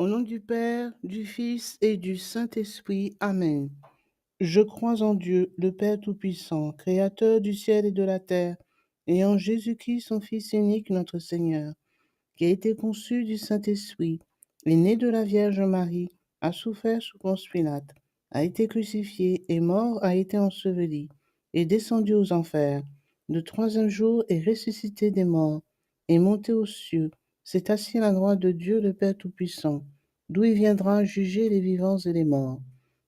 Au nom du Père, du Fils et du Saint-Esprit. Amen. Je crois en Dieu, le Père Tout-Puissant, Créateur du ciel et de la terre, et en Jésus-Christ, son Fils unique, notre Seigneur, qui a été conçu du Saint-Esprit, est né de la Vierge Marie, a souffert sous Ponce Pilate, a été crucifié, est mort, a été enseveli, est descendu aux enfers. Le troisième jour est ressuscité des morts, est monté aux cieux, s'est assis à la droite de Dieu le Père Tout-Puissant, d'où il viendra juger les vivants et les morts.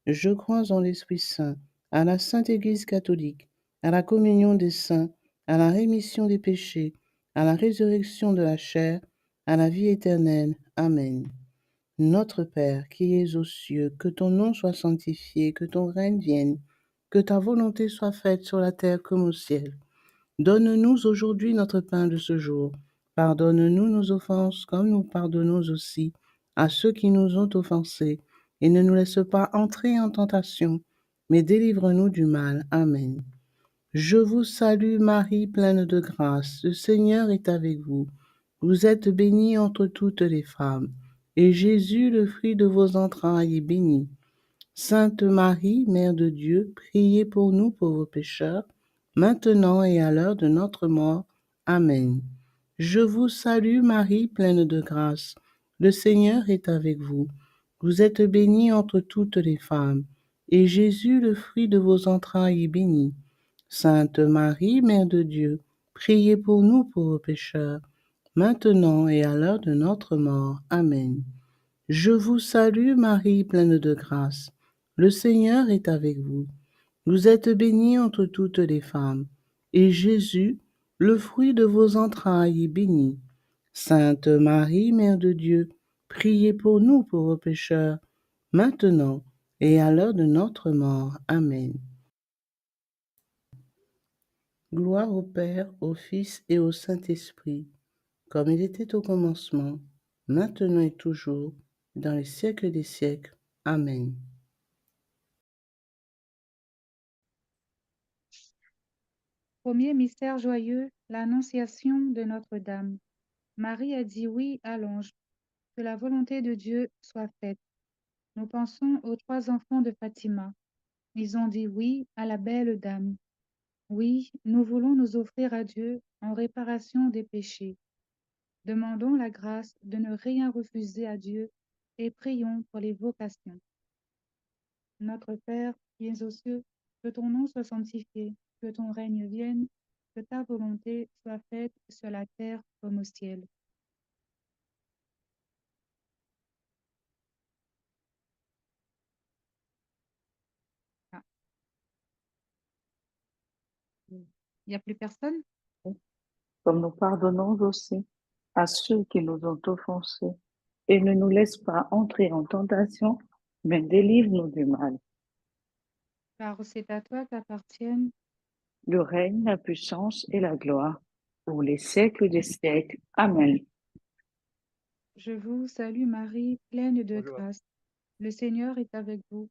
Je crois en l'Esprit Saint, à la Sainte Église catholique, à la communion des saints, à la rémission des péchés, à la résurrection de la chair, à la vie éternelle. Amen. Notre Père, qui es aux cieux, que ton nom soit sanctifié, que ton règne vienne, que ta volonté soit faite sur la terre comme au ciel. Donne-nous aujourd'hui notre pain de ce jour. Pardonne-nous nos offenses comme nous pardonnons aussi à ceux qui nous ont offensés. Et ne nous laisse pas entrer en tentation, mais délivre-nous du mal. Amen. Je vous salue Marie, pleine de grâce. Le Seigneur est avec vous. Vous êtes bénie entre toutes les femmes, et Jésus, le fruit de vos entrailles, est béni. Sainte Marie, Mère de Dieu, priez pour nous pauvres pécheurs, maintenant et à l'heure de notre mort. Amen. Je vous salue Marie, pleine de grâce. Le Seigneur est avec vous. Vous êtes bénie entre toutes les femmes, et Jésus, le fruit de vos entrailles, est béni. Sainte Marie, Mère de Dieu, priez pour nous pauvres pécheurs, maintenant et à l'heure de notre mort. Amen. Je vous salue Marie, pleine de grâce. Le Seigneur est avec vous. Vous êtes bénie entre toutes les femmes, et Jésus, le fruit de vos entrailles, est béni. Sainte Marie, Mère de Dieu, priez pour nous pauvres pécheurs, maintenant et à l'heure de notre mort. Amen. Gloire au Père, au Fils et au Saint-Esprit, comme il était au commencement, maintenant et toujours, dans les siècles des siècles. Amen. Premier mystère joyeux, l'Annonciation de Notre-Dame. Marie a dit oui à l'ange, que la volonté de Dieu soit faite. Nous pensons aux 3 enfants de Fatima. Ils ont dit oui à la belle dame. Oui, nous voulons nous offrir à Dieu en réparation des péchés. Demandons la grâce de ne rien refuser à Dieu et prions pour les vocations. Notre Père, qui es aux cieux, que ton nom soit sanctifié, que ton règne vienne, que ta volonté soit faite sur la terre comme au ciel. Ah, il n'y a plus personne? Comme nous pardonnons aussi à ceux qui nous ont offensés. Et ne nous laisse pas entrer en tentation, mais délivre-nous du mal. Car c'est à toi qu'appartiennent. Le règne, la puissance et la gloire, pour les siècles des siècles. Amen. Je vous salue Marie, pleine de grâce. Le Seigneur est avec vous.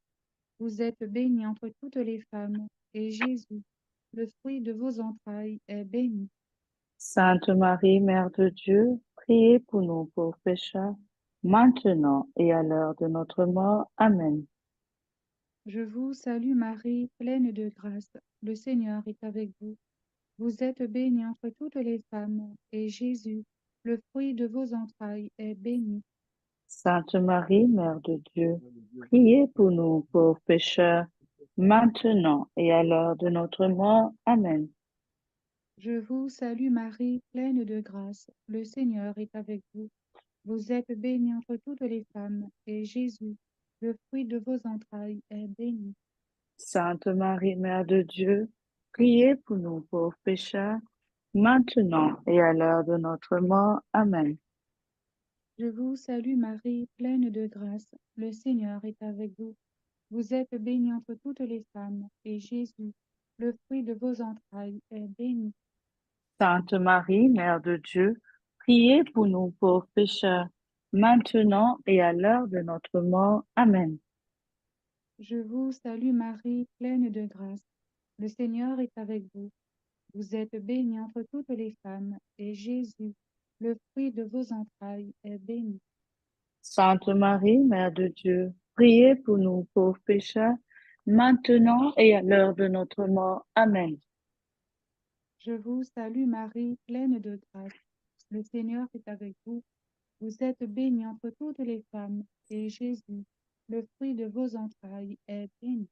Vous êtes bénie entre toutes les femmes, et Jésus, le fruit de vos entrailles, est béni. Sainte Marie, Mère de Dieu, priez pour nous pauvres pécheurs, maintenant et à l'heure de notre mort. Amen. Je vous salue Marie, pleine de grâce. Le Seigneur est avec vous. Vous êtes bénie entre toutes les femmes, et Jésus, le fruit de vos entrailles, est béni. Sainte Marie, Mère de Dieu, priez pour nous pauvres pécheurs, maintenant et à l'heure de notre mort. Amen. Je vous salue Marie, pleine de grâce. Le Seigneur est avec vous. Vous êtes bénie entre toutes les femmes, et Jésus, le fruit de vos entrailles, est béni. Sainte Marie, Mère de Dieu, priez pour nous pauvres pécheurs, maintenant et à l'heure de notre mort. Amen. Je vous salue Marie, pleine de grâce. Le Seigneur est avec vous. Vous êtes bénie entre toutes les femmes, et Jésus, le fruit de vos entrailles, est béni. Sainte Marie, Mère de Dieu, priez pour nous pauvres pécheurs, maintenant et à l'heure de notre mort. Amen. Je vous salue Marie, pleine de grâce. Le Seigneur est avec vous. Vous êtes bénie entre toutes les femmes, et Jésus, le fruit de vos entrailles, est béni. Sainte Marie, Mère de Dieu, priez pour nous pauvres pécheurs, maintenant et à l'heure de notre mort. Amen. Je vous salue Marie, pleine de grâce. Le Seigneur est avec vous. Vous êtes bénie entre toutes les femmes, et Jésus, le fruit de vos entrailles, est béni.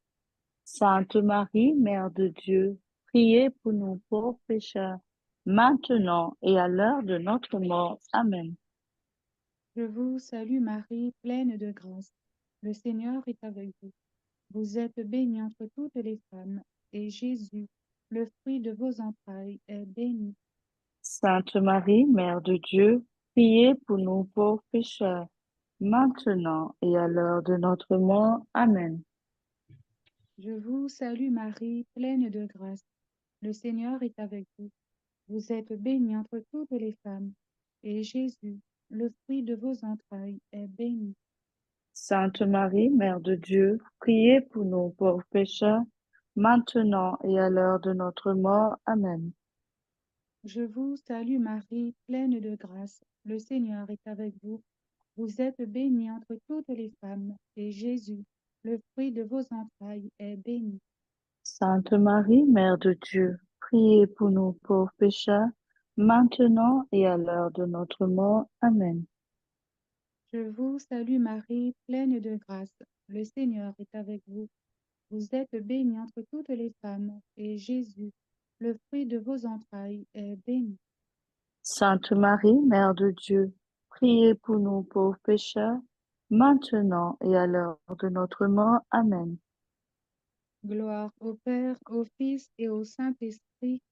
Sainte Marie, Mère de Dieu, priez pour nous pauvres pécheurs, maintenant et à l'heure de notre mort. Amen. Je vous salue Marie, pleine de grâce. Le Seigneur est avec vous. Vous êtes bénie entre toutes les femmes, et Jésus, le fruit de vos entrailles, est béni. Sainte Marie, Mère de Dieu, priez pour nous pauvres pécheurs, maintenant et à l'heure de notre mort. Amen. Je vous salue Marie, pleine de grâce. Le Seigneur est avec vous. Vous êtes bénie entre toutes les femmes, et Jésus, le fruit de vos entrailles, est béni. Sainte Marie, Mère de Dieu, priez pour nous pauvres pécheurs, maintenant et à l'heure de notre mort. Amen. Je vous salue Marie, pleine de grâce. Le Seigneur est avec vous. Vous êtes bénie entre toutes les femmes, et Jésus, le fruit de vos entrailles, est béni. Sainte Marie, Mère de Dieu, priez pour nous pauvres pécheurs, maintenant et à l'heure de notre mort. Amen. Je vous salue Marie, pleine de grâce. Le Seigneur est avec vous. Vous êtes bénie entre toutes les femmes, et Jésus, le fruit de vos entrailles, est béni. Sainte Marie, Mère de Dieu, priez pour nous pauvres pécheurs, maintenant et à l'heure de notre mort. Amen. Gloire au Père, au Fils et au Saint-Esprit,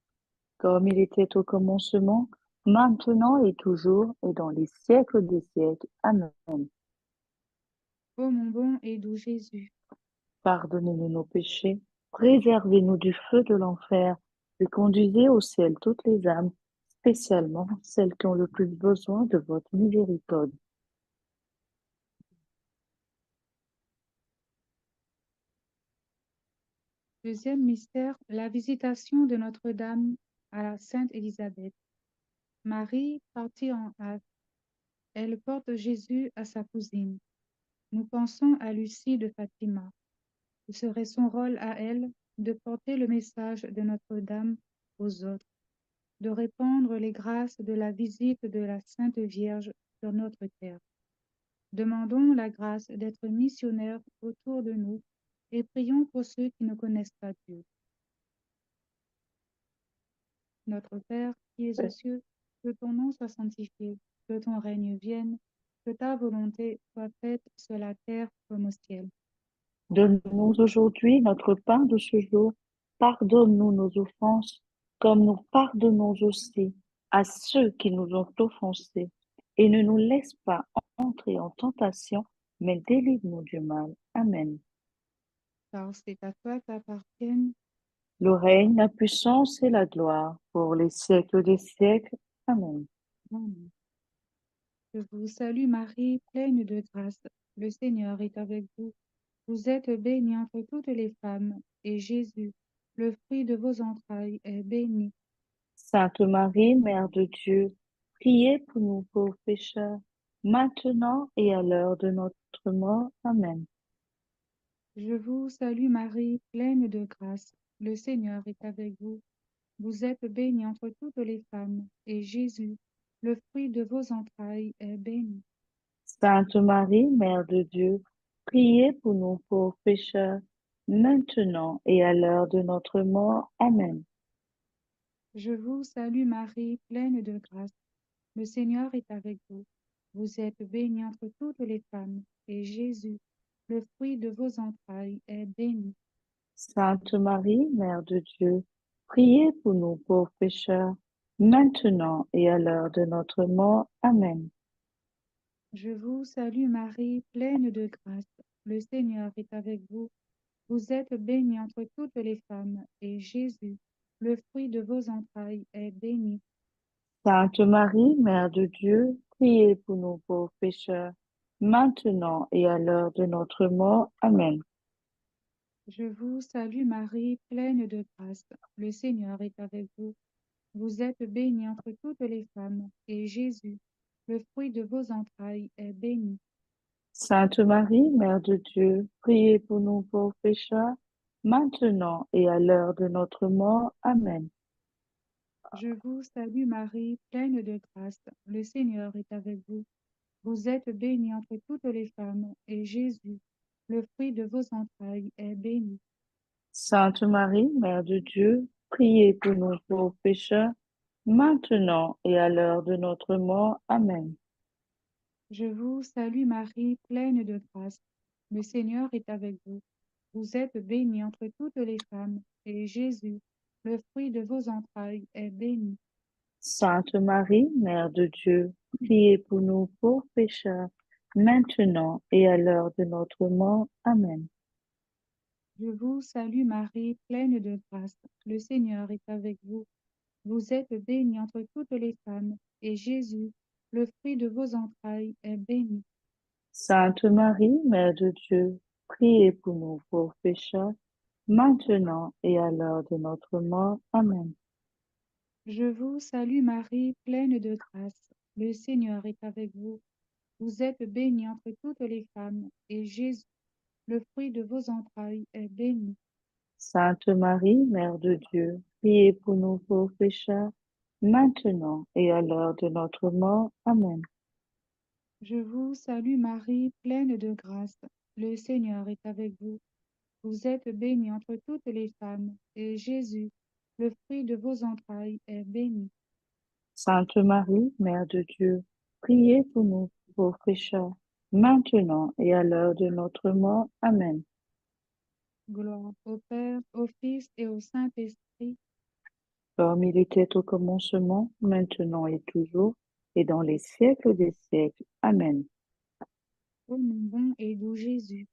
Comme il était au commencement, maintenant et toujours, et dans les siècles des siècles. Amen. ô mon bon et doux Jésus. Pardonnez-nous nos péchés, préservez-nous du feu de l'enfer, et conduisez au ciel toutes les âmes, spécialement celles qui ont le plus besoin de votre miséricorde. Deuxième mystère, la visitation de Notre-Dame à la Sainte Élisabeth. Marie, partie en hâte, elle porte Jésus à sa cousine. Nous pensons à Lucie de Fatima. Ce serait son rôle à elle de porter le message de Notre-Dame aux autres, de répandre les grâces de la visite de la Sainte Vierge sur notre terre. Demandons la grâce d'être missionnaires autour de nous et prions pour ceux qui ne connaissent pas Dieu. Notre Père, qui es aux cieux, que ton nom soit sanctifié, que ton règne vienne, que ta volonté soit faite sur la terre comme au ciel. Donne-nous aujourd'hui notre pain de ce jour. Pardonne-nous nos offenses, comme nous pardonnons aussi à ceux qui nous ont offensés. Et ne nous laisse pas entrer en tentation, mais délivre-nous du mal. Amen. Car c'est à toi qu'appartiennent. Le règne, la puissance et la gloire pour les siècles des siècles. Amen. Amen. Je vous salue Marie, pleine de grâce. Le Seigneur est avec vous. Vous êtes bénie entre toutes les femmes, et Jésus, le fruit de vos entrailles, est béni. Sainte Marie, Mère de Dieu, priez pour nous pauvres pécheurs, maintenant et à l'heure de notre mort. Amen. Je vous salue Marie, pleine de grâce. Le Seigneur est avec vous. Vous êtes bénie entre toutes les femmes, et Jésus, le fruit de vos entrailles, est béni. Sainte Marie, Mère de Dieu, priez pour nous pauvres pécheurs, maintenant et à l'heure de notre mort. Amen. Je vous salue Marie, pleine de grâce. Le Seigneur est avec vous. Vous êtes bénie entre toutes les femmes, et Jésus, le fruit de vos entrailles, est béni. Sainte Marie, Mère de Dieu, priez pour nous pauvres pécheurs, maintenant et à l'heure de notre mort. Amen. Je vous salue Marie, pleine de grâce. Le Seigneur est avec vous. Vous êtes bénie entre toutes les femmes, et Jésus, le fruit de vos entrailles, est béni. Sainte Marie, Mère de Dieu, priez pour nous pauvres pécheurs, maintenant et à l'heure de notre mort. Amen. Je vous salue Marie, pleine de grâce. Le Seigneur est avec vous. Vous êtes bénie entre toutes les femmes, et Jésus, le fruit de vos entrailles, est béni. Sainte Marie, Mère de Dieu, priez pour nous pauvres pécheurs, maintenant et à l'heure de notre mort. Amen. Je vous salue Marie, pleine de grâce. Le Seigneur est avec vous. Vous êtes bénie entre toutes les femmes, et Jésus, le fruit de vos entrailles, est béni. Sainte Marie, Mère de Dieu, priez pour nous pauvres pécheurs, maintenant et à l'heure de notre mort. Amen. Je vous salue Marie, pleine de grâce. Le Seigneur est avec vous. Vous êtes bénie entre toutes les femmes, et Jésus, le fruit de vos entrailles, est béni. Sainte Marie, Mère de Dieu, priez pour nous pauvres pécheurs, maintenant et à l'heure de notre mort. Amen. Je vous salue Marie, pleine de grâce. Le Seigneur est avec vous. Vous êtes bénie entre toutes les femmes, et Jésus, le fruit de vos entrailles, est béni. Sainte Marie, Mère de Dieu, priez pour nous pauvres pécheurs, maintenant et à l'heure de notre mort. Amen. Je vous salue Marie, pleine de grâce. Le Seigneur est avec vous. Vous êtes bénie entre toutes les femmes, et Jésus, le fruit de vos entrailles, est béni. Sainte Marie, Mère de Dieu, priez pour nous pauvres pécheurs, maintenant et à l'heure de notre mort. Amen. Je vous salue Marie, pleine de grâce. Le Seigneur est avec vous. Vous êtes bénie entre toutes les femmes, et Jésus, le fruit de vos entrailles, est béni. Sainte Marie, Mère de Dieu, priez pour nous pauvres pécheurs, maintenant et à l'heure de notre mort. Amen. Gloire au Père, au Fils et au Saint-Esprit, Comme il était au commencement, maintenant et toujours, et dans les siècles des siècles. Amen. ô mon bon et doux Jésus.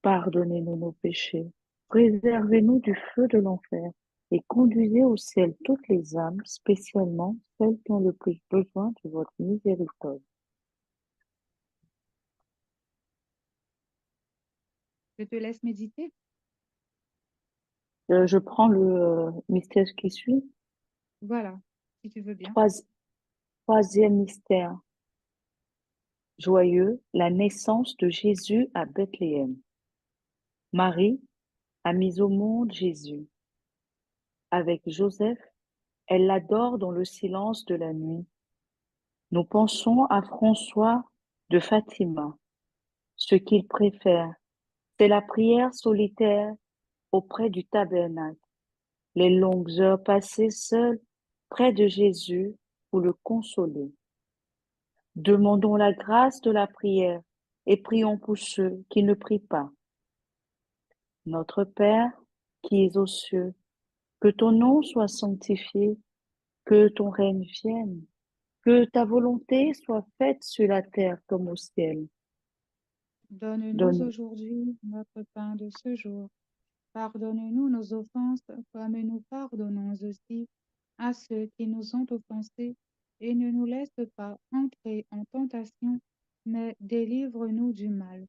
Pardonnez-nous nos péchés, préservez-nous du feu de l'enfer, et conduisez au ciel toutes les âmes, spécialement celles qui ont le plus besoin de votre miséricorde. Je te laisse méditer. Je prends le mystère qui suit. Voilà, si tu veux bien. Trois- Troisième mystère joyeux, la naissance de Jésus à Bethléem. Marie a mis au monde Jésus. Avec Joseph, elle l'adore dans le silence de la nuit. Nous pensons à François de Fatima. Ce qu'il préfère, c'est la prière solitaire auprès du tabernacle, les longues heures passées seul près de Jésus pour le consoler. Demandons la grâce de la prière et prions pour ceux qui ne prient pas. Notre Père, qui es aux cieux, que ton nom soit sanctifié, que ton règne vienne, que ta volonté soit faite sur la terre comme au ciel. Donne-nous Donne aujourd'hui notre pain de ce jour. Pardonne-nous nos offenses, comme nous pardonnons aussi à ceux qui nous ont offensés, et ne nous laisse pas entrer en tentation, mais délivre-nous du mal.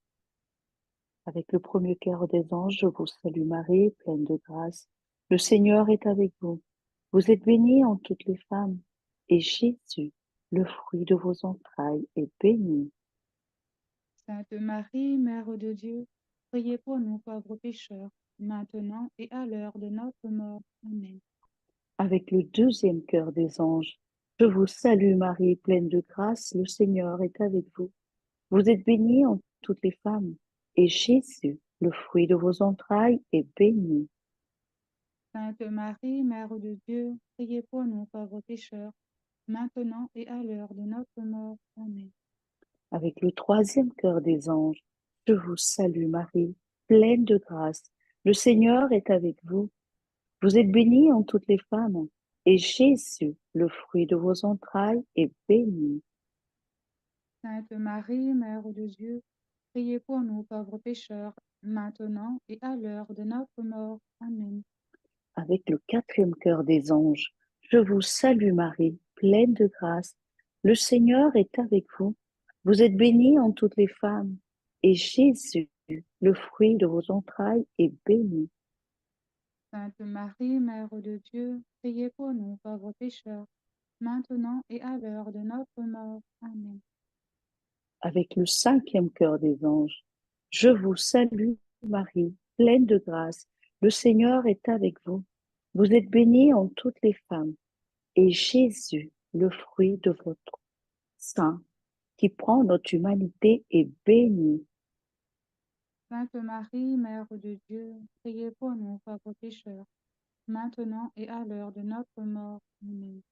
avec le premier cœur des anges, je vous salue Marie, pleine de grâce. Le Seigneur est avec vous. Vous êtes bénie en toutes les femmes, et Jésus, le fruit de vos entrailles, est béni. Sainte Marie, Mère de Dieu, priez pour nous pauvres pécheurs, maintenant et à l'heure de notre mort. Amen. Avec le deuxième cœur des anges, je vous salue Marie, pleine de grâce, le Seigneur est avec vous. Vous êtes bénie en toutes les femmes, et Jésus, le fruit de vos entrailles, est béni. Sainte Marie, Mère de Dieu, priez pour nous pauvres pécheurs, maintenant et à l'heure de notre mort. Amen. Avec le troisième cœur des anges, je vous salue Marie, pleine de grâce, le Seigneur est avec vous. Vous êtes bénie en toutes les femmes, et Jésus, le fruit de vos entrailles, est béni. Sainte Marie, Mère de Dieu, priez pour nous pauvres pécheurs, maintenant et à l'heure de notre mort. Amen. Avec le quatrième cœur des anges, je vous salue Marie, pleine de grâce. Le Seigneur est avec vous. Vous êtes bénie en toutes les femmes, et Jésus, le fruit de vos entrailles, est béni. Sainte Marie, Mère de Dieu, priez pour nous pauvres pécheurs, maintenant et à l'heure de notre mort. Amen. Avec le cinquième chœur des anges, je vous salue, Marie, pleine de grâce. Le Seigneur est avec vous. Vous êtes bénie en toutes les femmes, et Jésus, le fruit de votre sein, qui prend notre humanité, est béni. Sainte Marie, Mère de Dieu, priez pour nous pauvres pécheurs, maintenant et à l'heure de notre mort. Amen.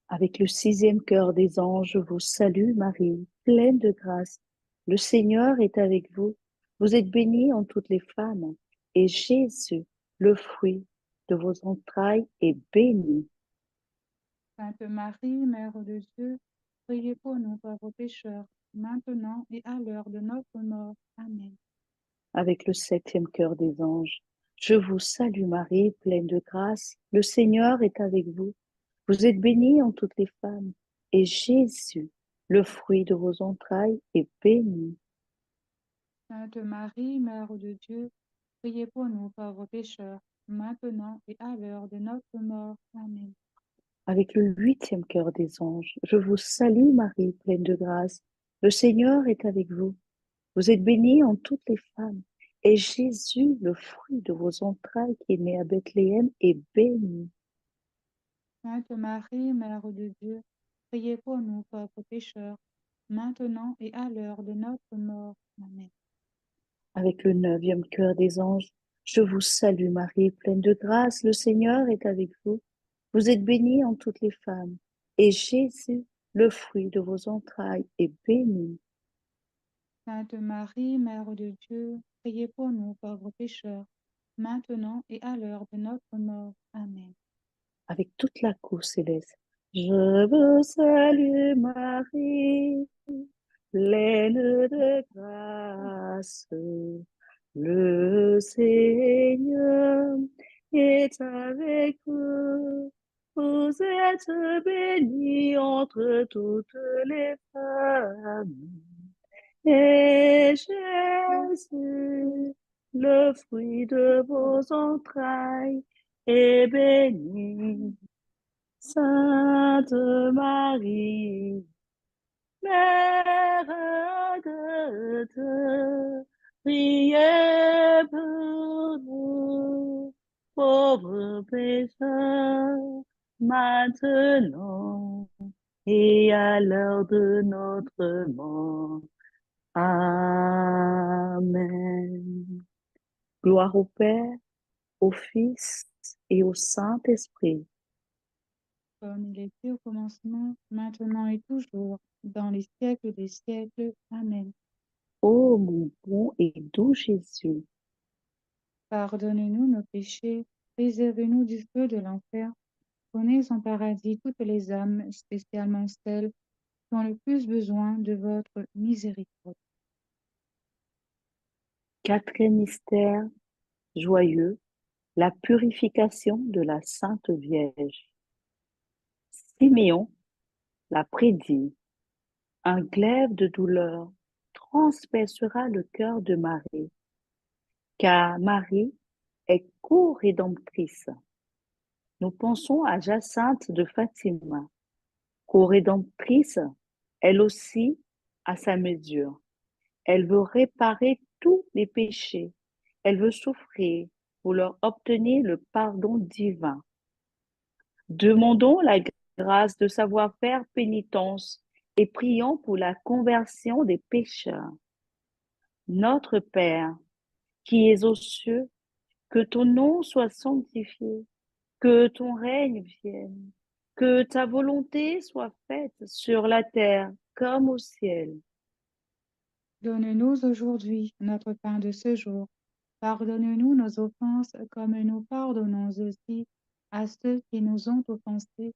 Avec le sixième chœur des anges, je vous salue, Marie, pleine de grâce. Le Seigneur est avec vous. Vous êtes bénie en toutes les femmes, et Jésus, le fruit de vos entrailles, est béni. Sainte Marie, Mère de Dieu, priez pour nous pauvres pécheurs, maintenant et à l'heure de notre mort. Amen. Avec le septième chœur des anges, je vous salue, Marie, pleine de grâce. Le Seigneur est avec vous. Vous êtes bénie en toutes les femmes, et Jésus, le fruit de vos entrailles, est béni. Sainte Marie, Mère de Dieu, priez pour nous pauvres pécheurs, maintenant et à l'heure de notre mort. Amen. Avec le huitième chœur des anges, je vous salue, Marie, pleine de grâce. Le Seigneur est avec vous. Vous êtes bénie en toutes les femmes, et Jésus, le fruit de vos entrailles, qui est né à Bethléem, est béni. Sainte Marie, Mère de Dieu, priez pour nous pauvres pécheurs, maintenant et à l'heure de notre mort. Amen. Avec le neuvième chœur des anges, je vous salue, Marie, pleine de grâce. Le Seigneur est avec vous. Vous êtes bénie en toutes les femmes, et Jésus, le fruit de vos entrailles, est béni. Sainte Marie, Mère de Dieu, priez pour nous pauvres pécheurs, maintenant et à l'heure de notre mort. Amen. Avec toute la cour céleste, je vous salue, Marie, pleine de grâce. Le Seigneur est avec vous. Vous êtes bénie entre toutes les femmes. Et Jésus, le fruit de vos entrailles, est béni. Sainte Marie, Mère de Dieu, priez pour nous, pauvres pécheurs, maintenant et à l'heure de notre mort. Amen. Gloire au Père, au Fils et au Saint-Esprit. Comme il était au commencement, maintenant et toujours, dans les siècles des siècles. Amen. Ô mon bon et doux Jésus, Pardonne-nous nos péchés, préservez-nous du feu de l'enfer, prenez en paradis toutes les âmes, spécialement celles qui ont le plus besoin de votre miséricorde. quatrième mystère joyeux, la purification de la Sainte Vierge. Siméon l'a prédit, un glaive de douleur transpercera le cœur de Marie, car Marie est co-rédemptrice. Nous pensons à Jacinthe de Fatima, co-rédemptrice, elle aussi à sa mesure. Elle veut réparer tous les péchés. Elle veut souffrir pour leur obtenir le pardon divin. Demandons la grâce de savoir faire pénitence et prions pour la conversion des pécheurs. Notre Père, qui es aux cieux, que ton nom soit sanctifié, que ton règne vienne, que ta volonté soit faite sur la terre comme au ciel. Donne-nous aujourd'hui notre pain de ce jour. Pardonne-nous nos offenses comme nous pardonnons aussi à ceux qui nous ont offensés.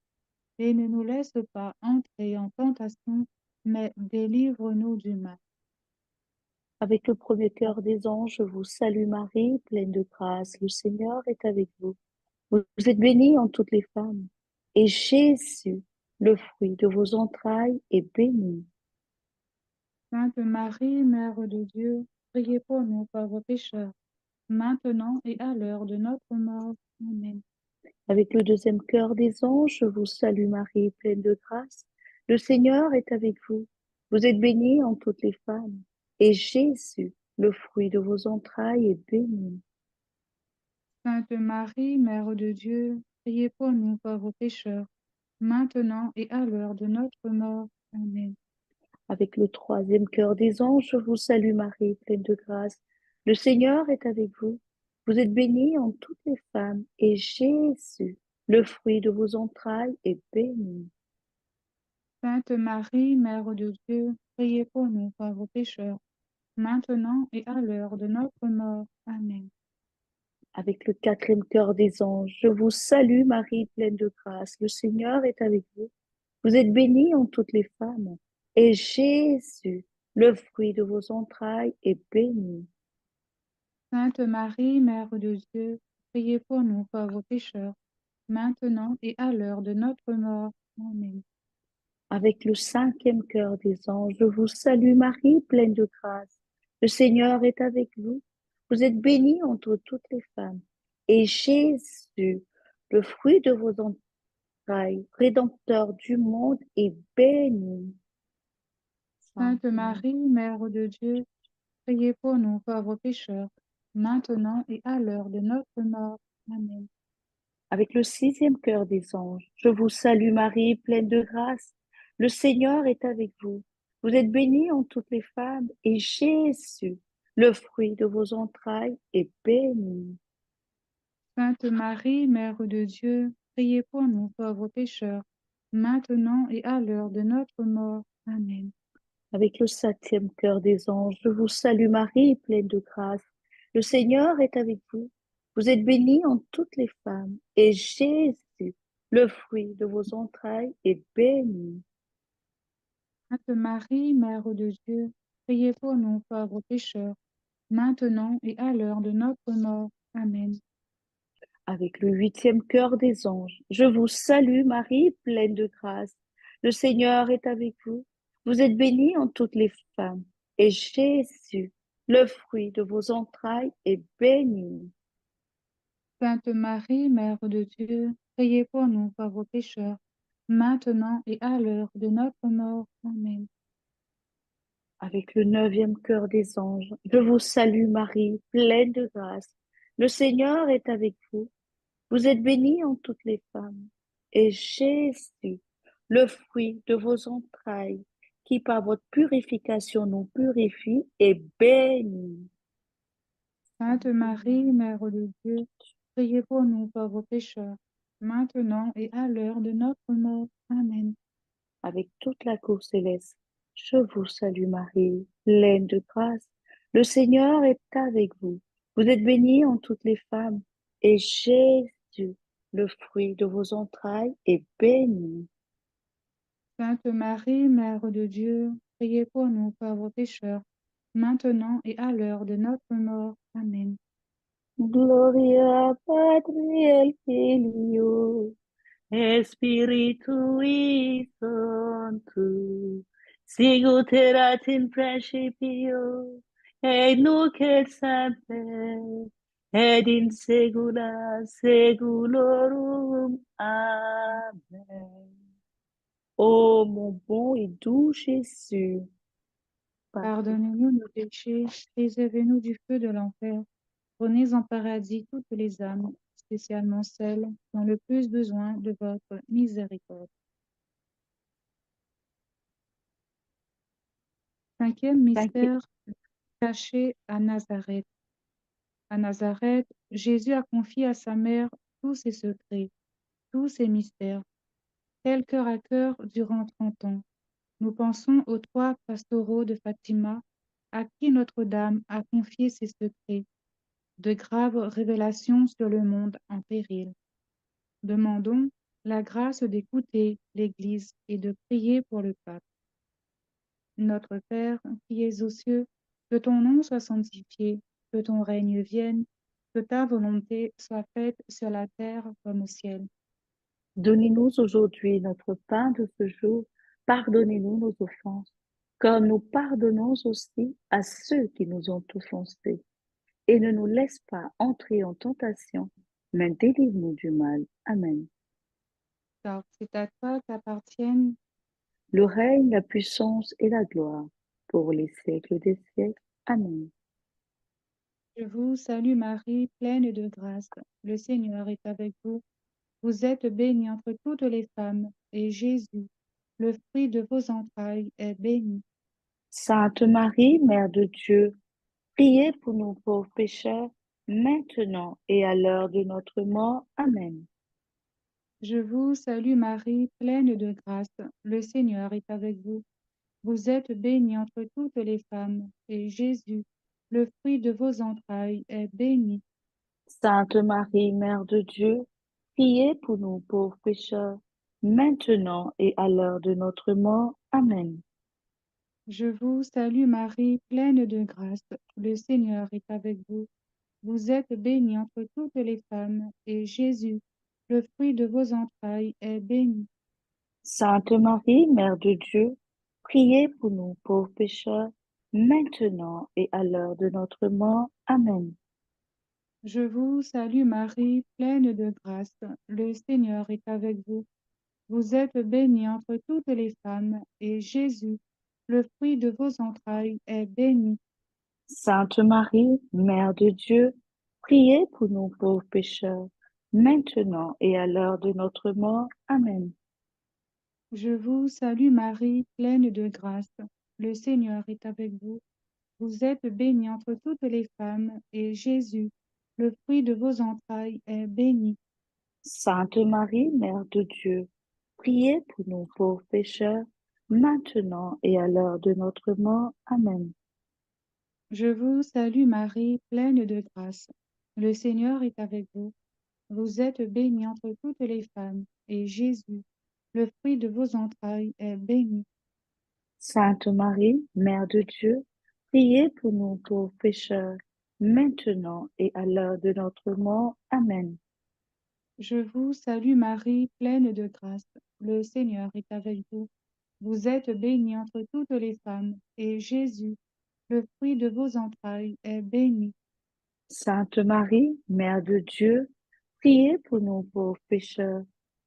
Et ne nous laisse pas entrer en tentation, mais délivre-nous du mal. Avec le premier cœur des anges, je vous salue Marie, pleine de grâce. Le Seigneur est avec vous. Vous êtes bénie en toutes les femmes. Et Jésus, le fruit de vos entrailles, est béni. Sainte Marie, Mère de Dieu, priez pour nous pauvres pécheurs, maintenant et à l'heure de notre mort. Amen. Avec le deuxième cœur des anges, je vous salue Marie, pleine de grâce. Le Seigneur est avec vous. Vous êtes bénie entre toutes les femmes, et Jésus, le fruit de vos entrailles, est béni. Sainte Marie, Mère de Dieu, priez pour nous pauvres pécheurs, maintenant et à l'heure de notre mort. Amen. Avec le troisième cœur des anges, je vous salue Marie, pleine de grâce. Le Seigneur est avec vous. Vous êtes bénie entre toutes les femmes, et Jésus, le fruit de vos entrailles, est béni. Sainte Marie, Mère de Dieu, priez pour nous pauvres pécheurs, maintenant et à l'heure de notre mort. Amen. Avec le quatrième cœur des anges, je vous salue Marie, pleine de grâce. Le Seigneur est avec vous. Vous êtes bénie entre toutes les femmes, et Jésus, le fruit de vos entrailles, est béni. Sainte Marie, Mère de Dieu, priez pour nous pauvres pécheurs, maintenant et à l'heure de notre mort. Amen. Avec le cinquième cœur des anges, je vous salue Marie, pleine de grâce. Le Seigneur est avec vous. Vous êtes bénie entre toutes les femmes. Et Jésus, le fruit de vos entrailles, Rédempteur du monde, est béni. Sainte Marie, Mère de Dieu, priez pour nous pauvres pécheurs, maintenant et à l'heure de notre mort. Amen. Avec le sixième cœur des anges, je vous salue Marie, pleine de grâce. Le Seigneur est avec vous. Vous êtes bénie entre toutes les femmes, et Jésus, le fruit de vos entrailles, est béni. Sainte Marie, Mère de Dieu, priez pour nous pauvres pécheurs, maintenant et à l'heure de notre mort. Amen. Avec le septième cœur des anges, je vous salue Marie, pleine de grâce. Le Seigneur est avec vous. Vous êtes bénie entre toutes les femmes, et Jésus, le fruit de vos entrailles, est béni. Sainte Marie, Mère de Dieu, priez pour nous pauvres pécheurs, maintenant et à l'heure de notre mort. Amen. Avec le huitième cœur des anges, je vous salue Marie, pleine de grâce. Le Seigneur est avec vous. Vous êtes bénie entre toutes les femmes, et Jésus, le fruit de vos entrailles, est béni. Sainte Marie, Mère de Dieu, priez pour nous pauvres pécheurs, maintenant et à l'heure de notre mort. Amen. Avec le neuvième cœur des anges, je vous salue Marie, pleine de grâce. Le Seigneur est avec vous. Vous êtes bénie entre toutes les femmes. Et Jésus, le fruit de vos entrailles, qui par votre purification nous purifie, est béni. Sainte Marie, Mère de Dieu, priez pour nous pauvres pécheurs, maintenant et à l'heure de notre mort. Amen. Avec toute la cour céleste, je vous salue Marie, pleine de grâce. Le Seigneur est avec vous. Vous êtes bénie entre toutes les femmes, et Jésus, le fruit de vos entrailles, est béni. Sainte Marie, Mère de Dieu, priez pour nous pauvres pécheurs, maintenant et à l'heure de notre mort. Amen. Gloria Patri et Filio, Spiritui Sancto, sicut erat in principio, et nunc et semper, et in saecula saeculorum. Amen. Ô mon bon et doux Jésus, pardon. Pardonnez-nous nos péchés, préservez-nous du feu de l'enfer. Prenez en paradis toutes les âmes, spécialement celles qui ont le plus besoin de votre miséricorde. Cinquième Cinquième, mystère, caché à Nazareth. À Nazareth, Jésus a confié à sa mère tous ses secrets, tous ses mystères, tel cœur à cœur durant 30 ans. Nous pensons aux 3 pastoraux de Fatima, à qui Notre-Dame a confié ses secrets, de graves révélations sur le monde en péril. Demandons la grâce d'écouter l'Église et de prier pour le pape. Notre Père, qui es aux cieux, que ton nom soit sanctifié, que ton règne vienne, que ta volonté soit faite sur la terre comme au ciel. donnez-nous aujourd'hui notre pain de ce jour. Pardonnez-nous nos offenses, comme nous pardonnons aussi à ceux qui nous ont offensés. Et ne nous laisse pas entrer en tentation, mais délivre-nous du mal. Amen. Car c'est à toi qu'appartiennent le règne, la puissance et la gloire, pour les siècles des siècles. Amen. Je vous salue Marie, pleine de grâce. Le Seigneur est avec vous. Vous êtes bénie entre toutes les femmes, et Jésus, le fruit de vos entrailles, est béni. Sainte Marie, Mère de Dieu, priez pour nous pauvres pécheurs, maintenant et à l'heure de notre mort. Amen. Je vous salue Marie, pleine de grâce. Le Seigneur est avec vous. Vous êtes bénie entre toutes les femmes, et Jésus, le fruit de vos entrailles, est béni. Sainte Marie, Mère de Dieu, priez pour nous pauvres pécheurs, maintenant et à l'heure de notre mort. Amen. Je vous salue Marie, pleine de grâce. Le Seigneur est avec vous. Vous êtes bénie entre toutes les femmes, et Jésus, le fruit de vos entrailles, est béni. Sainte Marie, Mère de Dieu, priez pour nous pauvres pécheurs, maintenant et à l'heure de notre mort. Amen. Je vous salue Marie, pleine de grâce. Le Seigneur est avec vous. Vous êtes bénie entre toutes les femmes, et Jésus, le fruit de vos entrailles, est béni. Sainte Marie, Mère de Dieu, priez pour nous pauvres pécheurs, maintenant et à l'heure de notre mort. Amen. Je vous salue Marie, pleine de grâce. Le Seigneur est avec vous. Vous êtes bénie entre toutes les femmes, et Jésus, le fruit de vos entrailles, est béni. Sainte Marie, Mère de Dieu, priez pour nous pauvres pécheurs, maintenant et à l'heure de notre mort. Amen. Je vous salue Marie, pleine de grâce. Le Seigneur est avec vous. Vous êtes bénie entre toutes les femmes, et Jésus, le fruit de vos entrailles, est béni. Sainte Marie, Mère de Dieu, priez pour nous pauvres pécheurs, maintenant et à l'heure de notre mort. Amen. Je vous salue Marie, pleine de grâce. Le Seigneur est avec vous. Vous êtes bénie entre toutes les femmes, et Jésus, le fruit de vos entrailles, est béni. Sainte Marie, Mère de Dieu, priez pour nous pauvres pécheurs,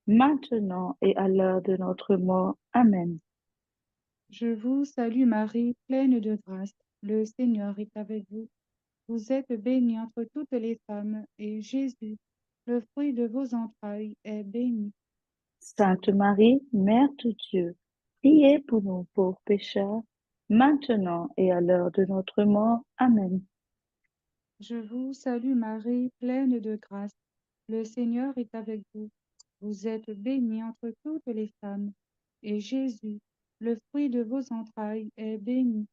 maintenant et à l'heure de notre mort. Amen. Je vous salue Marie, pleine de grâce. Le Seigneur est avec vous. Vous êtes bénie entre toutes les femmes, et Jésus, le fruit de vos entrailles, est béni. Sainte Marie, Mère de Dieu, priez pour nous pauvres pécheurs, maintenant et à l'heure de notre mort. Amen. Je vous salue Marie, pleine de grâce. Le Seigneur est avec vous. Vous êtes bénie entre toutes les femmes, et Jésus, le fruit de vos entrailles, est béni.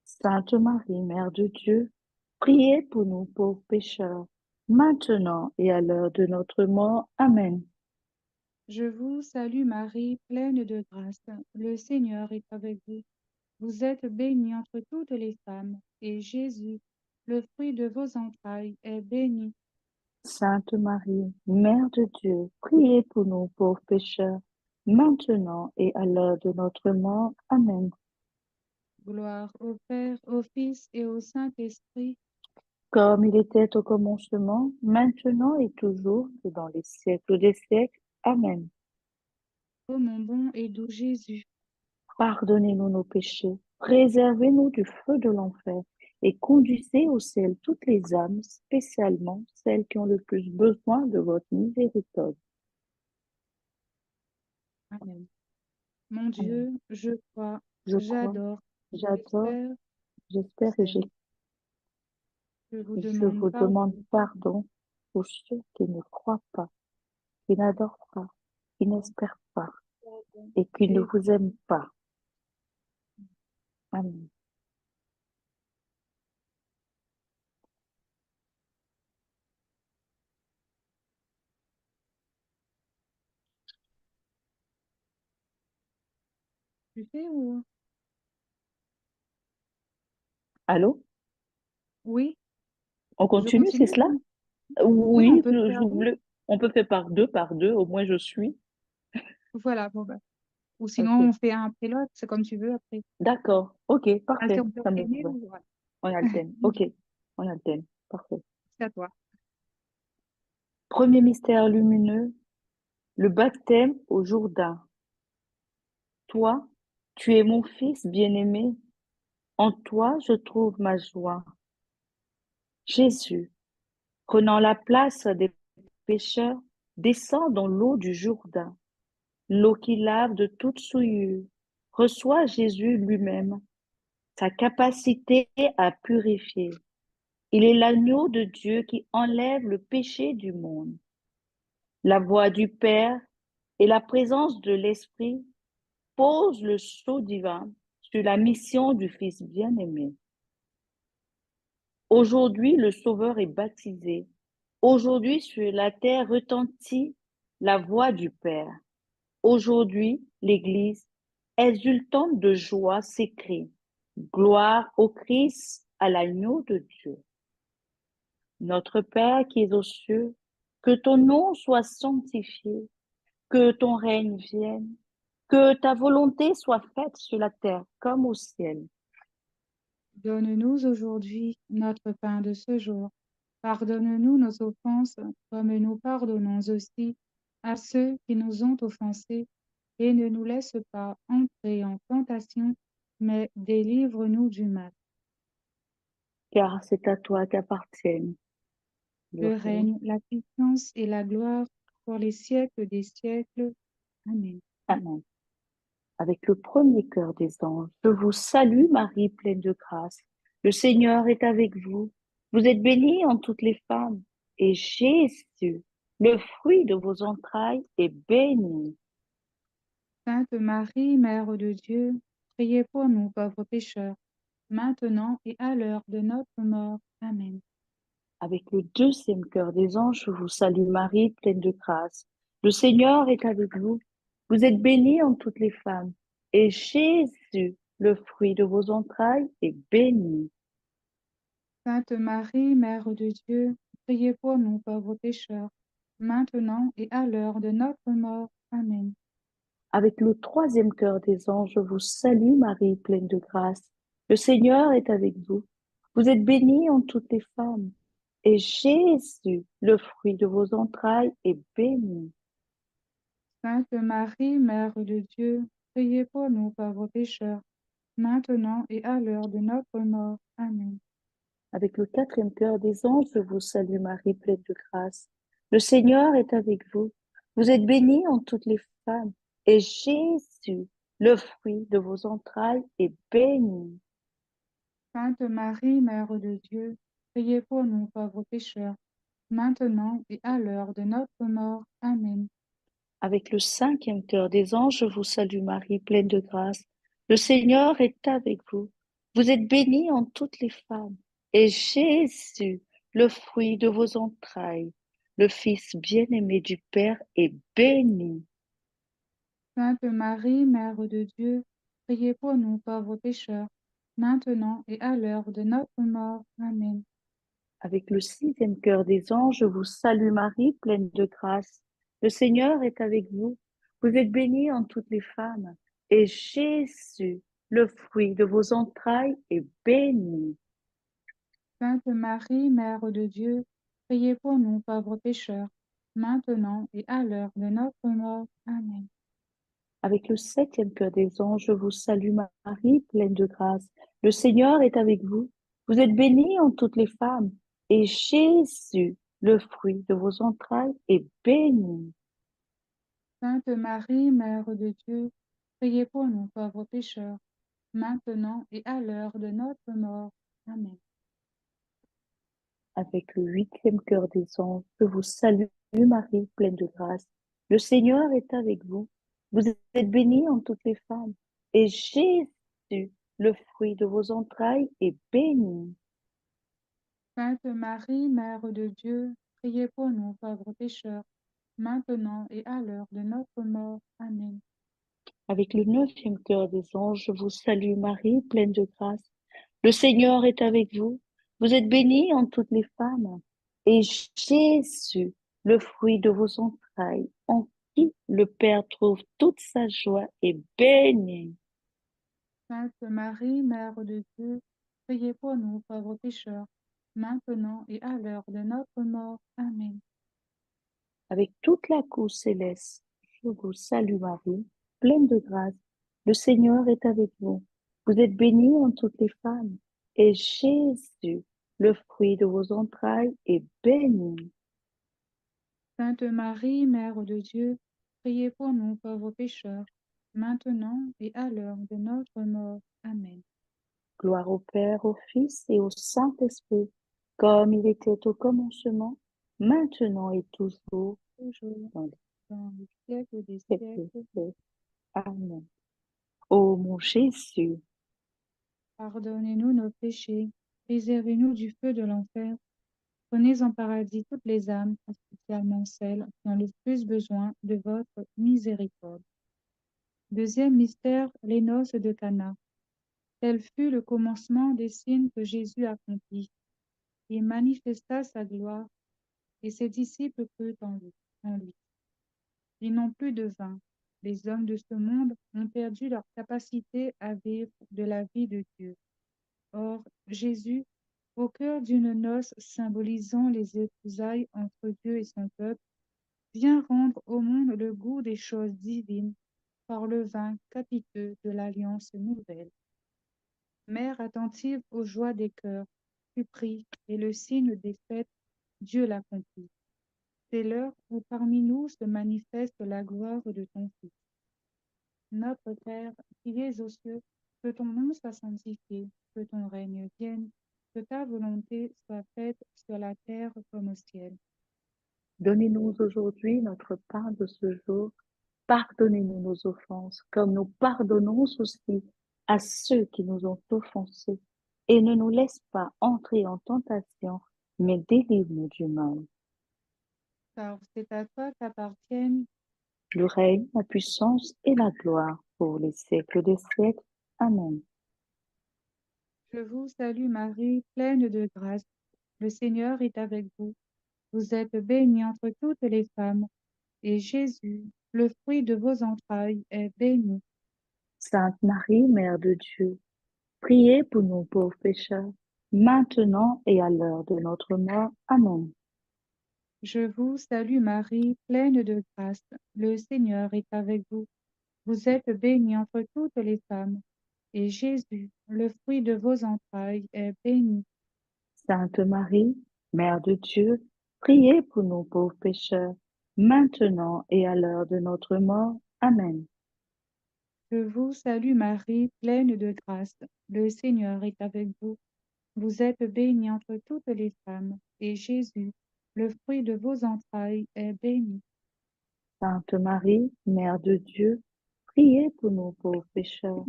Sainte Marie, Mère de Dieu, priez pour nous pauvres pécheurs, maintenant et à l'heure de notre mort. Amen. Je vous salue Marie, pleine de grâce. Le Seigneur est avec vous. Vous êtes bénie entre toutes les femmes, et Jésus, le fruit de vos entrailles, est béni. Sainte Marie, Mère de Dieu, priez pour nous pauvres pécheurs, maintenant et à l'heure de notre mort. Amen. Gloire au Père, au Fils et au Saint-Esprit, Comme il était au commencement, maintenant et toujours, et dans les siècles des siècles. Amen. ô mon bon et doux Jésus. Pardonnez-nous nos péchés, préservez-nous du feu de l'enfer, et conduisez au ciel toutes les âmes, spécialement celles qui ont le plus besoin de votre miséricorde. Amen. Mon Amen. Dieu, je crois, Je crois, j'adore, j'adore, j'espère, j'espère et j'aime. Je vous je demande vous demande pardon. pardon pour ceux qui ne croient pas, qui n'adorent pas, qui n'espèrent pas et qui ne Et vous aiment pas. Amen. tu fais ou... Allô? Oui, On je continue, c'est continue? cela? Oui, on Oui, peut faire deux. on peut faire par deux, au moins je suis. Voilà, bon, bah. Ou sinon, Ok, on fait un après l'autre, c'est comme tu veux après. d'accord, ok, parfait, ça me Alterner va. ou voilà. On alterne, ok, on alterne, parfait. C'est à toi. Premier mystère lumineux, le baptême au Jourdain. Toi, Tu es mon Fils bien-aimé, en toi je trouve ma joie. Jésus, prenant la place des pécheurs, descend dans l'eau du Jourdain, l'eau qui lave de toute souillure. Reçois Jésus lui-même, sa capacité à purifier. Il est l'agneau de Dieu qui enlève le péché du monde. La voix du Père et la présence de l'Esprit posent le sceau divin sur la mission du Fils bien-aimé. Aujourd'hui, le Sauveur est baptisé. Aujourd'hui, sur la terre retentit la voix du Père. Aujourd'hui, l'Église, exultante de joie, s'écrie: Gloire au Christ, à l'agneau de Dieu. Notre Père qui es aux cieux, que ton nom soit sanctifié, que ton règne vienne, que ta volonté soit faite sur la terre comme au ciel. Donne-nous aujourd'hui notre pain de ce jour. Pardonne-nous nos offenses, comme nous pardonnons aussi à ceux qui nous ont offensés, et ne nous laisse pas entrer en tentation, mais délivre-nous du mal. Car c'est à toi qu'appartiennent le Le règne. règne, la puissance et la gloire pour les siècles des siècles. Amen. Amen. Avec le premier cœur des anges, je vous salue Marie, pleine de grâce. Le Seigneur est avec vous. Vous êtes bénie en toutes les femmes, et Jésus, le fruit de vos entrailles, est béni. Sainte Marie, Mère de Dieu, priez pour nous pauvres pécheurs, maintenant et à l'heure de notre mort. Amen. Avec le deuxième cœur des anges, je vous salue Marie, pleine de grâce. Le Seigneur est avec vous. Vous êtes bénie en toutes les femmes, et Jésus, le fruit de vos entrailles, est béni. Sainte Marie, Mère de Dieu, priez pour nous pauvres pécheurs, maintenant et à l'heure de notre mort. Amen. Avec le troisième cœur des anges, je vous salue Marie, pleine de grâce. Le Seigneur est avec vous. Vous êtes bénie en toutes les femmes, et Jésus, le fruit de vos entrailles, est béni. Sainte Marie, Mère de Dieu, priez pour nous pauvres pécheurs, maintenant et à l'heure de notre mort. Amen. Avec le quatrième cœur des anges, je vous salue Marie, pleine de grâce. Le Seigneur est avec vous. Vous êtes bénie en toutes les femmes, et Jésus, le fruit de vos entrailles, est béni. Sainte Marie, Mère de Dieu, priez pour nous pauvres pécheurs, maintenant et à l'heure de notre mort. Amen. Avec le cinquième cœur des anges, je vous salue Marie, pleine de grâce. Le Seigneur est avec vous. Vous êtes bénie en toutes les femmes, et Jésus, le fruit de vos entrailles, le Fils bien-aimé du Père, est béni. Sainte Marie, Mère de Dieu, priez pour nous pauvres pécheurs, maintenant et à l'heure de notre mort. Amen. Avec le sixième cœur des anges, je vous salue Marie, pleine de grâce. Le Seigneur est avec vous. Vous êtes bénie en toutes les femmes, et Jésus, le fruit de vos entrailles, est béni. Sainte Marie, Mère de Dieu, priez pour nous pauvres pécheurs, maintenant et à l'heure de notre mort. Amen. Avec le septième cœur des anges, je vous salue Marie, pleine de grâce. Le Seigneur est avec vous. Vous êtes bénie en toutes les femmes, et Jésus, le fruit de vos entrailles, est béni. Sainte Marie, Mère de Dieu, priez pour nous pauvres pécheurs, maintenant et à l'heure de notre mort. Amen. Avec le huitième cœur des anges, je vous salue Marie, pleine de grâce. Le Seigneur est avec vous. Vous êtes bénie en toutes les femmes, et Jésus, le fruit de vos entrailles, est béni. Sainte Marie, Mère de Dieu, priez pour nous pauvres pécheurs, maintenant et à l'heure de notre mort. Amen. Avec le neuvième cœur des anges, je vous salue Marie, pleine de grâce. Le Seigneur est avec vous. Vous êtes bénie en toutes les femmes. Et Jésus, le fruit de vos entrailles, en qui le Père trouve toute sa joie, est béni. Sainte Marie, Mère de Dieu, priez pour nous pauvres pécheurs, maintenant et à l'heure de notre mort. Amen. Avec toute la cour céleste, je vous salue Marie, pleine de grâce. Le Seigneur est avec vous. Vous êtes bénie entre toutes les femmes, et Jésus, le fruit de vos entrailles, est béni. Sainte Marie, Mère de Dieu, priez pour nous pauvres pécheurs, maintenant et à l'heure de notre mort. Amen. Gloire au Père, au Fils et au Saint-Esprit, comme il était au commencement, maintenant et toujours, Toujours dans les dans le siècle des siècles des siècles. siècles. Amen. Ô mon Jésus, Pardonnez-nous nos péchés, préservez-nous du feu de l'enfer, prenez en paradis toutes les âmes, spécialement celles qui ont le plus besoin de votre miséricorde. Deuxième mystère, les noces de Cana. Tel fut le commencement des signes que Jésus accomplit. Il manifesta sa gloire, et ses disciples crurent en lui. Ils n'ont plus de vin. Les hommes de ce monde ont perdu leur capacité à vivre de la vie de Dieu. Or, Jésus, au cœur d'une noce symbolisant les épousailles entre Dieu et son peuple, vient rendre au monde le goût des choses divines par le vin capiteux de l'alliance nouvelle. Mère attentive aux joies des cœurs, tu pries, et le signe des fêtes, Dieu l'accomplit. C'est l'heure où parmi nous se manifeste la gloire de ton Fils. Notre Père, qui es aux cieux, que ton nom soit sanctifié, que ton règne vienne, que ta volonté soit faite sur la terre comme au ciel. donnez-nous aujourd'hui notre pain de ce jour. Pardonnez-nous nos offenses, comme nous pardonnons aussi à ceux qui nous ont offensés. Et ne nous laisse pas entrer en tentation, mais délivre-nous du mal. Car c'est à toi qu'appartiennent. Le règne, la puissance et la gloire pour les siècles des siècles. Amen. Je vous salue Marie, pleine de grâce. Le Seigneur est avec vous. Vous êtes bénie entre toutes les femmes, et Jésus, le fruit de vos entrailles, est béni. Sainte Marie, Mère de Dieu, priez pour nous pauvres pécheurs, maintenant et à l'heure de notre mort. Amen. Je vous salue Marie, pleine de grâce. Le Seigneur est avec vous. Vous êtes bénie entre toutes les femmes, et Jésus, le fruit de vos entrailles, est béni. Sainte Marie, Mère de Dieu, priez pour nous pauvres pécheurs, maintenant et à l'heure de notre mort. Amen. Je vous salue Marie, pleine de grâce. Le Seigneur est avec vous. Vous êtes bénie entre toutes les femmes, et Jésus, le fruit de vos entrailles, est béni. Sainte Marie, Mère de Dieu, priez pour nous pauvres pécheurs,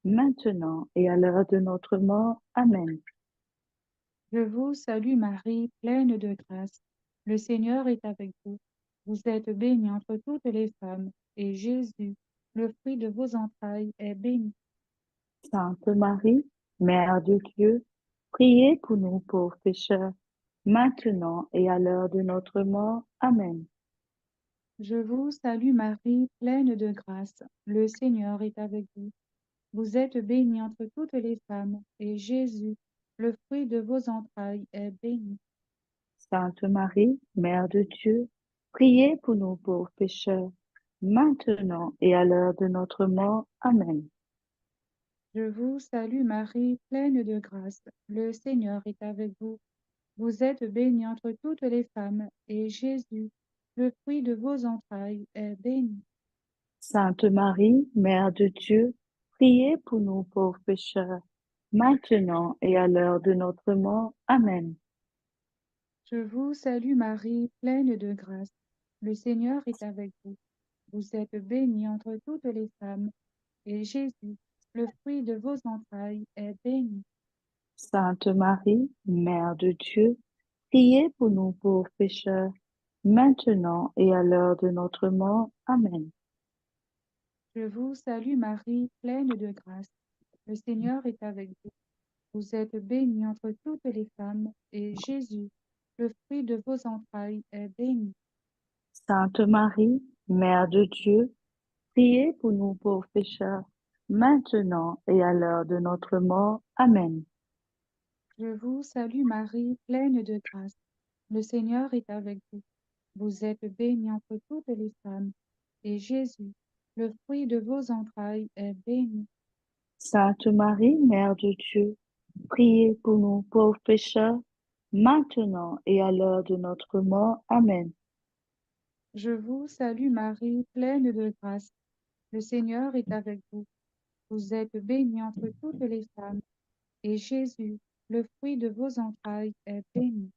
maintenant et à l'heure de notre mort. Amen. Je vous salue Marie, pleine de grâce. Le Seigneur est avec vous. Vous êtes bénie entre toutes les femmes, et Jésus, le fruit de vos entrailles, est béni. Sainte Marie, Mère de Dieu, priez pour nous pauvres pécheurs, maintenant et à l'heure de notre mort. Amen. Je vous salue Marie, pleine de grâce. Le Seigneur est avec vous. Vous êtes bénie entre toutes les femmes, et Jésus, le fruit de vos entrailles, est béni. Sainte Marie, Mère de Dieu, priez pour nous pauvres pécheurs, maintenant et à l'heure de notre mort. Amen. Je vous salue Marie, pleine de grâce. Le Seigneur est avec vous. Vous êtes bénie entre toutes les femmes, et Jésus, le fruit de vos entrailles, est béni. Sainte Marie, Mère de Dieu, priez pour nous pauvres pécheurs, maintenant et à l'heure de notre mort. Amen. Je vous salue Marie, pleine de grâce. Le Seigneur est avec vous. Vous êtes bénie entre toutes les femmes, et Jésus, le fruit de vos entrailles, est béni. Sainte Marie, Mère de Dieu, priez pour nous pauvres pécheurs, maintenant et à l'heure de notre mort. Amen. Je vous salue Marie, pleine de grâce. Le Seigneur est avec vous. Vous êtes bénie entre toutes les femmes, et Jésus, le fruit de vos entrailles, est béni. Sainte Marie, Mère de Dieu, priez pour nous pauvres pécheurs, maintenant et à l'heure de notre mort. Amen. Je vous salue Marie, pleine de grâce. Le Seigneur est avec vous. Vous êtes bénie entre toutes les femmes, et Jésus, le fruit de vos entrailles est béni. Sainte Marie, Mère de Dieu, priez pour nous pauvres pécheurs, maintenant et à l'heure de notre mort. Amen. Je vous salue Marie, pleine de grâce. Le Seigneur est avec vous. Vous êtes bénie entre toutes les femmes, et Jésus, le fruit de vos entrailles, est béni.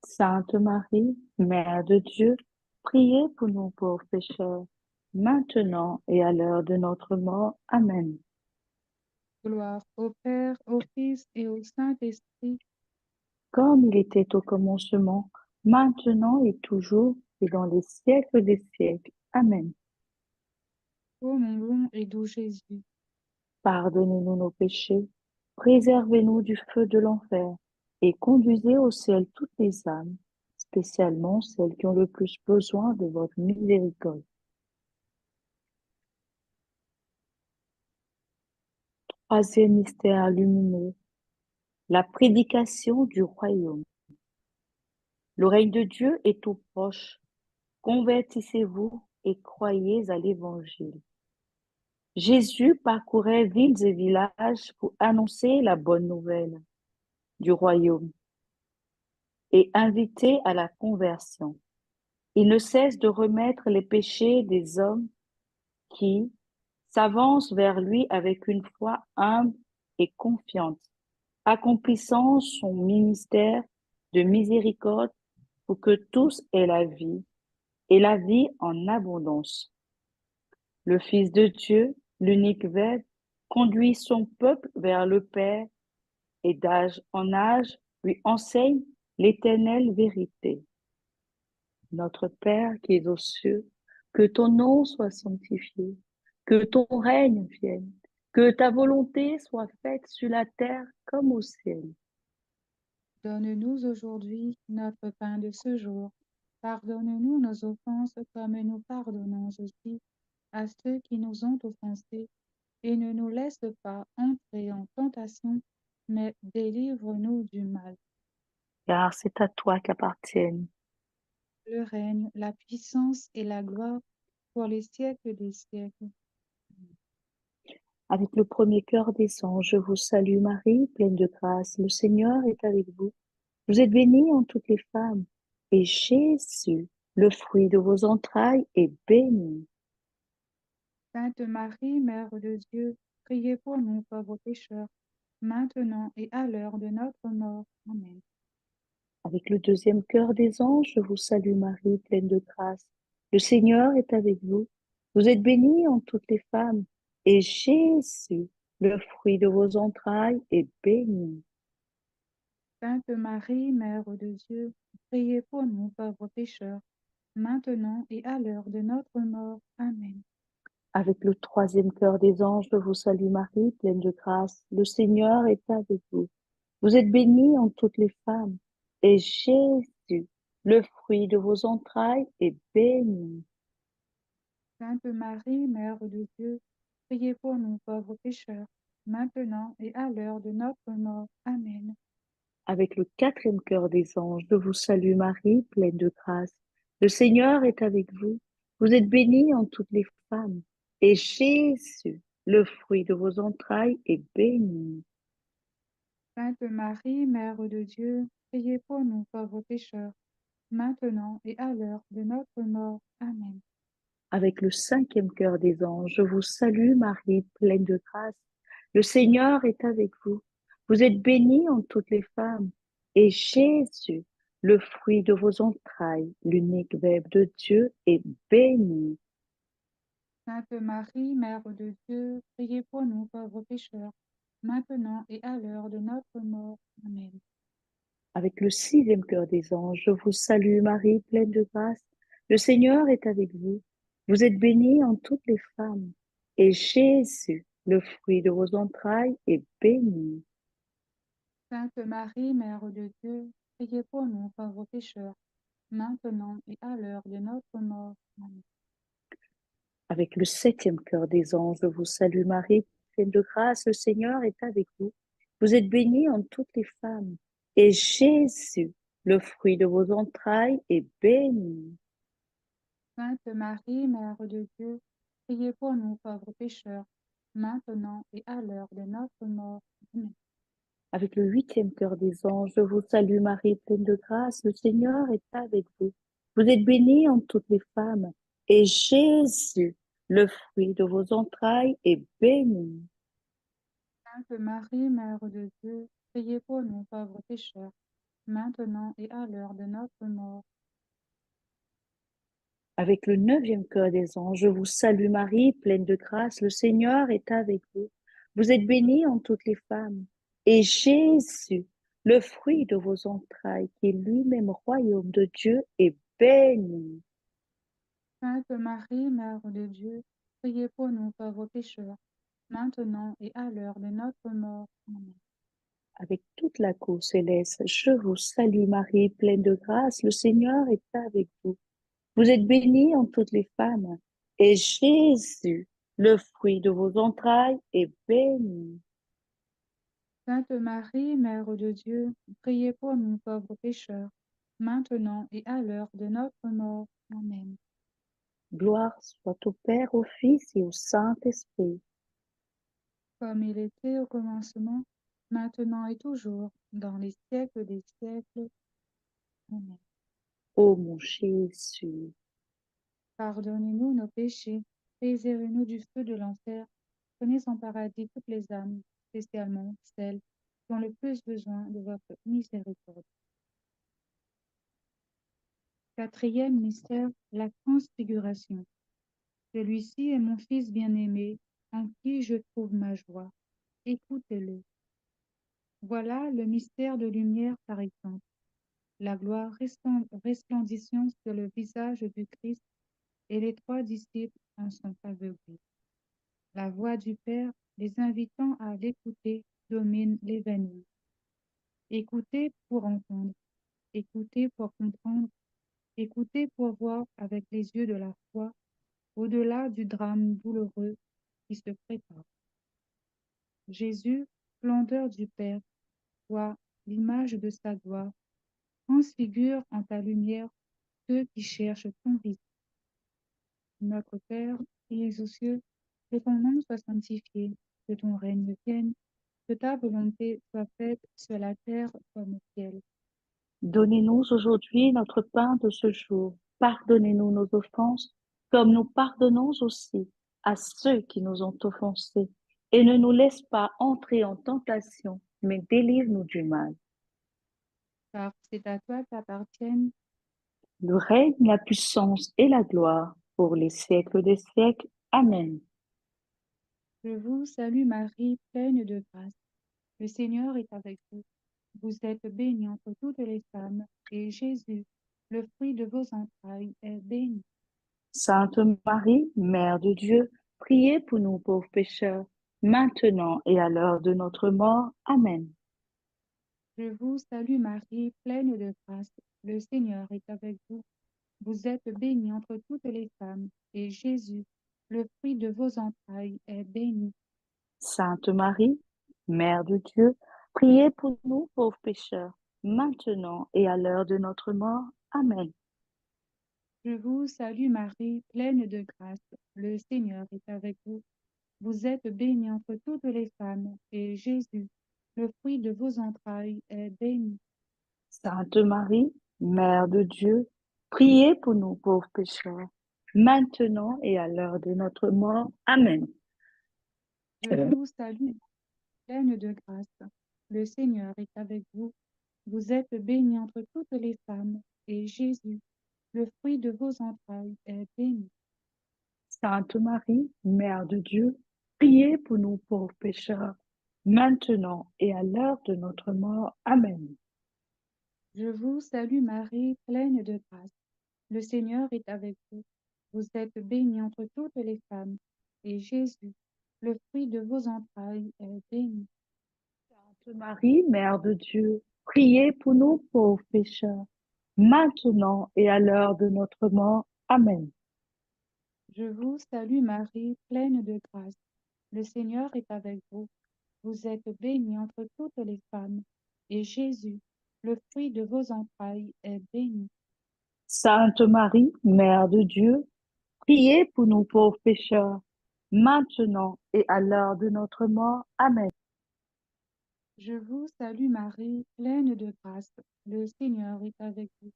Sainte Marie, Mère de Dieu, priez pour nous pauvres pécheurs, maintenant et à l'heure de notre mort. Amen. Gloire au Père, au Fils et au Saint-Esprit, Comme il était au commencement, maintenant et toujours, et dans les siècles des siècles. Amen. ô mon bon et doux Jésus. Pardonnez-nous nos péchés, préservez-nous du feu de l'enfer, et conduisez au ciel toutes les âmes, spécialement celles qui ont le plus besoin de votre miséricorde. Troisième mystère lumineux, la prédication du royaume. Le règne de Dieu est tout proche. Convertissez-vous et croyez à l'Évangile. Jésus parcourait villes et villages pour annoncer la bonne nouvelle du royaume et inviter à la conversion. Il ne cesse de remettre les péchés des hommes qui s'avancent vers lui avec une foi humble et confiante, accomplissant son ministère de miséricorde pour que tous aient la vie et la vie en abondance. Le Fils de Dieu, l'unique Verbe, conduit son peuple vers le Père et d'âge en âge lui enseigne l'éternelle vérité. Notre Père qui es aux cieux, que ton nom soit sanctifié, que ton règne vienne, que ta volonté soit faite sur la terre comme au ciel. Donne-nous aujourd'hui notre pain de ce jour. Pardonne-nous nos offenses comme nous pardonnons aussi à ceux qui nous ont offensés. Et ne nous laisse pas entrer en tentation, mais délivre-nous du mal. Car c'est à toi qu'appartiennent, Le règne, la puissance et la gloire pour les siècles des siècles. avec le premier cœur des anges, je vous salue Marie, pleine de grâce, le Seigneur est avec vous. Vous êtes bénie en toutes les femmes, et Jésus, le fruit de vos entrailles, est béni. Sainte Marie, Mère de Dieu, priez pour nous pauvres pécheurs, maintenant et à l'heure de notre mort. Amen. Avec le deuxième cœur des anges, je vous salue Marie, pleine de grâce. Le Seigneur est avec vous. Vous êtes bénie en toutes les femmes, et Jésus, le fruit de vos entrailles, est béni. Sainte Marie, Mère de Dieu, priez pour nous pauvres pécheurs, maintenant et à l'heure de notre mort. Amen. Avec le troisième cœur des anges, je vous salue Marie, pleine de grâce. Le Seigneur est avec vous. Vous êtes bénie en toutes les femmes, et Jésus, le fruit de vos entrailles, est béni. Sainte Marie, Mère de Dieu, priez pour nous pauvres pécheurs, maintenant et à l'heure de notre mort. Amen. Avec le quatrième cœur des anges, je vous salue Marie, pleine de grâce. Le Seigneur est avec vous. Vous êtes bénie en toutes les femmes, et Jésus, le fruit de vos entrailles, est béni. Sainte Marie, Mère de Dieu, priez pour nous pauvres pécheurs, maintenant et à l'heure de notre mort. Amen. Avec le cinquième cœur des anges, je vous salue Marie, pleine de grâce. Le Seigneur est avec vous. Vous êtes bénie en toutes les femmes, et Jésus, le fruit de vos entrailles, l'unique Verbe de Dieu, est béni. Sainte Marie, Mère de Dieu, priez pour nous pauvres pécheurs, maintenant et à l'heure de notre mort. Amen. Avec le sixième cœur des anges, je vous salue Marie, pleine de grâce. Le Seigneur est avec vous. Vous êtes bénie en toutes les femmes, et Jésus, le fruit de vos entrailles, est béni. Sainte Marie, Mère de Dieu, priez pour nous pauvres pécheurs, maintenant et à l'heure de notre mort. Amen. Avec le septième cœur des anges, je vous salue Marie, pleine de grâce, le Seigneur est avec vous. Vous êtes bénie en toutes les femmes, et Jésus, le fruit de vos entrailles, est béni. Sainte Marie, Mère de Dieu, priez pour nous pauvres pécheurs, maintenant et à l'heure de notre mort. Amen. Avec le huitième cœur des anges, je vous salue Marie, pleine de grâce, le Seigneur est avec vous. Vous êtes bénie entre toutes les femmes, et Jésus, le fruit de vos entrailles, est béni. Sainte Marie, Mère de Dieu, priez pour nous pauvres pécheurs, maintenant et à l'heure de notre mort. Avec le neuvième cœur des anges, je vous salue Marie, pleine de grâce, le Seigneur est avec vous. Vous êtes bénie entre toutes les femmes, et Jésus, le fruit de vos entrailles, qui est lui-même royaume de Dieu, est béni. Sainte Marie, Mère de Dieu, priez pour nous pauvres pécheurs, maintenant et à l'heure de notre mort. Amen. Avec toute la cour céleste, je vous salue Marie, pleine de grâce, le Seigneur est avec vous. Vous êtes bénie entre toutes les femmes, et Jésus, le fruit de vos entrailles, est béni. Sainte Marie, Mère de Dieu, priez pour nous pauvres pécheurs, maintenant et à l'heure de notre mort. Amen. Gloire soit au Père, au Fils et au Saint-Esprit. Comme il était au commencement, maintenant et toujours, dans les siècles des siècles. Amen. Ô mon Jésus, Pardonnez-nous nos péchés, préservez-nous du feu de l'enfer, prenez en paradis toutes les âmes, spécialement celles qui ont le plus besoin de votre miséricorde. Quatrième mystère, la transfiguration. Celui-ci est mon Fils bien-aimé, en qui je trouve ma joie. Écoutez-le. Voilà le mystère de lumière par exemple. La gloire resplendissant sur le visage du Christ, et les trois disciples en sont aveuglés. La voix du Père, les invitant à l'écouter, domine l'événement. Écoutez pour entendre, écoutez pour comprendre, écoutez pour voir avec les yeux de la foi, au-delà du drame douloureux qui se prépare. Jésus, splendeur du Père, toi, l'image de sa gloire, transfigure en ta lumière ceux qui cherchent ton visage. Notre Père, qui es aux cieux, que ton nom soit sanctifié, que ton règne vienne, que ta volonté soit faite sur la terre comme au ciel. donnez-nous aujourd'hui notre pain de ce jour. Pardonnez-nous nos offenses, comme nous pardonnons aussi à ceux qui nous ont offensés. Et ne nous laisse pas entrer en tentation, mais délivre-nous du mal. Car c'est à toi qu'appartiennent. Le règne, la puissance et la gloire pour les siècles des siècles. Amen. Je vous salue Marie, pleine de grâce. Le Seigneur est avec vous. Vous êtes bénie entre toutes les femmes, et Jésus, le fruit de vos entrailles, est béni. Sainte Marie, Mère de Dieu, priez pour nous pauvres pécheurs, maintenant et à l'heure de notre mort. Amen. Je vous salue Marie, pleine de grâce. Le Seigneur est avec vous. Vous êtes bénie entre toutes les femmes, et Jésus, le fruit de vos entrailles, est béni. Sainte Marie, Mère de Dieu, priez pour nous pauvres pécheurs, maintenant et à l'heure de notre mort. Amen. Je vous salue Marie, pleine de grâce. Le Seigneur est avec vous. Vous êtes bénie entre toutes les femmes, et Jésus, le fruit de vos entrailles, est béni. Sainte Marie, Mère de Dieu, priez pour nous pauvres pécheurs, maintenant et à l'heure de notre mort. Amen. Je vous salue, pleine de grâce. Le Seigneur est avec vous. Vous êtes bénie entre toutes les femmes, et Jésus, le fruit de vos entrailles, est béni. Sainte Marie, Mère de Dieu, priez pour nous pauvres pécheurs, maintenant et à l'heure de notre mort. Amen. Je vous salue Marie, pleine de grâce. Le Seigneur est avec vous. Vous êtes bénie entre toutes les femmes, et Jésus, le fruit de vos entrailles, est béni. Sainte Marie, Mère de Dieu, priez pour nous pauvres pécheurs, maintenant et à l'heure de notre mort. Amen. Je vous salue Marie, pleine de grâce. Le Seigneur est avec vous. Vous êtes bénie entre toutes les femmes, et Jésus, le fruit de vos entrailles, est béni. Sainte Marie, Mère de Dieu, priez pour nous pauvres pécheurs, maintenant et à l'heure de notre mort. Amen. Je vous salue Marie, pleine de grâce. Le Seigneur est avec vous.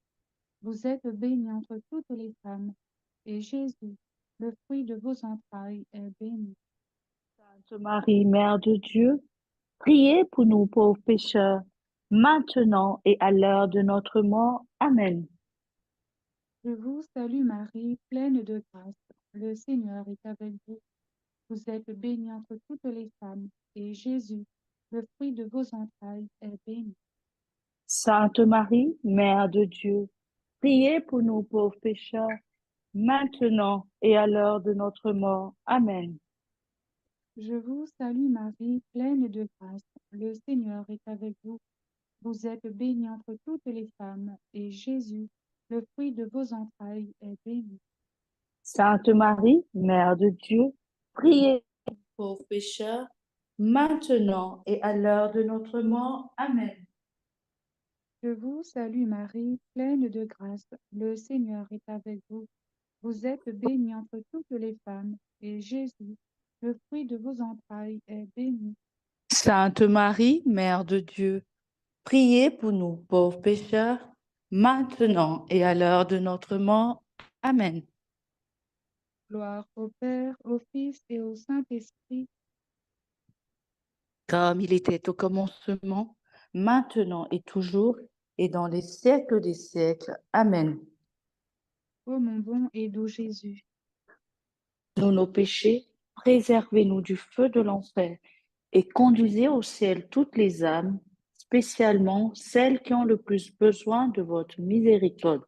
Vous êtes bénie entre toutes les femmes, et Jésus, le fruit de vos entrailles, est béni. Sainte Marie, Mère de Dieu, priez pour nous pauvres pécheurs, maintenant et à l'heure de notre mort. Amen. Je vous salue Marie, pleine de grâce. Le Seigneur est avec vous. Vous êtes bénie entre toutes les femmes, et Jésus, le fruit de vos entrailles, est béni. Sainte Marie, Mère de Dieu, priez pour nous pauvres pécheurs, maintenant et à l'heure de notre mort. Amen. Je vous salue Marie, pleine de grâce. Le Seigneur est avec vous. Vous êtes bénie entre toutes les femmes, et Jésus, le fruit de vos entrailles, est béni. Sainte Marie, Mère de Dieu, priez pour nous pauvres pécheurs, maintenant et à l'heure de notre mort. Amen. Je vous salue Marie, pleine de grâce. Le Seigneur est avec vous. Vous êtes bénie entre toutes les femmes, et Jésus, le fruit de vos entrailles, est béni. Sainte Marie, Mère de Dieu, priez pour nous pauvres pécheurs, maintenant et à l'heure de notre mort. Amen. Gloire au Père, au Fils et au Saint-Esprit, Comme il était au commencement, maintenant et toujours, et dans les siècles des siècles. Amen. ô mon bon et doux Jésus. Nous nos péchés, préservez-nous du feu de l'enfer, et conduisez au ciel toutes les âmes, spécialement celles qui ont le plus besoin de votre miséricorde.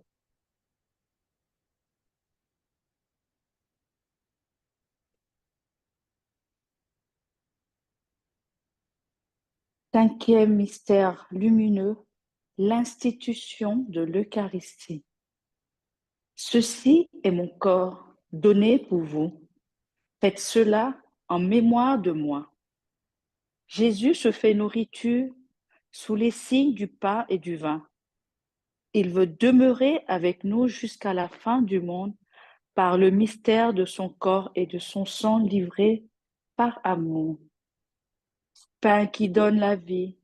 Cinquième mystère lumineux, l'institution de l'Eucharistie. Ceci est mon corps donné pour vous. Faites cela en mémoire de moi. Jésus se fait nourriture sous les signes du pain et du vin. Il veut demeurer avec nous jusqu'à la fin du monde par le mystère de son corps et de son sang livré par amour. Pain qui donne la vie,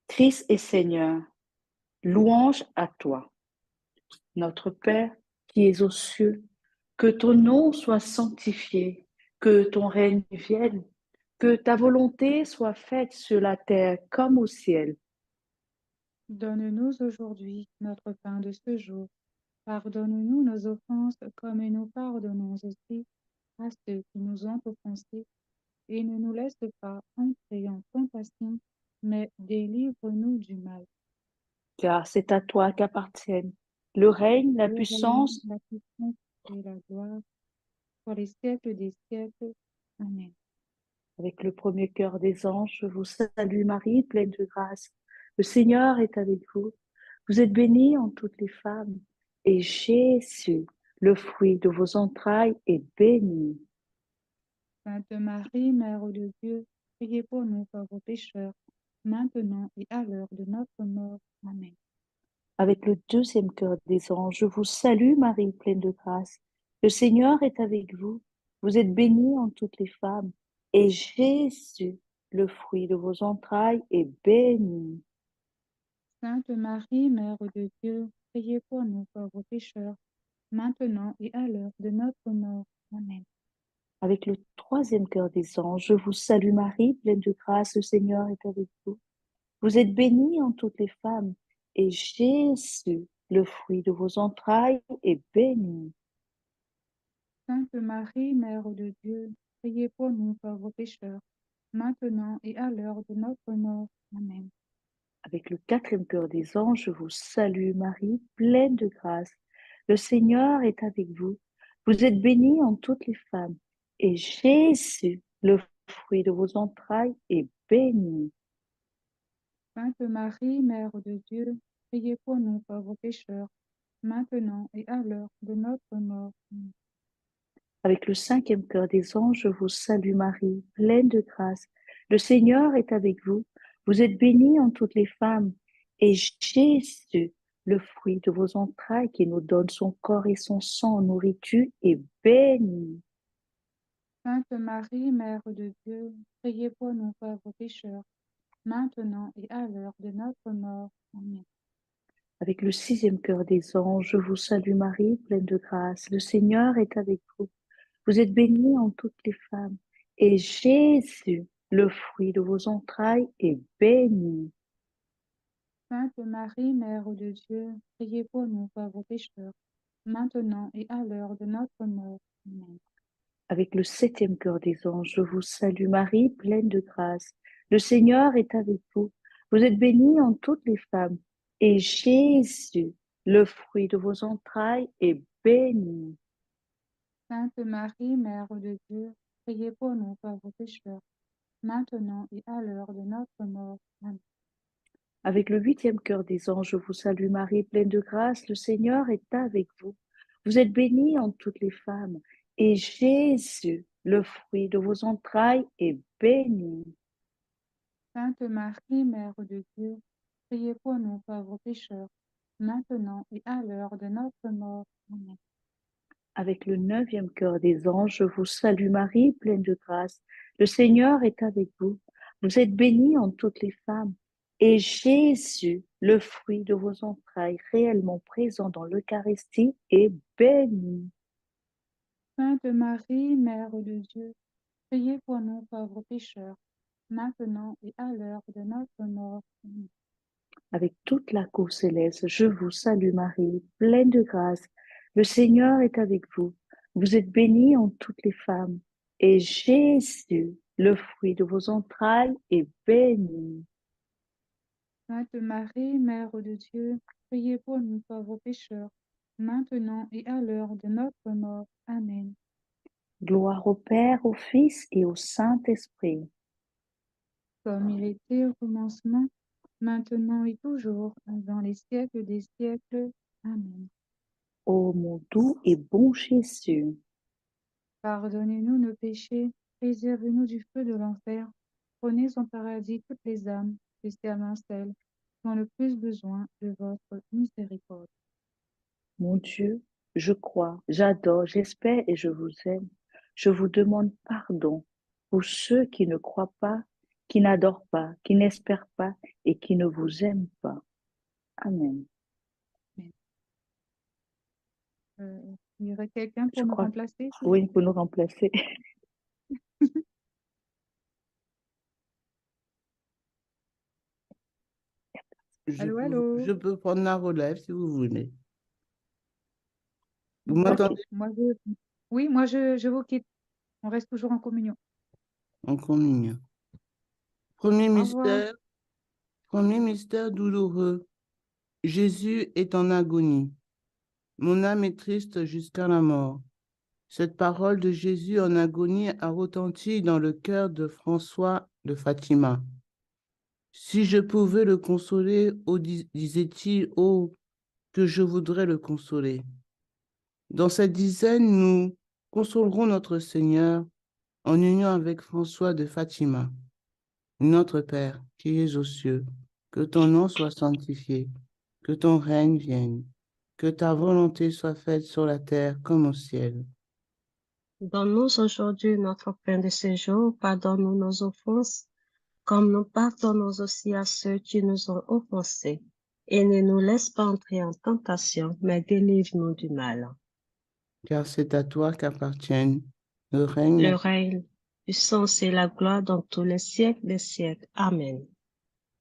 Christ est Seigneur, louange à toi. Notre Père qui es aux cieux, que ton nom soit sanctifié, que ton règne vienne, que ta volonté soit faite sur la terre comme au ciel. Donne-nous aujourd'hui notre pain de ce jour. Pardonne-nous nos offenses comme nous pardonnons aussi à ceux qui nous ont offensés. Et ne nous laisse pas entrer en tentation, mais délivre-nous du mal. Car c'est à toi qu'appartiennent le règne, la Le règne, puissance. la puissance et la gloire pour les siècles des siècles. Amen. Avec le premier cœur des anges, je vous salue Marie, pleine de grâce. Le Seigneur est avec vous. Vous êtes bénie en toutes les femmes, et Jésus, le fruit de vos entrailles, est béni. Sainte Marie, Mère de Dieu, priez pour nous pauvres pécheurs, maintenant et à l'heure de notre mort. Amen. Avec le deuxième cœur des anges, je vous salue Marie, pleine de grâce. Le Seigneur est avec vous. Vous êtes bénie en toutes les femmes, et Jésus, le fruit de vos entrailles, est béni. Sainte Marie, Mère de Dieu, priez pour nous pauvres pécheurs, maintenant et à l'heure de notre mort. Amen. Avec le troisième cœur des anges, je vous salue Marie, pleine de grâce, le Seigneur est avec vous. Vous êtes bénie en toutes les femmes, et Jésus, le fruit de vos entrailles, est béni. Sainte Marie, Mère de Dieu, priez pour nous pauvres pécheurs, maintenant et à l'heure de notre mort. Amen. Avec le quatrième cœur des anges, je vous salue Marie, pleine de grâce. Le Seigneur est avec vous. Vous êtes bénie en toutes les femmes, et Jésus, le fruit de vos entrailles, est béni. Sainte Marie, Mère de Dieu, priez pour nous pauvres pécheurs, maintenant et à l'heure de notre mort. Amen. Avec le cinquième cœur des anges, je vous salue Marie, pleine de grâce. Le Seigneur est avec vous. Vous êtes bénie en toutes les femmes, et Jésus, le fruit de vos entrailles qui nous donne son corps et son sang en nourriture est béni. Sainte Marie, Mère de Dieu, priez pour nous pauvres pécheurs, maintenant et à l'heure de notre mort. Amen. Avec le sixième cœur des anges, je vous salue Marie, pleine de grâce. Le Seigneur est avec vous. Vous êtes bénie en toutes les femmes, et Jésus, le fruit de vos entrailles, est béni. Sainte Marie, Mère de Dieu, priez pour nous pauvres pécheurs, maintenant et à l'heure de notre mort. Amen. Avec le septième cœur des anges, je vous salue Marie, pleine de grâce. Le Seigneur est avec vous. Vous êtes bénie en toutes les femmes, et Jésus, le fruit de vos entrailles, est béni. Sainte Marie, Mère de Dieu, priez pour nous pauvres pécheurs, maintenant et à l'heure de notre mort. Amen. Avec le huitième cœur des anges, je vous salue Marie, pleine de grâce. Le Seigneur est avec vous. Vous êtes bénie en toutes les femmes, et Jésus, le fruit de vos entrailles, est béni. Sainte Marie, Mère de Dieu, priez pour nous pauvres pécheurs, maintenant et à l'heure de notre mort. Amen. Avec le neuvième cœur des anges, je vous salue Marie, pleine de grâce. Le Seigneur est avec vous. Vous êtes bénie en toutes les femmes, et Jésus, le fruit de vos entrailles, réellement présent dans l'Eucharistie, est béni. Sainte Marie, Mère de Dieu, priez pour nous pauvres pécheurs, maintenant et à l'heure de notre mort. Amen. Avec toute la cour céleste, je vous salue Marie, pleine de grâce. Le Seigneur est avec vous. Vous êtes bénie en toutes les femmes, et Jésus, le fruit de vos entrailles, est béni. Sainte Marie, Mère de Dieu, priez pour nous pauvres pécheurs, maintenant et à l'heure de notre mort. Amen. Gloire au Père, au Fils et au Saint-Esprit. Comme il était au commencement, maintenant et toujours, dans les siècles des siècles. Amen. Ô mon doux et bon Jésus, Pardonnez-nous nos péchés, préservez-nous du feu de l'enfer, prenez en paradis toutes les âmes, spécialement celles qui ont le plus besoin de votre miséricorde. mon Dieu, je crois, j'adore, j'espère et je vous aime. Je vous demande pardon pour ceux qui ne croient pas, qui n'adorent pas, qui n'espèrent pas et qui ne vous aiment pas. Amen. Il y aurait quelqu'un Je pour me crois, remplacer, s'il vous oui, pour nous remplacer. plaît? Allô, allô? Je peux prendre la relève si vous voulez. Vous Ok. m'entendez Oui, moi je vous quitte. On reste toujours en communion. en communion. Premier Au revoir. mystère, premier mystère douloureux. Jésus est en agonie. Mon âme est triste jusqu'à la mort. Cette parole de Jésus en agonie a retenti dans le cœur de François de Fatima. Si je pouvais le consoler, disait-il, oh, que je voudrais le consoler. Dans cette dizaine, nous consolerons notre Seigneur en union avec François de Fatima. Notre Père, qui es aux cieux, que ton nom soit sanctifié, que ton règne vienne, que ta volonté soit faite sur la terre comme au ciel. Donne-nous aujourd'hui notre pain de ce jour. Pardonne-nous nos offenses, comme nous pardonnons aussi à ceux qui nous ont offensés. Et ne nous laisse pas entrer en tentation, mais délivre-nous du mal. Car c'est à toi qu'appartiennent le règne, Le règne, puissance et la gloire dans tous les siècles des siècles. Amen.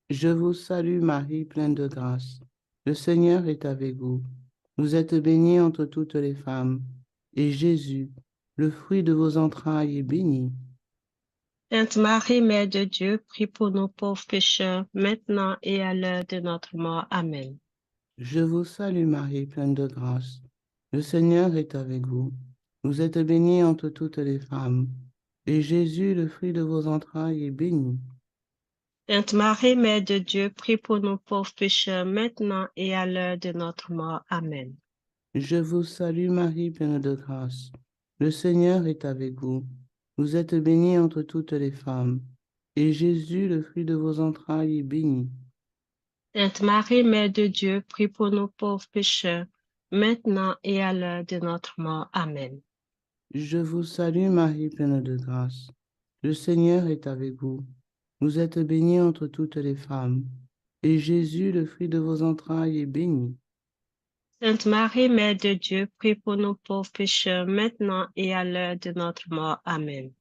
Je vous salue Marie, pleine de grâce. Le Seigneur est avec vous. Vous êtes bénie entre toutes les femmes, et Jésus, le fruit de vos entrailles, est béni. Sainte Marie, Mère de Dieu, prie pour nous pauvres pécheurs, maintenant et à l'heure de notre mort. Amen. Je vous salue Marie, pleine de grâce. Le Seigneur est avec vous. Vous êtes bénie entre toutes les femmes, et Jésus, le fruit de vos entrailles, est béni. Sainte Marie, Mère de Dieu, prie pour nous pauvres pécheurs, maintenant et à l'heure de notre mort. Amen. Je vous salue Marie, pleine de grâce. Le Seigneur est avec vous. Vous êtes bénie entre toutes les femmes, et Jésus, le fruit de vos entrailles, est béni. Sainte Marie, Mère de Dieu, prie pour nous pauvres pécheurs, maintenant et à l'heure de notre mort. Amen. Je vous salue Marie, pleine de grâce. Le Seigneur est avec vous. Vous êtes bénie entre toutes les femmes, et Jésus, le fruit de vos entrailles, est béni. Sainte Marie, Mère de Dieu, prie pour nous pauvres pécheurs, maintenant et à l'heure de notre mort. Amen.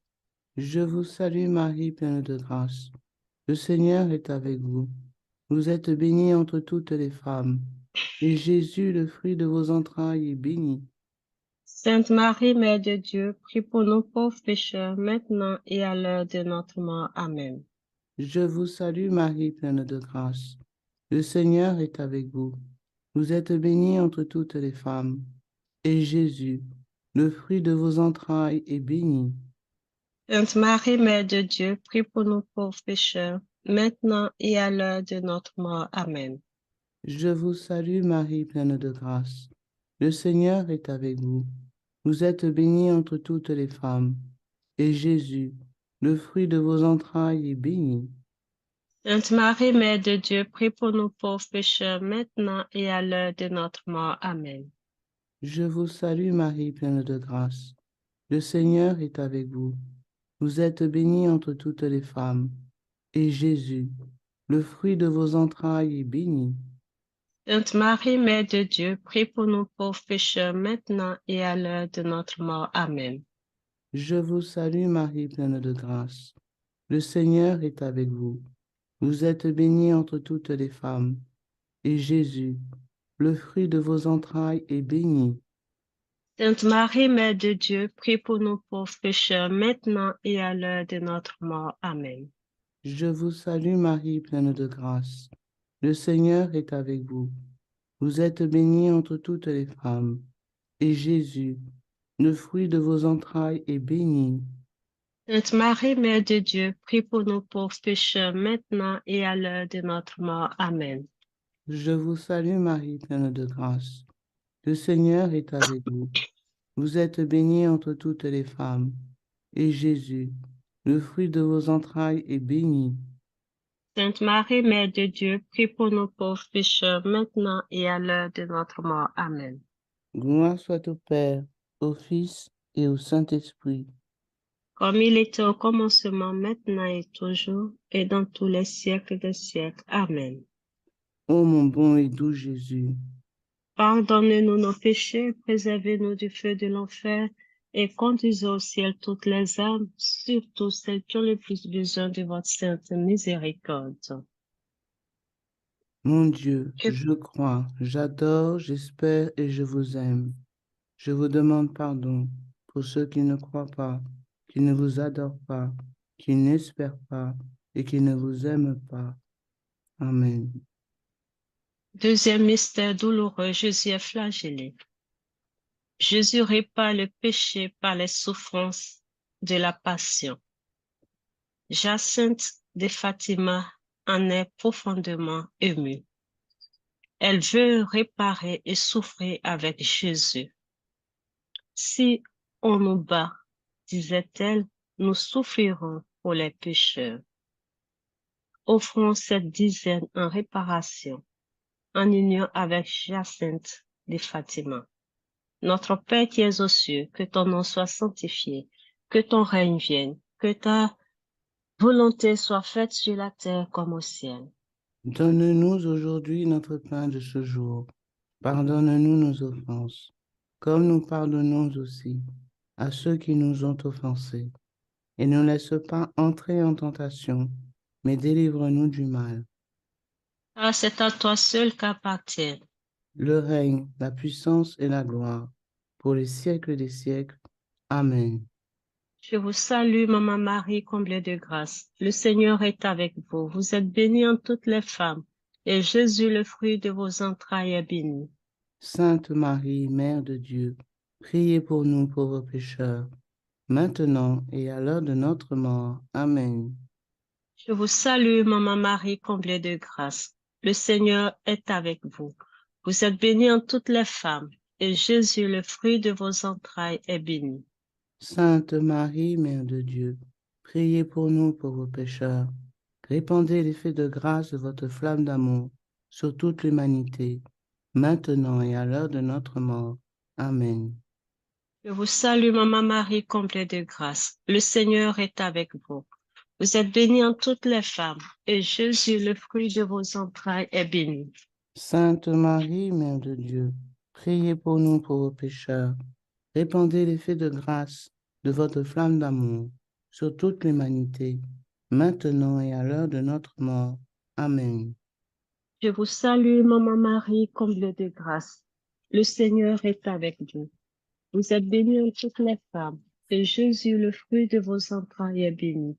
Je vous salue Marie, pleine de grâce. Le Seigneur est avec vous. Vous êtes bénie entre toutes les femmes, et Jésus, le fruit de vos entrailles, est béni. Sainte Marie, Mère de Dieu, prie pour nous pauvres pécheurs, maintenant et à l'heure de notre mort. Amen. Je vous salue Marie, pleine de grâce. Le Seigneur est avec vous. Vous êtes bénie entre toutes les femmes, et Jésus, le fruit de vos entrailles, est béni. Sainte Marie, Mère de Dieu, prie pour nous pauvres pécheurs, maintenant et à l'heure de notre mort. Amen. Je vous salue Marie, pleine de grâce. Le Seigneur est avec vous. Vous êtes bénie entre toutes les femmes, et Jésus, le fruit de vos entrailles, est béni. Sainte Marie, Mère de Dieu, prie pour nous pauvres pécheurs, maintenant et à l'heure de notre mort. Amen. Je vous salue Marie, pleine de grâce. Le Seigneur est avec vous. Vous êtes bénie entre toutes les femmes, et Jésus, le fruit de vos entrailles, est béni. Sainte Marie, Mère de Dieu, prie pour nous pauvres pécheurs, maintenant et à l'heure de notre mort. Amen. Je vous salue Marie, pleine de grâce. Le Seigneur est avec vous. Vous êtes bénie entre toutes les femmes, et Jésus, le fruit de vos entrailles, est béni. Sainte Marie, Mère de Dieu, prie pour nous pauvres pécheurs, maintenant et à l'heure de notre mort. Amen. Je vous salue Marie, pleine de grâce. Le Seigneur est avec vous. Vous êtes bénie entre toutes les femmes, et Jésus, le fruit de vos entrailles, est béni. Sainte Marie, Mère de Dieu, prie pour nous pauvres pécheurs, maintenant et à l'heure de notre mort. Amen. Je vous salue Marie, pleine de grâce. Le Seigneur est avec vous. Vous êtes bénie entre toutes les femmes, et Jésus, le fruit de vos entrailles, est béni. Sainte Marie, Mère de Dieu, prie pour nous pauvres pécheurs, maintenant et à l'heure de notre mort. Amen. Gloire soit au Père, au Fils et au Saint-Esprit. Comme il était au commencement, maintenant et toujours, et dans tous les siècles des siècles. Amen. Ô mon bon et doux Jésus, Pardonnez-nous nos péchés, préservez-nous du feu de l'enfer, et conduisez au ciel toutes les âmes, surtout celles qui ont le plus besoin de votre sainte miséricorde. mon Dieu, Je je crois, j'adore, j'espère et je vous aime. Je vous demande pardon pour ceux qui ne croient pas, qui ne vous adorent pas, qui n'espèrent pas et qui ne vous aiment pas. Amen. Deuxième mystère douloureux, Jésus est flagellé. Jésus répare le péché par les souffrances de la passion. Jacinthe de Fatima en est profondément émue. Elle veut réparer et souffrir avec Jésus. Si on nous bat, disait-elle, nous souffrirons pour les pécheurs. Offrons cette dizaine en réparation, en union avec Jacinthe de Fatima. Notre Père qui es aux cieux, que ton nom soit sanctifié, que ton règne vienne, que ta volonté soit faite sur la terre comme au ciel. Donne-nous aujourd'hui notre pain de ce jour. Pardonne-nous nos offenses, comme nous pardonnons aussi à ceux qui nous ont offensés. Et ne laisse pas entrer en tentation, mais délivre-nous du mal. Ah, c'est à toi seul qu'appartient Le règne, la puissance et la gloire, pour les siècles des siècles. Amen. Je vous salue, Maman Marie, comblée de grâce. Le Seigneur est avec vous. Vous êtes bénie en toutes les femmes, et Jésus, le fruit de vos entrailles, est béni. Sainte Marie, Mère de Dieu, priez pour nous pauvres pécheurs, maintenant et à l'heure de notre mort. Amen. Je vous salue, Maman Marie, comblée de grâce. Le Seigneur est avec vous. Vous êtes bénie en toutes les femmes, et Jésus, le fruit de vos entrailles, est béni. Sainte Marie, Mère de Dieu, priez pour nous pauvres pécheurs, répandez l'effet de grâce de votre flamme d'amour sur toute l'humanité, maintenant et à l'heure de notre mort. Amen. Je vous salue, Maman Marie, comblée de grâce. Le Seigneur est avec vous. Vous êtes bénie en toutes les femmes, et Jésus, le fruit de vos entrailles, est béni. Sainte Marie, Mère de Dieu, priez pour nous pauvres pécheurs. Répandez l'effet de grâce de votre flamme d'amour sur toute l'humanité, maintenant et à l'heure de notre mort. Amen. Je vous salue, Maman Marie, comblée de grâce. Le Seigneur est avec vous. Vous êtes bénie en toutes les femmes, et Jésus, le fruit de vos entrailles, est béni.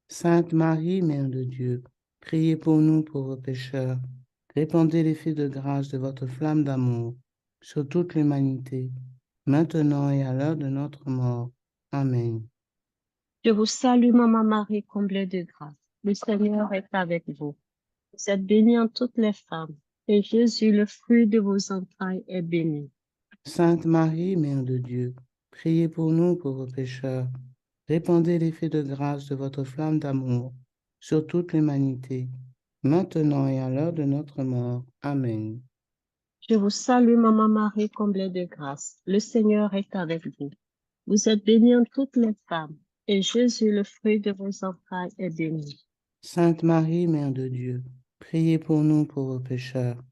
Sainte Marie, Mère de Dieu, priez pour nous pauvres pécheurs. Répandez l'effet de grâce de votre flamme d'amour sur toute l'humanité, maintenant et à l'heure de notre mort. Amen. Je vous salue, Maman Marie, comblée de grâce. Le Seigneur est avec vous. Vous êtes bénie en toutes les femmes, et Jésus, le fruit de vos entrailles, est béni. Sainte Marie, Mère de Dieu, priez pour nous pauvres pécheurs. Répandez l'effet de grâce de votre flamme d'amour sur toute l'humanité, maintenant et à l'heure de notre mort. Amen. Je vous salue, Maman Marie, comblée de grâce. Le Seigneur est avec vous. Vous êtes bénie en toutes les femmes, et Jésus, le fruit de vos entrailles, est béni. Sainte Marie, Mère de Dieu, priez pour nous pauvres pécheurs.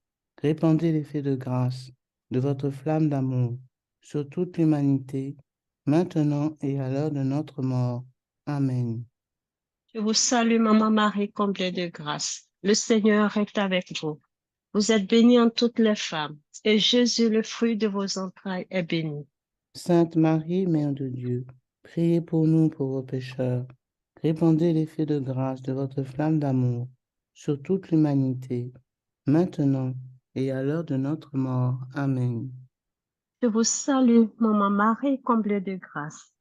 Répandez l'effet de grâce de votre flamme d'amour sur toute l'humanité, maintenant et à l'heure de notre mort. Amen. Je vous salue, Maman Marie, comblée de grâce. Le Seigneur est avec vous. Vous êtes bénie en toutes les femmes, et Jésus, le fruit de vos entrailles, est béni. Sainte Marie, Mère de Dieu, priez pour nous pauvres pécheurs. Répandez l'effet de grâce de votre flamme d'amour sur toute l'humanité, maintenant et à l'heure de notre mort. Amen. Je vous salue, Maman Marie, comblée de grâce.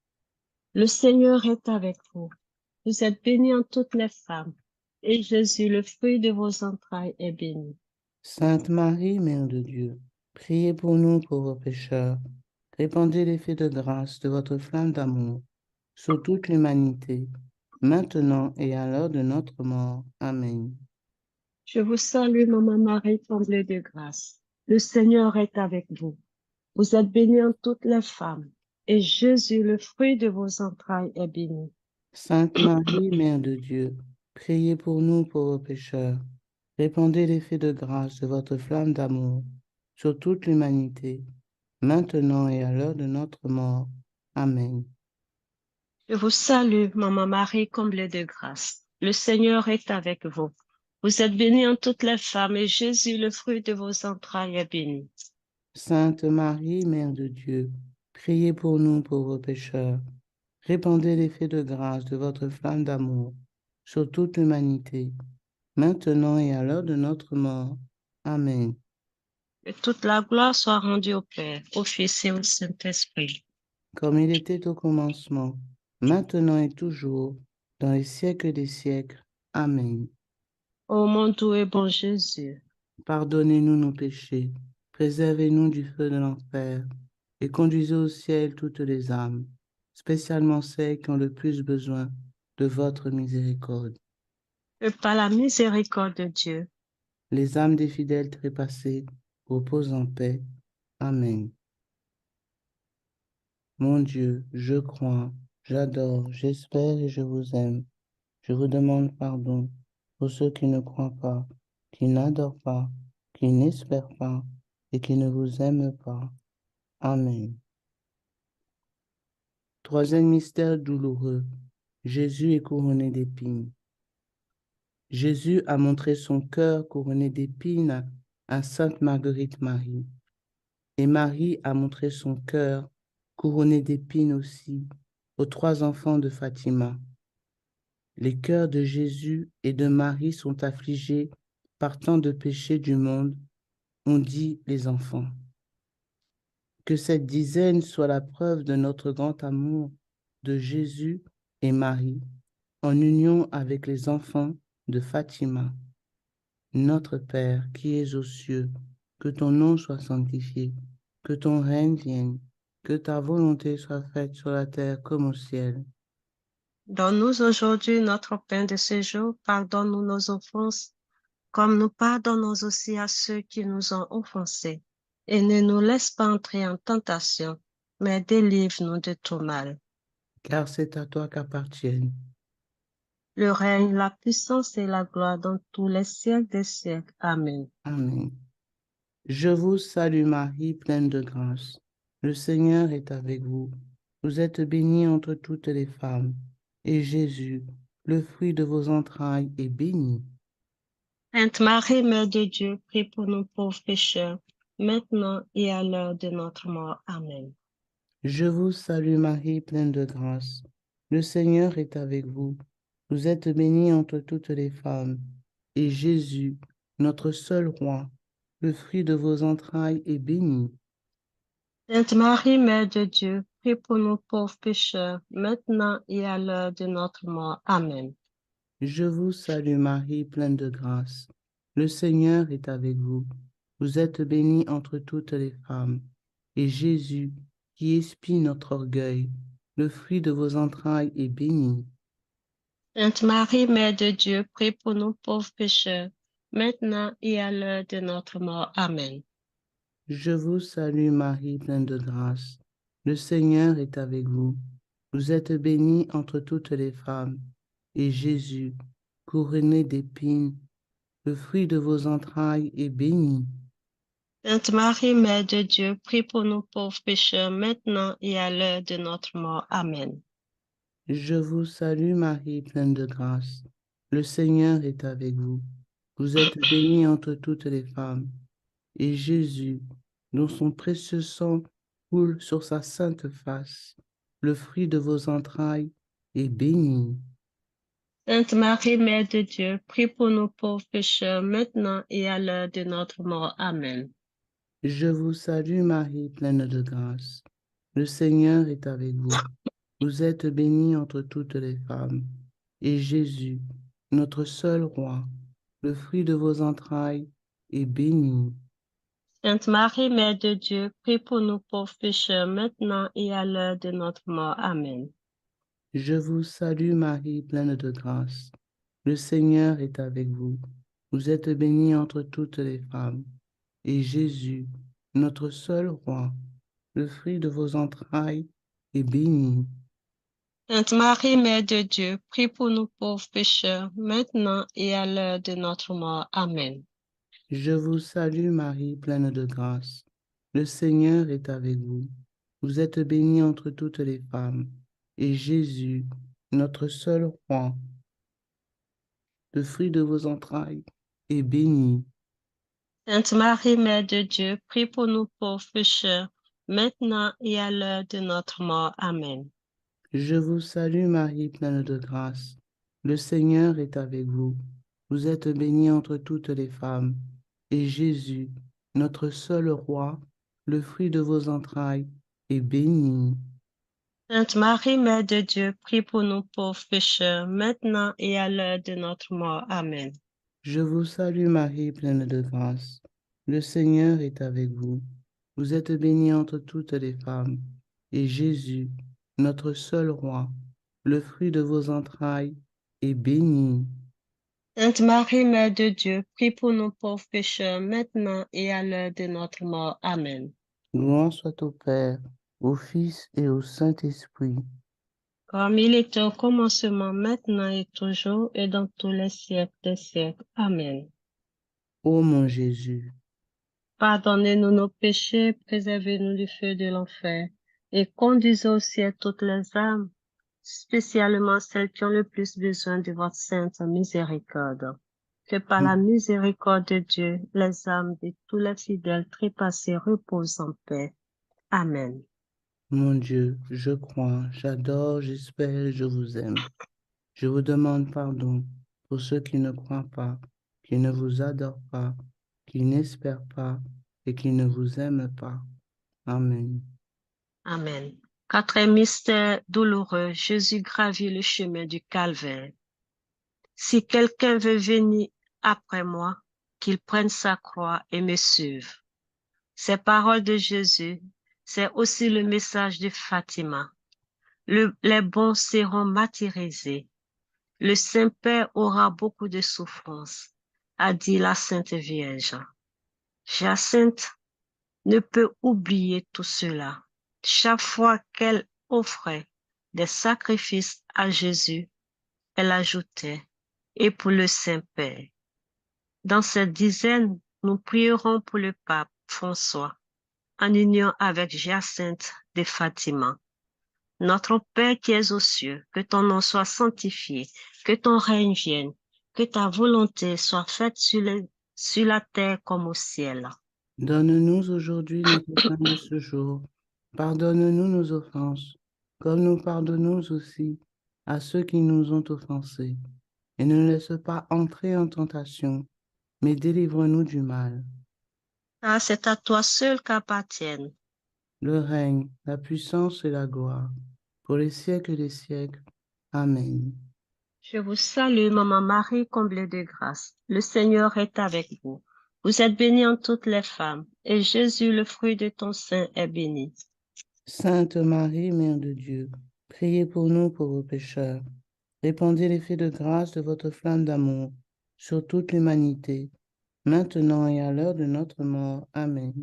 Le Seigneur est avec vous. Vous êtes bénie en toutes les femmes, et Jésus, le fruit de vos entrailles, est béni. Sainte Marie, Mère de Dieu, priez pour nous pauvres pécheurs. Répandez l'effet de grâce de votre flamme d'amour sur toute l'humanité, maintenant et à l'heure de notre mort. Amen. Je vous salue, Maman Marie, comblée de grâce. Le Seigneur est avec vous. Vous êtes bénie en toutes les femmes, et Jésus, le fruit de vos entrailles, est béni. Sainte Marie, Mère de Dieu, priez pour nous pauvres pécheurs. Répandez l'effet de grâce de votre flamme d'amour sur toute l'humanité, maintenant et à l'heure de notre mort. Amen. Je vous salue, Maman Marie, comblée de grâce. Le Seigneur est avec vous. Vous êtes bénie en toutes les femmes, et Jésus, le fruit de vos entrailles, est béni. Sainte Marie, Mère de Dieu, priez pour nous pauvres pécheurs. Répandez l'effet de grâce de votre flamme d'amour sur toute l'humanité, maintenant et à l'heure de notre mort. Amen. Que toute la gloire soit rendue au Père, au Fils et au Saint-Esprit. Comme il était au commencement, maintenant et toujours, dans les siècles des siècles. Amen. Ô mon doux et bon Jésus, Pardonnez-nous nos péchés, préservez-nous du feu de l'enfer, et conduisez au ciel toutes les âmes, spécialement celles qui ont le plus besoin de votre miséricorde. que par la miséricorde de Dieu, Les âmes des fidèles trépassés reposent en paix. Amen. Mon Dieu, je crois, j'adore, j'espère et je vous aime. Je vous demande pardon pour ceux qui ne croient pas, qui n'adorent pas, qui n'espèrent pas et qui ne vous aiment pas. Amen. Troisième mystère douloureux. Jésus est couronné d'épines. Jésus a montré son cœur couronné d'épines à Sainte Marguerite Marie. Et Marie a montré son cœur couronné d'épines aussi aux 3 enfants de Fatima. Les cœurs de Jésus et de Marie sont affligés par tant de péchés du monde, ont dit les enfants. Que cette dizaine soit la preuve de notre grand amour de Jésus et Marie, en union avec les enfants de Fatima. Notre Père qui es aux cieux, que ton nom soit sanctifié, que ton règne vienne, que ta volonté soit faite sur la terre comme au ciel. donne-nous aujourd'hui notre pain de ce jour, pardonne-nous nos offenses, comme nous pardonnons aussi à ceux qui nous ont offensés. Et ne nous laisse pas entrer en tentation, mais délivre-nous de tout mal. Car c'est à toi qu'appartiennent Le règne, la puissance et la gloire dans tous les siècles des siècles. Amen. Amen. Je vous salue Marie, pleine de grâce. Le Seigneur est avec vous. Vous êtes bénie entre toutes les femmes, et Jésus, le fruit de vos entrailles, est béni. Sainte Marie, Mère de Dieu, prie pour nous pauvres pécheurs, maintenant et à l'heure de notre mort. Amen. Je vous salue Marie, pleine de grâce. Le Seigneur est avec vous. Vous êtes bénie entre toutes les femmes, et Jésus, notre seul roi, le fruit de vos entrailles, est béni. Sainte Marie, Mère de Dieu, prie pour nous pauvres pécheurs, maintenant et à l'heure de notre mort. Amen. Je vous salue Marie, pleine de grâce. Le Seigneur est avec vous. Vous êtes bénie entre toutes les femmes, et Jésus, qui expie notre orgueil, le fruit de vos entrailles, est béni. Sainte Marie, Mère de Dieu, prie pour nous pauvres pécheurs, maintenant et à l'heure de notre mort. Amen. Je vous salue Marie, pleine de grâce. Le Seigneur est avec vous. Vous êtes bénie entre toutes les femmes, et Jésus, couronné d'épines, le fruit de vos entrailles, est béni. Sainte Marie, Mère de Dieu, prie pour nous pauvres pécheurs, maintenant et à l'heure de notre mort. Amen. Je vous salue Marie, pleine de grâce. Le Seigneur est avec vous. Vous êtes bénie entre toutes les femmes, et Jésus, dont son précieux sang coule sur sa sainte face, le fruit de vos entrailles, est béni. Sainte Marie, Mère de Dieu, prie pour nous pauvres pécheurs, maintenant et à l'heure de notre mort. Amen. Je vous salue Marie, pleine de grâce. Le Seigneur est avec vous. Vous êtes bénie entre toutes les femmes, et Jésus, notre seul roi, le fruit de vos entrailles, est béni. Sainte Marie, Mère de Dieu, prie pour nous pauvres pécheurs, maintenant et à l'heure de notre mort. Amen. Je vous salue Marie, pleine de grâce. Le Seigneur est avec vous. Vous êtes bénie entre toutes les femmes, et Jésus, notre seul roi, le fruit de vos entrailles, est béni. Sainte Marie, Mère de Dieu, prie pour nous pauvres pécheurs, maintenant et à l'heure de notre mort. Amen. Je vous salue Marie, pleine de grâce. Le Seigneur est avec vous. Vous êtes bénie entre toutes les femmes, et Jésus, notre seul roi, le fruit de vos entrailles, est béni. Sainte Marie, Mère de Dieu, prie pour nous pauvres pécheurs, maintenant et à l'heure de notre mort. Amen. Je vous salue Marie, pleine de grâce. Le Seigneur est avec vous. Vous êtes bénie entre toutes les femmes, et Jésus, notre seul roi, le fruit de vos entrailles, est béni. Sainte Marie, Mère de Dieu, prie pour nous pauvres pécheurs, maintenant et à l'heure de notre mort. Amen. Je vous salue Marie, pleine de grâce. Le Seigneur est avec vous. Vous êtes bénie entre toutes les femmes, et Jésus, notre seul roi, le fruit de vos entrailles, est béni. Sainte Marie, Mère de Dieu, prie pour nous pauvres pécheurs, maintenant et à l'heure de notre mort. Amen. Gloire soit au Père, au Fils et au Saint-Esprit. Comme il était au commencement, maintenant et toujours, et dans tous les siècles des siècles. Amen. Ô mon Jésus, Pardonnez-nous nos péchés, préservez-nous du feu de l'enfer, et conduisez au ciel toutes les âmes, spécialement celles qui ont le plus besoin de votre sainte miséricorde. Que par la miséricorde de Dieu, les âmes de tous les fidèles trépassés reposent en paix. Amen. mon Dieu, je crois, j'adore, j'espère, je vous aime. Je vous demande pardon pour ceux qui ne croient pas, qui ne vous adorent pas, qui n'espèrent pas et qui ne vous aiment pas. Amen. Amen. Quatrième mystère douloureux, Jésus gravit le chemin du calvaire. Si quelqu'un veut venir après moi, qu'il prenne sa croix et me suive. Ces paroles de Jésus, c'est aussi le message de Fatima. Les bons seront martyrisés. Le Saint-Père aura beaucoup de souffrances. a dit la Sainte Vierge. Jacinthe ne peut oublier tout cela. Chaque fois qu'elle offrait des sacrifices à Jésus, elle ajoutait, et pour le Saint-Père. Dans cette dizaine, nous prierons pour le pape François, en union avec Jacinthe de Fatima. Notre Père qui es aux cieux, que ton nom soit sanctifié, que ton règne vienne, que ta volonté soit faite sur la terre comme au ciel. Donne-nous aujourd'hui notre pain de ce jour. Pardonne-nous nos offenses, comme nous pardonnons aussi à ceux qui nous ont offensés. Et ne nous laisse pas entrer en tentation, mais délivre-nous du mal. Car c'est à toi seul qu'appartiennent Le règne, la puissance et la gloire, pour les siècles des siècles. Amen. Je vous salue, Maman Marie, comblée de grâce. Le Seigneur est avec vous. Vous êtes bénie en toutes les femmes, et Jésus, le fruit de ton sein, est béni. Sainte Marie, Mère de Dieu, priez pour nous pauvres pécheurs. Répandez l'effet de grâce de votre flamme d'amour sur toute l'humanité, maintenant et à l'heure de notre mort. Amen.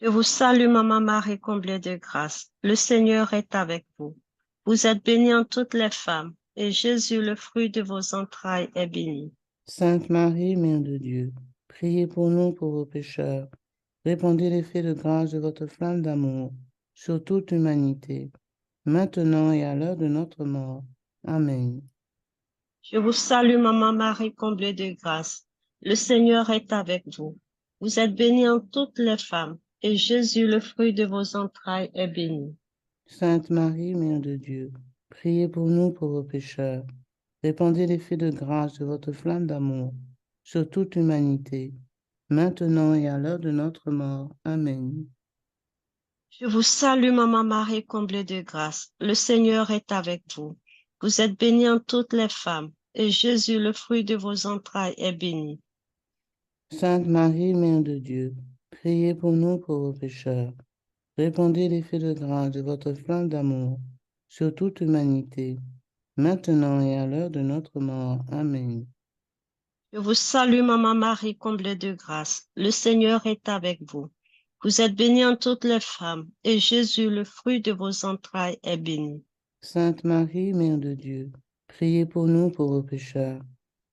Je vous salue, Maman Marie, comblée de grâce. Le Seigneur est avec vous. Vous êtes bénie en toutes les femmes, et Jésus, le fruit de vos entrailles, est béni. Sainte Marie, Mère de Dieu, priez pour nous pauvres pécheurs. Répandez l'effet de grâce de votre flamme d'amour sur toute l'humanité, maintenant et à l'heure de notre mort. Amen. Je vous salue, Maman Marie, comblée de grâce. Le Seigneur est avec vous. Vous êtes bénie en toutes les femmes, et Jésus, le fruit de vos entrailles, est béni. Sainte Marie, Mère de Dieu, priez pour nous pauvres pécheurs. Répandez l'effet de grâce de votre flamme d'amour sur toute l'humanité, maintenant et à l'heure de notre mort. Amen. Je vous salue, Maman Marie, comblée de grâce. Le Seigneur est avec vous. Vous êtes bénie en toutes les femmes, et Jésus, le fruit de vos entrailles, est béni. Sainte Marie, Mère de Dieu, priez pour nous pauvres pécheurs. Répandez l'effet de grâce de votre flamme d'amour sur toute l'humanité, maintenant et à l'heure de notre mort. Amen. Je vous salue, Maman Marie, comblée de grâce. Le Seigneur est avec vous. Vous êtes bénie en toutes les femmes, et Jésus, le fruit de vos entrailles, est béni. Sainte Marie, Mère de Dieu, priez pour nous pauvres pécheurs.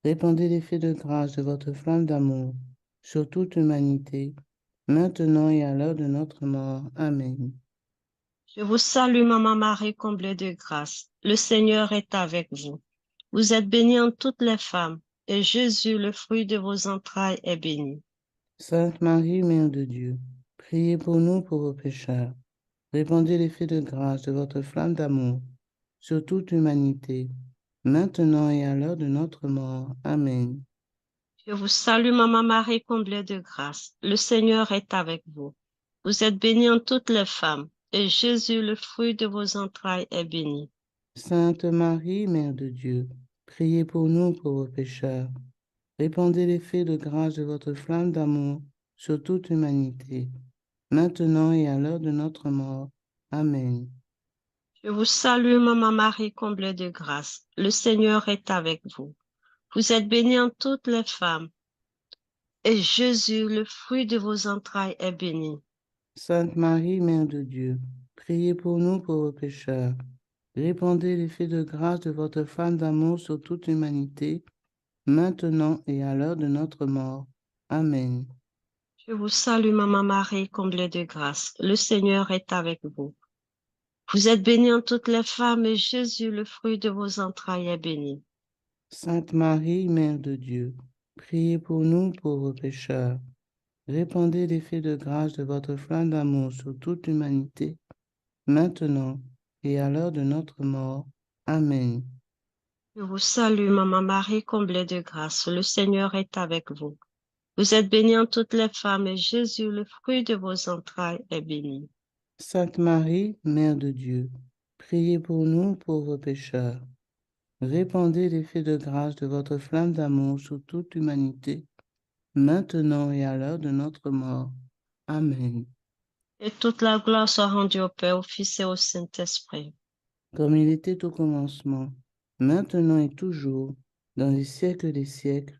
Répandez l'effet de grâce de votre flamme d'amour sur toute l'humanité, maintenant et à l'heure de notre mort. Amen. Je vous salue, Maman Marie, comblée de grâce. Le Seigneur est avec vous. Vous êtes bénie en toutes les femmes, et Jésus, le fruit de vos entrailles, est béni. Sainte Marie, Mère de Dieu, priez pour nous pauvres pécheurs. Répandez l'effet de grâce de votre flamme d'amour sur toute l'humanité, maintenant et à l'heure de notre mort. Amen. Je vous salue, Maman Marie, comblée de grâce. Le Seigneur est avec vous. Vous êtes bénie en toutes les femmes, et Jésus, le fruit de vos entrailles, est béni. Sainte Marie, Mère de Dieu, priez pour nous pauvres pécheurs. Répandez l'effet de grâce de votre flamme d'amour sur toute l'humanité, maintenant et à l'heure de notre mort. Amen. Je vous salue, Maman Marie, comblée de grâce. Le Seigneur est avec vous. Vous êtes bénie en toutes les femmes, et Jésus, le fruit de vos entrailles, est béni. Sainte Marie, Mère de Dieu, priez pour nous pauvres pécheurs. Répandez l'effet de grâce de votre flamme d'amour sur toute l'humanité, maintenant et à l'heure de notre mort. Amen. Je vous salue, Maman Marie, comblée de grâce. Le Seigneur est avec vous. Vous êtes bénie en toutes les femmes, et Jésus, le fruit de vos entrailles, est béni. Sainte Marie, Mère de Dieu, priez pour nous pauvres pécheurs. Répandez l'effet de grâce de votre flamme d'amour sur toute l'humanité, maintenant et à l'heure de notre mort. Amen. Je vous salue, Maman Marie, comblée de grâce. Le Seigneur est avec vous. Vous êtes bénie en toutes les femmes, et Jésus, le fruit de vos entrailles, est béni. Sainte Marie, Mère de Dieu, priez pour nous pauvres pécheurs. Répandez l'effet de grâce de votre flamme d'amour sur toute l'humanité, maintenant et à l'heure de notre mort. Amen. Et toute la gloire soit rendue au Père, au Fils et au Saint-Esprit. Comme il était au commencement, maintenant et toujours, dans les siècles des siècles.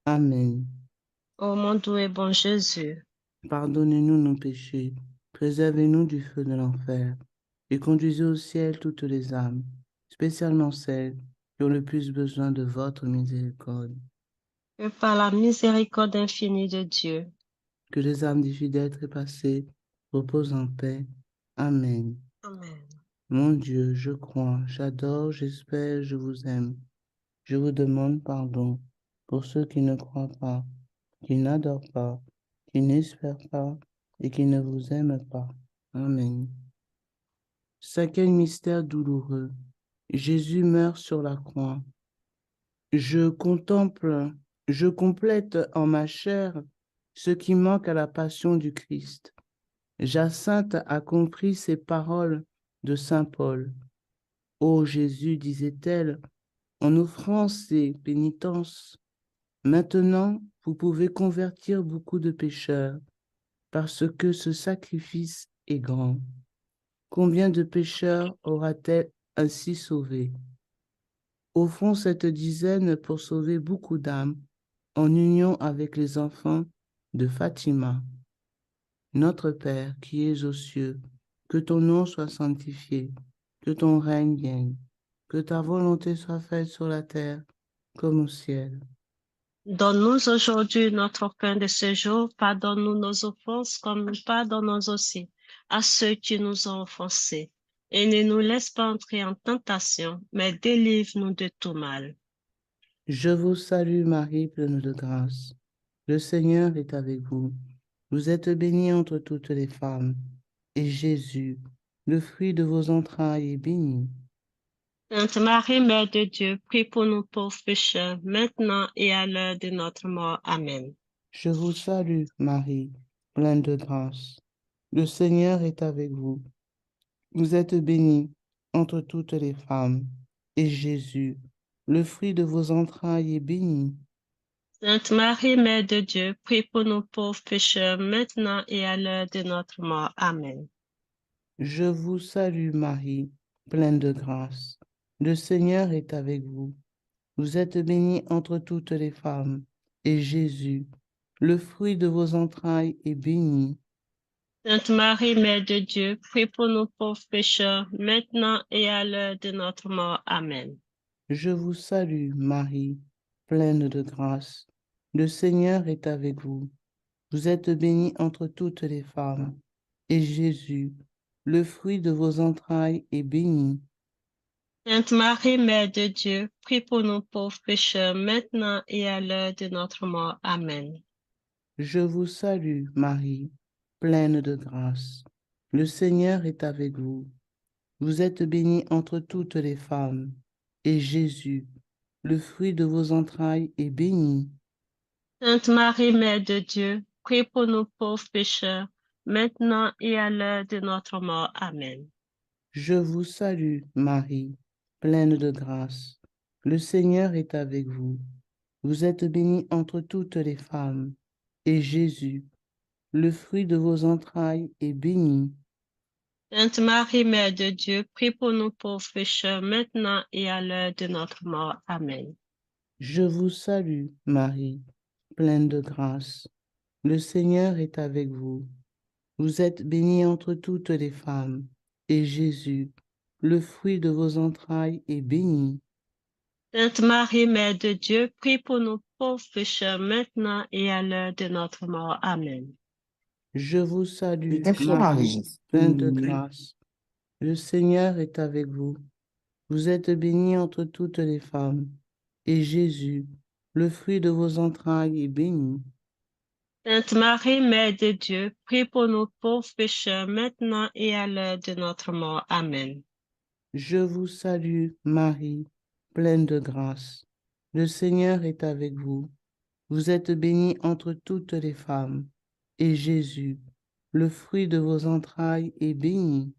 Amen. Ô mon doux et bon Jésus, Pardonnez-nous nos péchés, préservez-nous du feu de l'enfer, et conduisez au ciel toutes les âmes, spécialement celles qui ont le plus besoin de votre miséricorde. que par la miséricorde infinie de Dieu, Que les âmes des fidèles trépassés reposent en paix. Amen. Amen. Mon Dieu, je crois, j'adore, j'espère, je vous aime. Je vous demande pardon pour ceux qui ne croient pas, qui n'adorent pas, qui n'espèrent pas et qui ne vous aiment pas. Amen. Cinquième mystère douloureux. Jésus meurt sur la croix. Je contemple, je complète en ma chair ce qui manque à la passion du Christ. Jacinthe a compris ces paroles de saint Paul. Ô Jésus, disait-elle, en offrant ces pénitences, maintenant vous pouvez convertir beaucoup de pécheurs, parce que ce sacrifice est grand. Combien de pécheurs aura-t-elle ainsi sauvés? Au fond, cette dizaine pour sauver beaucoup d'âmes, en union avec les enfants de Fatima. Notre Père qui es aux cieux, que ton nom soit sanctifié, que ton règne vienne, que ta volonté soit faite sur la terre comme au ciel. Donne-nous aujourd'hui notre pain de ce jour. Pardonne-nous nos offenses comme nous pardonnons aussi à ceux qui nous ont offensés. Et ne nous laisse pas entrer en tentation, mais délivre-nous de tout mal. Je vous salue Marie, pleine de grâce. Le Seigneur est avec vous. Vous êtes bénie entre toutes les femmes, et Jésus, le fruit de vos entrailles, est béni. Sainte Marie, Mère de Dieu, prie pour nous pauvres pécheurs, maintenant et à l'heure de notre mort. Amen. Je vous salue Marie, pleine de grâce. Le Seigneur est avec vous. Vous êtes bénie entre toutes les femmes, et Jésus, le fruit de vos entrailles, est béni. Sainte Marie, Mère de Dieu, prie pour nous pauvres pécheurs, maintenant et à l'heure de notre mort. Amen. Je vous salue Marie, pleine de grâce. Le Seigneur est avec vous. Vous êtes bénie entre toutes les femmes, et Jésus, le fruit de vos entrailles, est béni. Sainte Marie, Mère de Dieu, prie pour nous pauvres pécheurs, maintenant et à l'heure de notre mort. Amen. Je vous salue Marie, pleine de grâce. Le Seigneur est avec vous. Vous êtes bénie entre toutes les femmes, et Jésus, le fruit de vos entrailles, est béni. Sainte Marie, Mère de Dieu, prie pour nous pauvres pécheurs, maintenant et à l'heure de notre mort. Amen. Je vous salue, Marie, pleine de grâce. Le Seigneur est avec vous. Vous êtes bénie entre toutes les femmes, et Jésus, le fruit de vos entrailles, est béni. Sainte Marie, Mère de Dieu, prie pour nous pauvres pécheurs, maintenant et à l'heure de notre mort. Amen. Je vous salue, Marie, pleine de grâce. Le Seigneur est avec vous. Vous êtes bénie entre toutes les femmes, et Jésus, le fruit de vos entrailles, est béni. Sainte Marie, Mère de Dieu, prie pour nous pauvres pécheurs, maintenant et à l'heure de notre mort. Amen. Je vous salue, Marie, pleine de grâce. Le Seigneur est avec vous. Vous êtes bénie entre toutes les femmes, et Jésus, le fruit de vos entrailles, est béni. Sainte Marie, Mère de Dieu, prie pour nous pauvres pécheurs, maintenant et à l'heure de notre mort. Amen. Je vous salue, Marie, Marie, pleine de grâce. Le Seigneur est avec vous. Vous êtes bénie entre toutes les femmes, et Jésus, le fruit de vos entrailles, est béni. Sainte Marie, Mère de Dieu, prie pour nous pauvres pécheurs, maintenant et à l'heure de notre mort. Amen. Je vous salue, Marie, pleine de grâce. Le Seigneur est avec vous. Vous êtes bénie entre toutes les femmes, et Jésus, le fruit de vos entrailles, est béni.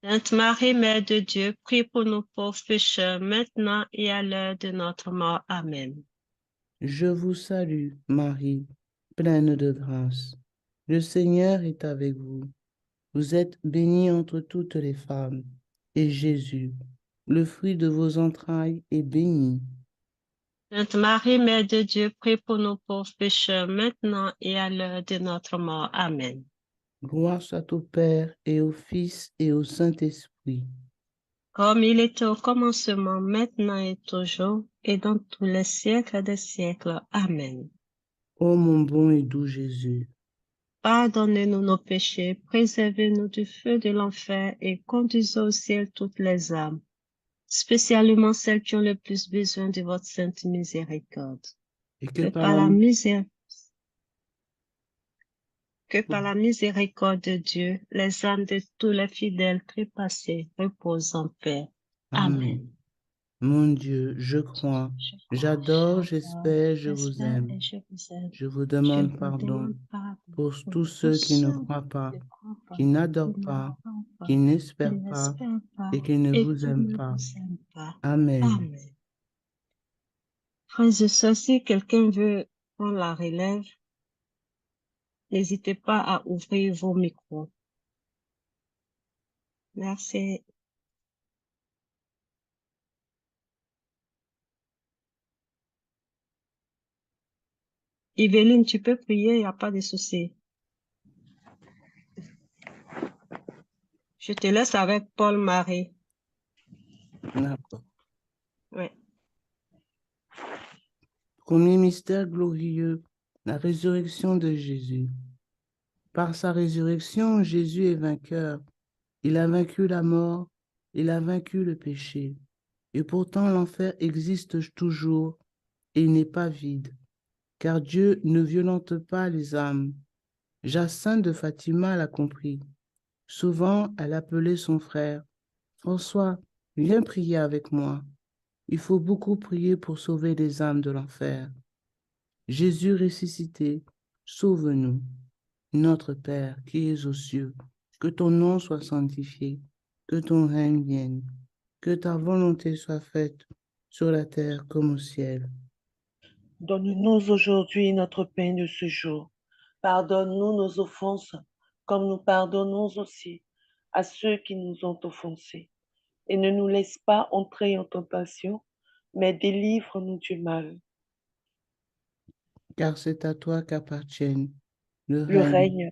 Sainte Marie, Mère de Dieu, prie pour nous pauvres pécheurs, maintenant et à l'heure de notre mort. Amen. Je vous salue, Marie, pleine de grâce. Le Seigneur est avec vous. Vous êtes bénie entre toutes les femmes, et Jésus, le fruit de vos entrailles, est béni. Sainte Marie, Mère de Dieu, prie pour nous pauvres pécheurs, maintenant et à l'heure de notre mort. Amen. Gloire soit au Père et au Fils et au Saint-Esprit. Comme il était au commencement, maintenant et toujours, et dans tous les siècles des siècles. Amen. Ô mon bon et doux Jésus, Pardonnez-nous nos péchés, préservez-nous du feu de l'enfer et conduisez au ciel toutes les âmes, spécialement celles qui ont le plus besoin de votre sainte miséricorde. et que Que par par la, la miséricorde de Dieu, les âmes de tous les fidèles trépassés reposent en paix. Amen. Amen. Mon Dieu, je crois, Je crois, j'adore, j'adore, j'espère, je vous j'espère aime. et je vous aime. Je vous Je demande vous pardon demande pardon pour pour tous tous ceux qui ne ceux croient qui pas, ne croient pas, qui qui n'adorent pas, n'adorent pas, qui qui n'espèrent pas n'espèrent pas et qui ne et vous qui aiment ne pas. vous aiment pas. Amen. Amen. Frères et sœurs, si quelqu'un veut prendre la relève, n'hésitez pas à ouvrir vos micros. Merci. Yveline, tu peux prier, il n'y a pas de souci. Je te laisse avec Paul-Marie. D'accord. Ouais. Premier mystère glorieux, la résurrection de Jésus. Par sa résurrection, Jésus est vainqueur. Il a vaincu la mort, il a vaincu le péché. Et pourtant, l'enfer existe toujours et il n'est pas vide, car Dieu ne violente pas les âmes. Jacinthe de Fatima l'a compris. Souvent, elle appelait son frère. François, viens prier avec moi. Il faut beaucoup prier pour sauver les âmes de l'enfer. Jésus ressuscité, sauve-nous. Notre Père qui es aux cieux, que ton nom soit sanctifié, que ton règne vienne, que ta volonté soit faite sur la terre comme au ciel. Donne-nous aujourd'hui notre pain de ce jour. Pardonne-nous nos offenses, comme nous pardonnons aussi à ceux qui nous ont offensés. Et ne nous laisse pas entrer en tentation, mais délivre-nous du mal. Car c'est à toi qu'appartiennent le Le règne. règne,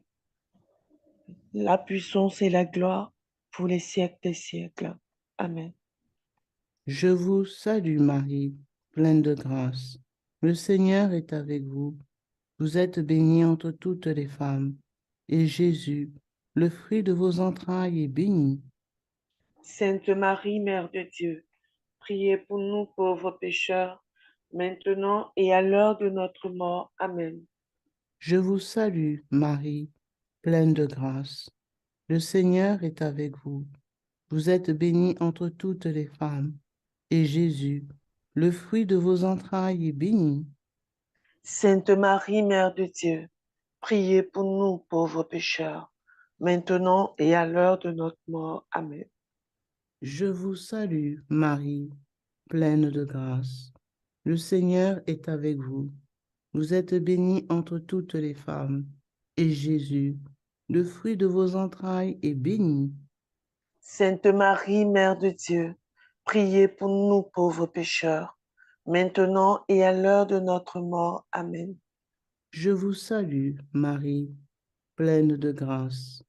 la puissance et la gloire pour les siècles des siècles. Amen. Je vous salue Marie, pleine de grâce. Le Seigneur est avec vous. Vous êtes bénie entre toutes les femmes, et Jésus, le fruit de vos entrailles, est béni. Sainte Marie, Mère de Dieu, priez pour nous pauvres pécheurs, maintenant et à l'heure de notre mort. Amen. Je vous salue Marie, pleine de grâce. Le Seigneur est avec vous. Vous êtes bénie entre toutes les femmes, et Jésus, le fruit de vos entrailles, est béni. Sainte Marie, Mère de Dieu, priez pour nous pauvres pécheurs, maintenant et à l'heure de notre mort. Amen. Je vous salue Marie, pleine de grâce. Le Seigneur est avec vous. Vous êtes bénie entre toutes les femmes, et Jésus, le fruit de vos entrailles, est béni. Sainte Marie, Mère de Dieu, priez pour nous pauvres pécheurs, maintenant et à l'heure de notre mort. Amen. Je vous salue, Marie, pleine de grâce.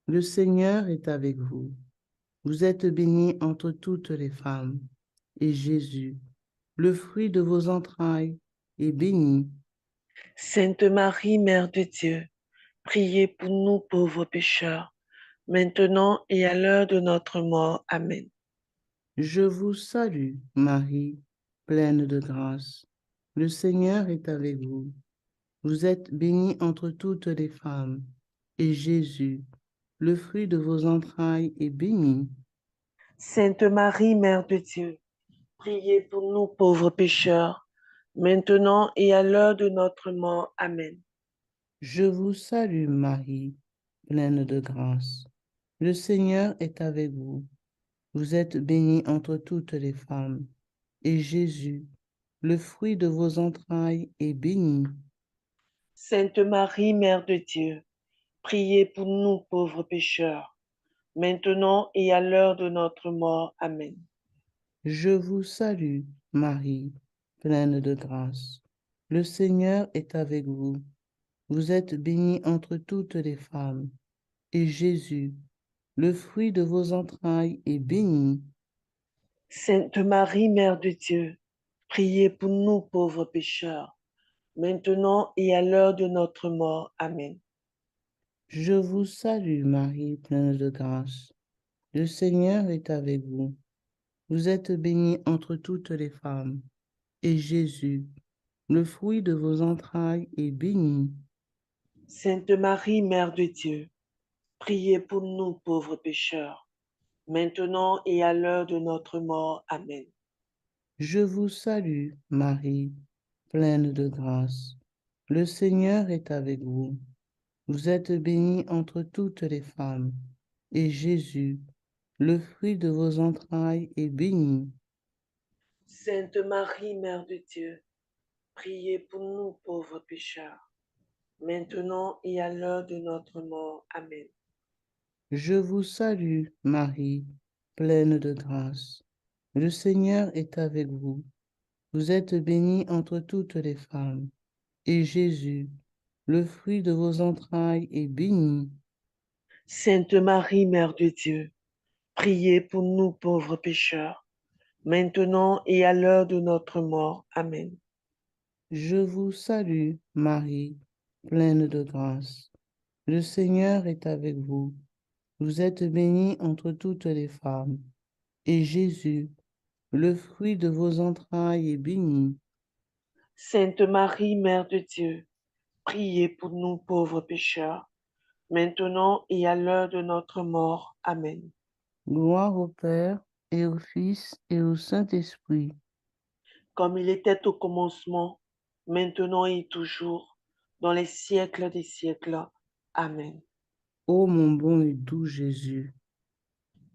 Le Seigneur est avec vous. Vous êtes bénie entre toutes les femmes, et Jésus, le fruit de vos entrailles, est béni. Sainte Marie, Mère de Dieu, priez pour nous pauvres pécheurs, maintenant et à l'heure de notre mort. Amen. Je vous salue, Marie, pleine de grâce. Le Seigneur est avec vous. Vous êtes bénie entre toutes les femmes, et Jésus, le fruit de vos entrailles, est béni. Sainte Marie, Mère de Dieu, priez pour nous pauvres pécheurs, maintenant et à l'heure de notre mort. Amen. Je vous salue, Marie, pleine de grâce. Le Seigneur est avec vous. Vous êtes bénie entre toutes les femmes, et Jésus, le fruit de vos entrailles, est béni. Sainte Marie, Mère de Dieu, priez pour nous pauvres pécheurs, maintenant et à l'heure de notre mort. Amen. Je vous salue, Marie, pleine de grâce. Le Seigneur est avec vous. Vous êtes bénie entre toutes les femmes, et Jésus, le fruit de vos entrailles, est béni. Sainte Marie, Mère de Dieu, priez pour nous pauvres pécheurs, maintenant et à l'heure de notre mort. Amen. Je vous salue, Marie, pleine de grâce. Le Seigneur est avec vous. Vous êtes bénie entre toutes les femmes, et Jésus, le fruit de vos entrailles, est béni. Sainte Marie, Mère de Dieu, priez pour nous pauvres pécheurs, maintenant et à l'heure de notre mort. Amen. Je vous salue, Marie, pleine de grâce. Le Seigneur est avec vous. Vous êtes bénie entre toutes les femmes, et Jésus, le fruit de vos entrailles, est béni. Sainte Marie, Mère de Dieu, priez pour nous pauvres pécheurs, maintenant et à l'heure de notre mort. Amen. Je vous salue, Marie, pleine de grâce. Le Seigneur est avec vous. Vous êtes bénie entre toutes les femmes, et Jésus, le fruit de vos entrailles, est béni. Sainte Marie, Mère de Dieu, priez pour nous pauvres pécheurs, maintenant et à l'heure de notre mort. Amen. Je vous salue, Marie, pleine de grâce. Le Seigneur est avec vous. Vous êtes bénie entre toutes les femmes, et Jésus, le fruit de vos entrailles, est béni. Sainte Marie, Mère de Dieu, priez pour nous pauvres pécheurs, maintenant et à l'heure de notre mort. Amen. Gloire au Père, et au Fils, et au Saint-Esprit, Comme il était au commencement, maintenant et toujours, dans les siècles des siècles. Amen. ô mon bon et doux Jésus.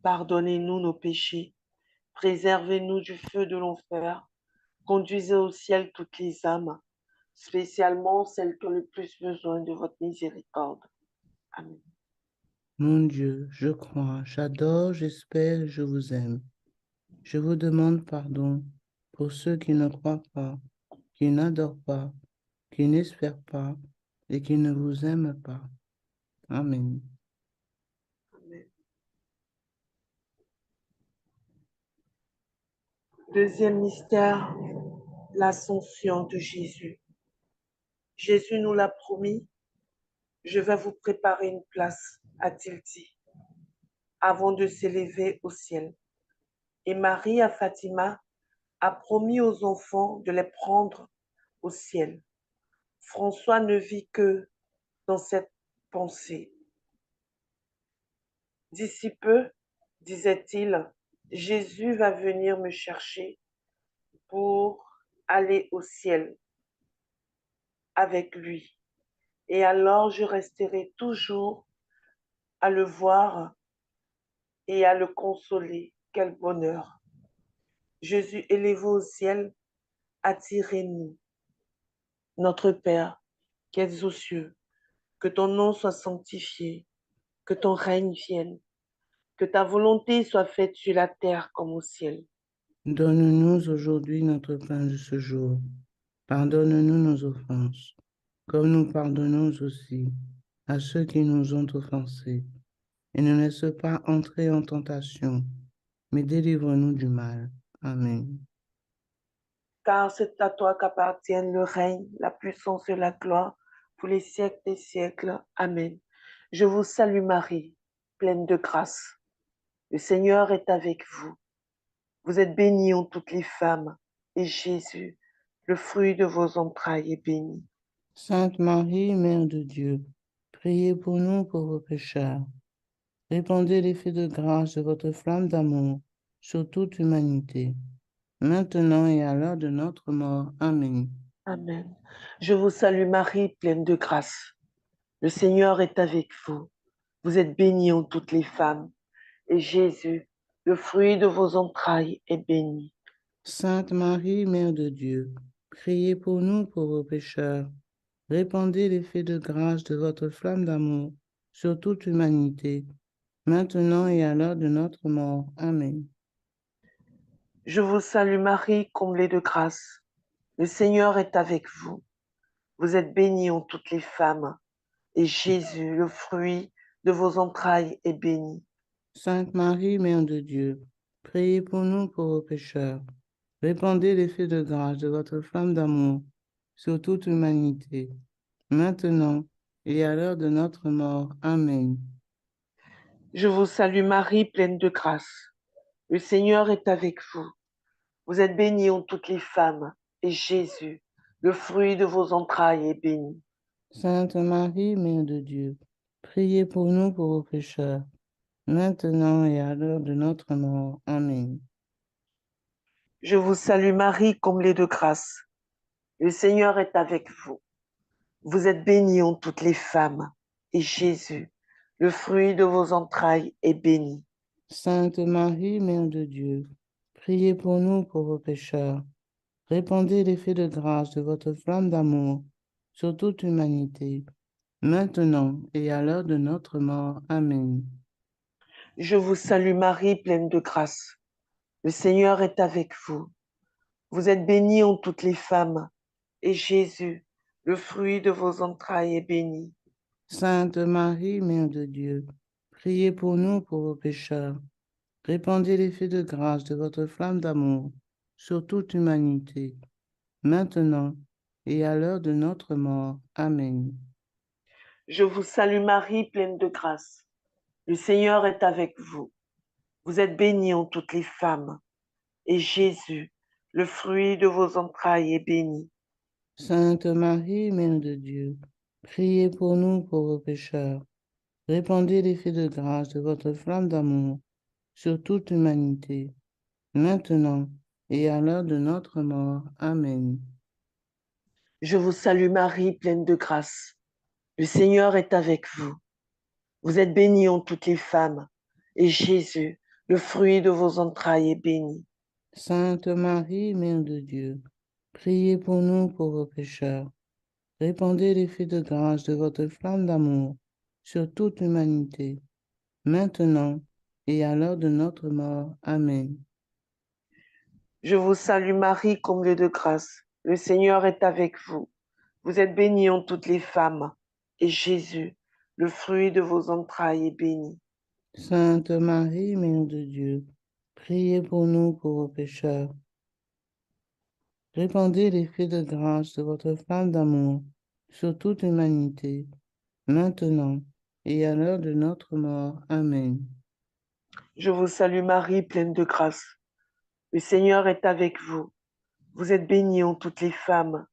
Pardonnez-nous nos péchés, préservez-nous du feu de l'enfer, conduisez au ciel toutes les âmes, spécialement celles qui ont le plus besoin de votre miséricorde. Amen. Mon Dieu, je crois, j'adore, j'espère, je vous aime. Je vous demande pardon pour ceux qui ne croient pas, qui n'adorent pas, qui n'espèrent pas et qui ne vous aiment pas. Amen. Amen. Deuxième mystère, l'ascension de Jésus. Jésus nous l'a promis, je vais vous préparer une place, a-t-il dit, avant de s'élever au ciel. Et Marie à Fatima a promis aux enfants de les prendre au ciel. François ne vit que dans cette pensée. D'ici peu, disait-il, Jésus va venir me chercher pour aller au ciel avec lui. Et alors je resterai toujours à le voir et à le consoler. Quel bonheur! Jésus élevé au ciel, attirez-nous. Notre Père, qui es aux cieux, que ton nom soit sanctifié, que ton règne vienne, que ta volonté soit faite sur la terre comme au ciel. Donne-nous aujourd'hui notre pain de ce jour. Pardonne-nous nos offenses, comme nous pardonnons aussi à ceux qui nous ont offensés. Et ne laisse pas entrer en tentation, mais délivre-nous du mal. Amen. Car c'est à toi qu'appartiennent le règne, la puissance et la gloire pour les siècles des siècles. Amen. Je vous salue Marie, pleine de grâce. Le Seigneur est avec vous. Vous êtes bénie en toutes les femmes, et Jésus, le fruit de vos entrailles, est béni. Sainte Marie, Mère de Dieu, priez pour nous pauvres pécheurs. Répandez l'effet de grâce de votre flamme d'amour sur toute l'humanité, maintenant et à l'heure de notre mort. Amen. Amen. Je vous salue Marie, pleine de grâce. Le Seigneur est avec vous. Vous êtes bénie en toutes les femmes, et Jésus, le fruit de vos entrailles, est béni. Sainte Marie, Mère de Dieu, priez pour nous pauvres pécheurs. Répandez l'effet de grâce de votre flamme d'amour sur toute l'humanité, maintenant et à l'heure de notre mort. Amen. Je vous salue Marie, comblée de grâce. Le Seigneur est avec vous. Vous êtes bénie entre toutes les femmes, et Jésus, le fruit de vos entrailles, est béni. Sainte Marie, Mère de Dieu, priez pour nous pauvres pécheurs. Répandez l'effet de grâce de votre flamme d'amour sur toute l'humanité, maintenant et à l'heure de notre mort. Amen. Je vous salue Marie, pleine de grâce. Le Seigneur est avec vous. Vous êtes bénie entre toutes les femmes, et Jésus, le fruit de vos entrailles, est béni. Sainte Marie, Mère de Dieu, priez pour nous pauvres pécheurs, maintenant et à l'heure de notre mort. Amen. Je vous salue Marie, comblée de grâce. Le Seigneur est avec vous. Vous êtes bénie entre toutes les femmes, et Jésus, le fruit de vos entrailles, est béni. Sainte Marie, Mère de Dieu, priez pour nous pauvres pécheurs. Répandez l'effet de grâce de votre flamme d'amour sur toute l'humanité, maintenant et à l'heure de notre mort. Amen. Je vous salue Marie, pleine de grâce. Le Seigneur est avec vous. Vous êtes bénie entre toutes les femmes, et Jésus, le fruit de vos entrailles, est béni. Sainte Marie, Mère de Dieu, priez pour nous pauvres pécheurs. Répandez l'effet de grâce de votre flamme d'amour sur toute l'humanité, maintenant et à l'heure de notre mort. Amen. Je vous salue Marie, pleine de grâce. Le Seigneur est avec vous. Vous êtes bénie entre toutes les femmes, et Jésus, le fruit de vos entrailles, est béni. Sainte Marie, Mère de Dieu, priez pour nous pauvres pécheurs. Répandez l'effet de grâce de votre flamme d'amour sur toute l'humanité, maintenant et à l'heure de notre mort. Amen. Je vous salue Marie, pleine de grâce. Le Seigneur est avec vous. Vous êtes bénie entre toutes les femmes, et Jésus, le fruit de vos entrailles, est béni. Sainte Marie, Mère de Dieu, priez pour nous pauvres pécheurs. Répandez l'effet de grâce de votre flamme d'amour sur toute l'humanité, maintenant et à l'heure de notre mort. Amen. Je vous salue Marie, comblée de grâce. Le Seigneur est avec vous. Vous êtes bénie entre toutes les femmes, et Jésus, le fruit de vos entrailles, est béni. Sainte Marie, Mère de Dieu, priez pour nous pauvres pécheurs. Répandez l'effet de grâce de votre flamme d'amour sur toute l'humanité, maintenant et à l'heure de notre mort. Amen. Je vous salue Marie, pleine de grâce. Le Seigneur est avec vous. Vous êtes bénie entre toutes les femmes,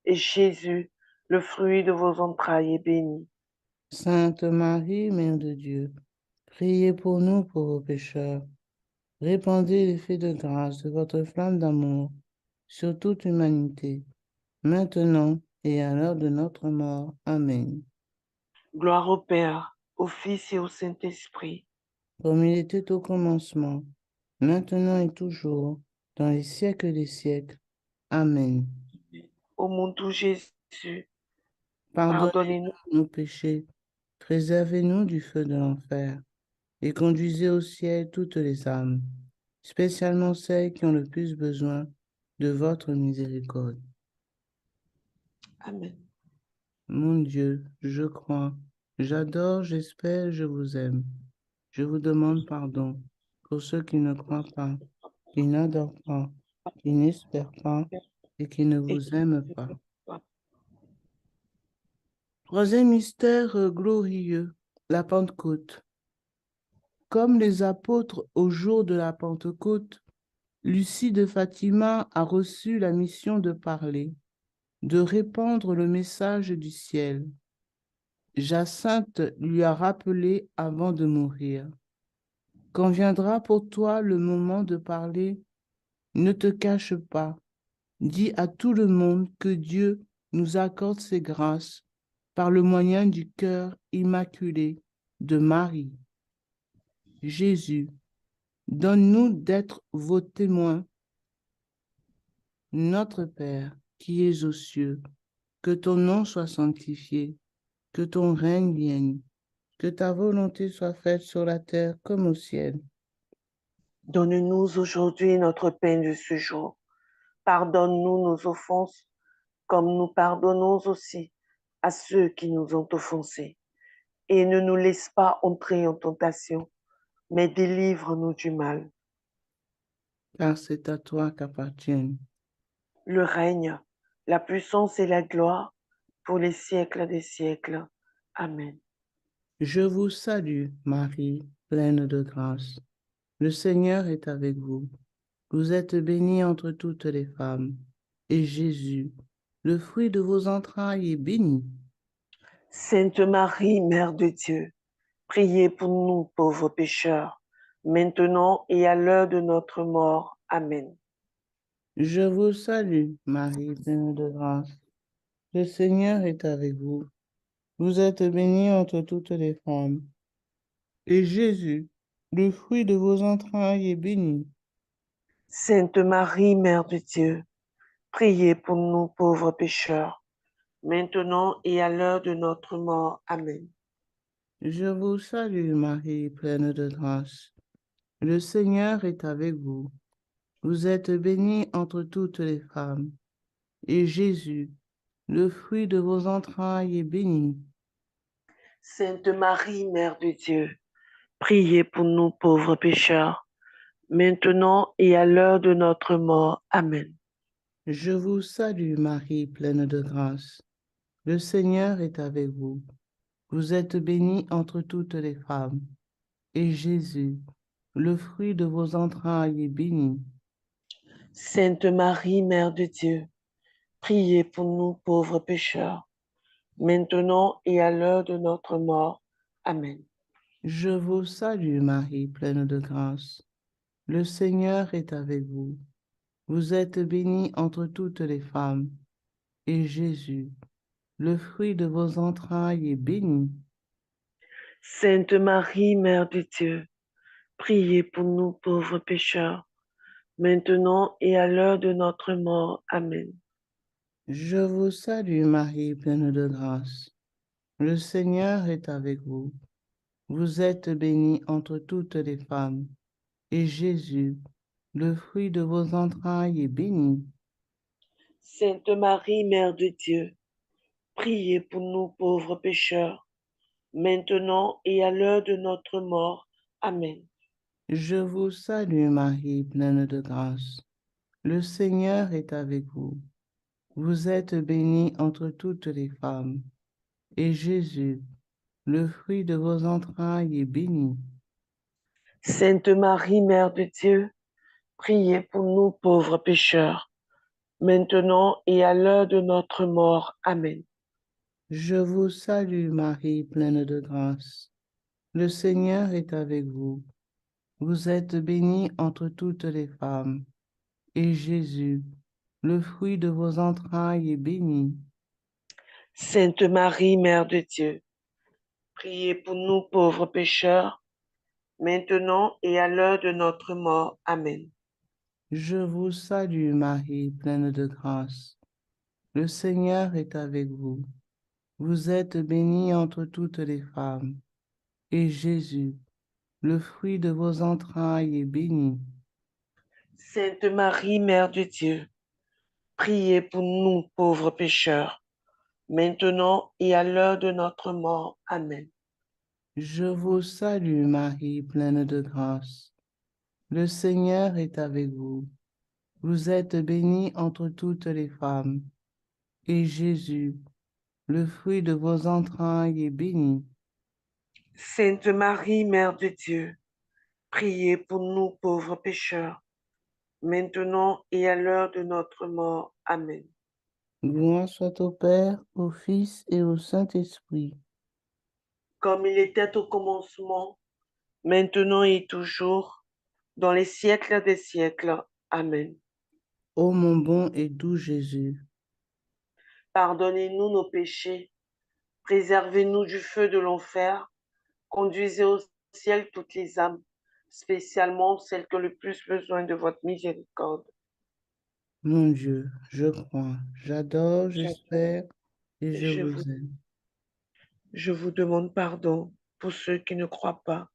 et Jésus, le fruit de vos entrailles, est béni. Sainte Marie, Mère de Dieu, priez pour nous pauvres pécheurs. Répandez l'effet de grâce de votre flamme d'amour sur toute l'humanité, maintenant et à l'heure de notre mort. Amen. Gloire au Père, au Fils et au Saint-Esprit. Comme il était au commencement, maintenant et toujours, dans les siècles des siècles. Amen. Ô mon doux Jésus, Pardonnez-nous pardonnez-nous. nos péchés, préservez-nous du feu de l'enfer, et conduisez au ciel toutes les âmes, spécialement celles qui ont le plus besoin de votre miséricorde. Amen. Mon Dieu, je crois, j'adore, j'espère, je vous aime. Je vous demande pardon pour ceux qui ne croient pas, qui n'adorent pas, qui n'espèrent pas et qui ne Et vous aiment pas. Troisième mystère glorieux, la Pentecôte. Comme les apôtres au jour de la Pentecôte, Lucie de Fatima a reçu la mission de parler, de répandre le message du ciel. Jacinthe lui a rappelé avant de mourir. Quand viendra pour toi le moment de parler, ne te cache pas. Dis à tout le monde que Dieu nous accorde ses grâces par le moyen du cœur immaculé de Marie. Jésus, donne-nous d'être vos témoins. Notre Père, qui es aux cieux, que ton nom soit sanctifié, que ton règne vienne, que ta volonté soit faite sur la terre comme au ciel. donne-nous aujourd'hui notre pain de ce jour. Pardonne-nous nos offenses, comme nous pardonnons aussi à ceux qui nous ont offensés. Et ne nous laisse pas entrer en tentation, mais délivre-nous du mal. Car c'est à toi qu'appartiennent Le règne, la puissance et la gloire pour les siècles des siècles. Amen. Je vous salue, Marie, pleine de grâce. Le Seigneur est avec vous. Vous êtes bénie entre toutes les femmes, et Jésus, le fruit de vos entrailles, est béni. Sainte Marie, Mère de Dieu, priez pour nous pauvres pécheurs, maintenant et à l'heure de notre mort. Amen. Je vous salue, Marie, pleine de grâce. Le Seigneur est avec vous. Vous êtes bénie entre toutes les femmes, et Jésus, le fruit de vos entrailles, est béni. Sainte Marie, Mère de Dieu, priez pour nous pauvres pécheurs, maintenant et à l'heure de notre mort. Amen. Je vous salue, Marie, pleine de grâce. Le Seigneur est avec vous. Vous êtes bénie entre toutes les femmes, et Jésus, le fruit de vos entrailles, est béni. Sainte Marie, Mère de Dieu, priez pour nous pauvres pécheurs, maintenant et à l'heure de notre mort. Amen. Je vous salue, Marie, pleine de grâce. Le Seigneur est avec vous. Vous êtes bénie entre toutes les femmes, et Jésus, le fruit de vos entrailles, est béni. Sainte Marie, Mère de Dieu, priez pour nous pauvres pécheurs, maintenant et à l'heure de notre mort. Amen. Je vous salue, Marie, pleine de grâce. Le Seigneur est avec vous. Vous êtes bénie entre toutes les femmes, et Jésus, le fruit de vos entrailles, est béni. Sainte Marie, Mère de Dieu, priez pour nous pauvres pécheurs, maintenant et à l'heure de notre mort. Amen. Je vous salue, Marie, pleine de grâce. Le Seigneur est avec vous. Vous êtes bénie entre toutes les femmes, et Jésus, le fruit de vos entrailles, est béni. Sainte Marie, Mère de Dieu, priez pour nous pauvres pécheurs, maintenant et à l'heure de notre mort. Amen. Je vous salue, Marie, pleine de grâce. Le Seigneur est avec vous. Vous êtes bénie entre toutes les femmes, et Jésus, le fruit de vos entrailles, est béni. Sainte Marie, Mère de Dieu, priez pour nous pauvres pécheurs, maintenant et à l'heure de notre mort. Amen. Je vous salue, Marie, pleine de grâce. Le Seigneur est avec vous. Vous êtes bénie entre toutes les femmes, et Jésus, le fruit de vos entrailles, est béni. Sainte Marie, Mère de Dieu, priez pour nous pauvres pécheurs, maintenant et à l'heure de notre mort. Amen. Je vous salue, Marie, pleine de grâce. Le Seigneur est avec vous. Vous êtes bénie entre toutes les femmes, et Jésus, le fruit de vos entrailles, est béni. Sainte Marie, Mère de Dieu, priez pour nous pauvres pécheurs, maintenant et à l'heure de notre mort. Amen. Je vous salue, Marie, pleine de grâce. Le Seigneur est avec vous. Vous êtes bénie entre toutes les femmes, et Jésus, le fruit de vos entrailles, est béni. Sainte Marie, Mère de Dieu, priez pour nous pauvres pécheurs, maintenant et à l'heure de notre mort. Amen. Gloire soit au Père, au Fils et au Saint-Esprit. Comme il était au commencement, maintenant et toujours, dans les siècles des siècles. Amen. Ô mon bon et doux Jésus, Pardonnez-nous nos péchés, préservez-nous du feu de l'enfer, conduisez au ciel toutes les âmes, spécialement celles qui ont le plus besoin de votre miséricorde. mon Dieu, je crois, j'adore, Je, j'espère et je je vous, vous aime. je vous demande pardon pour ceux qui ne croient pas,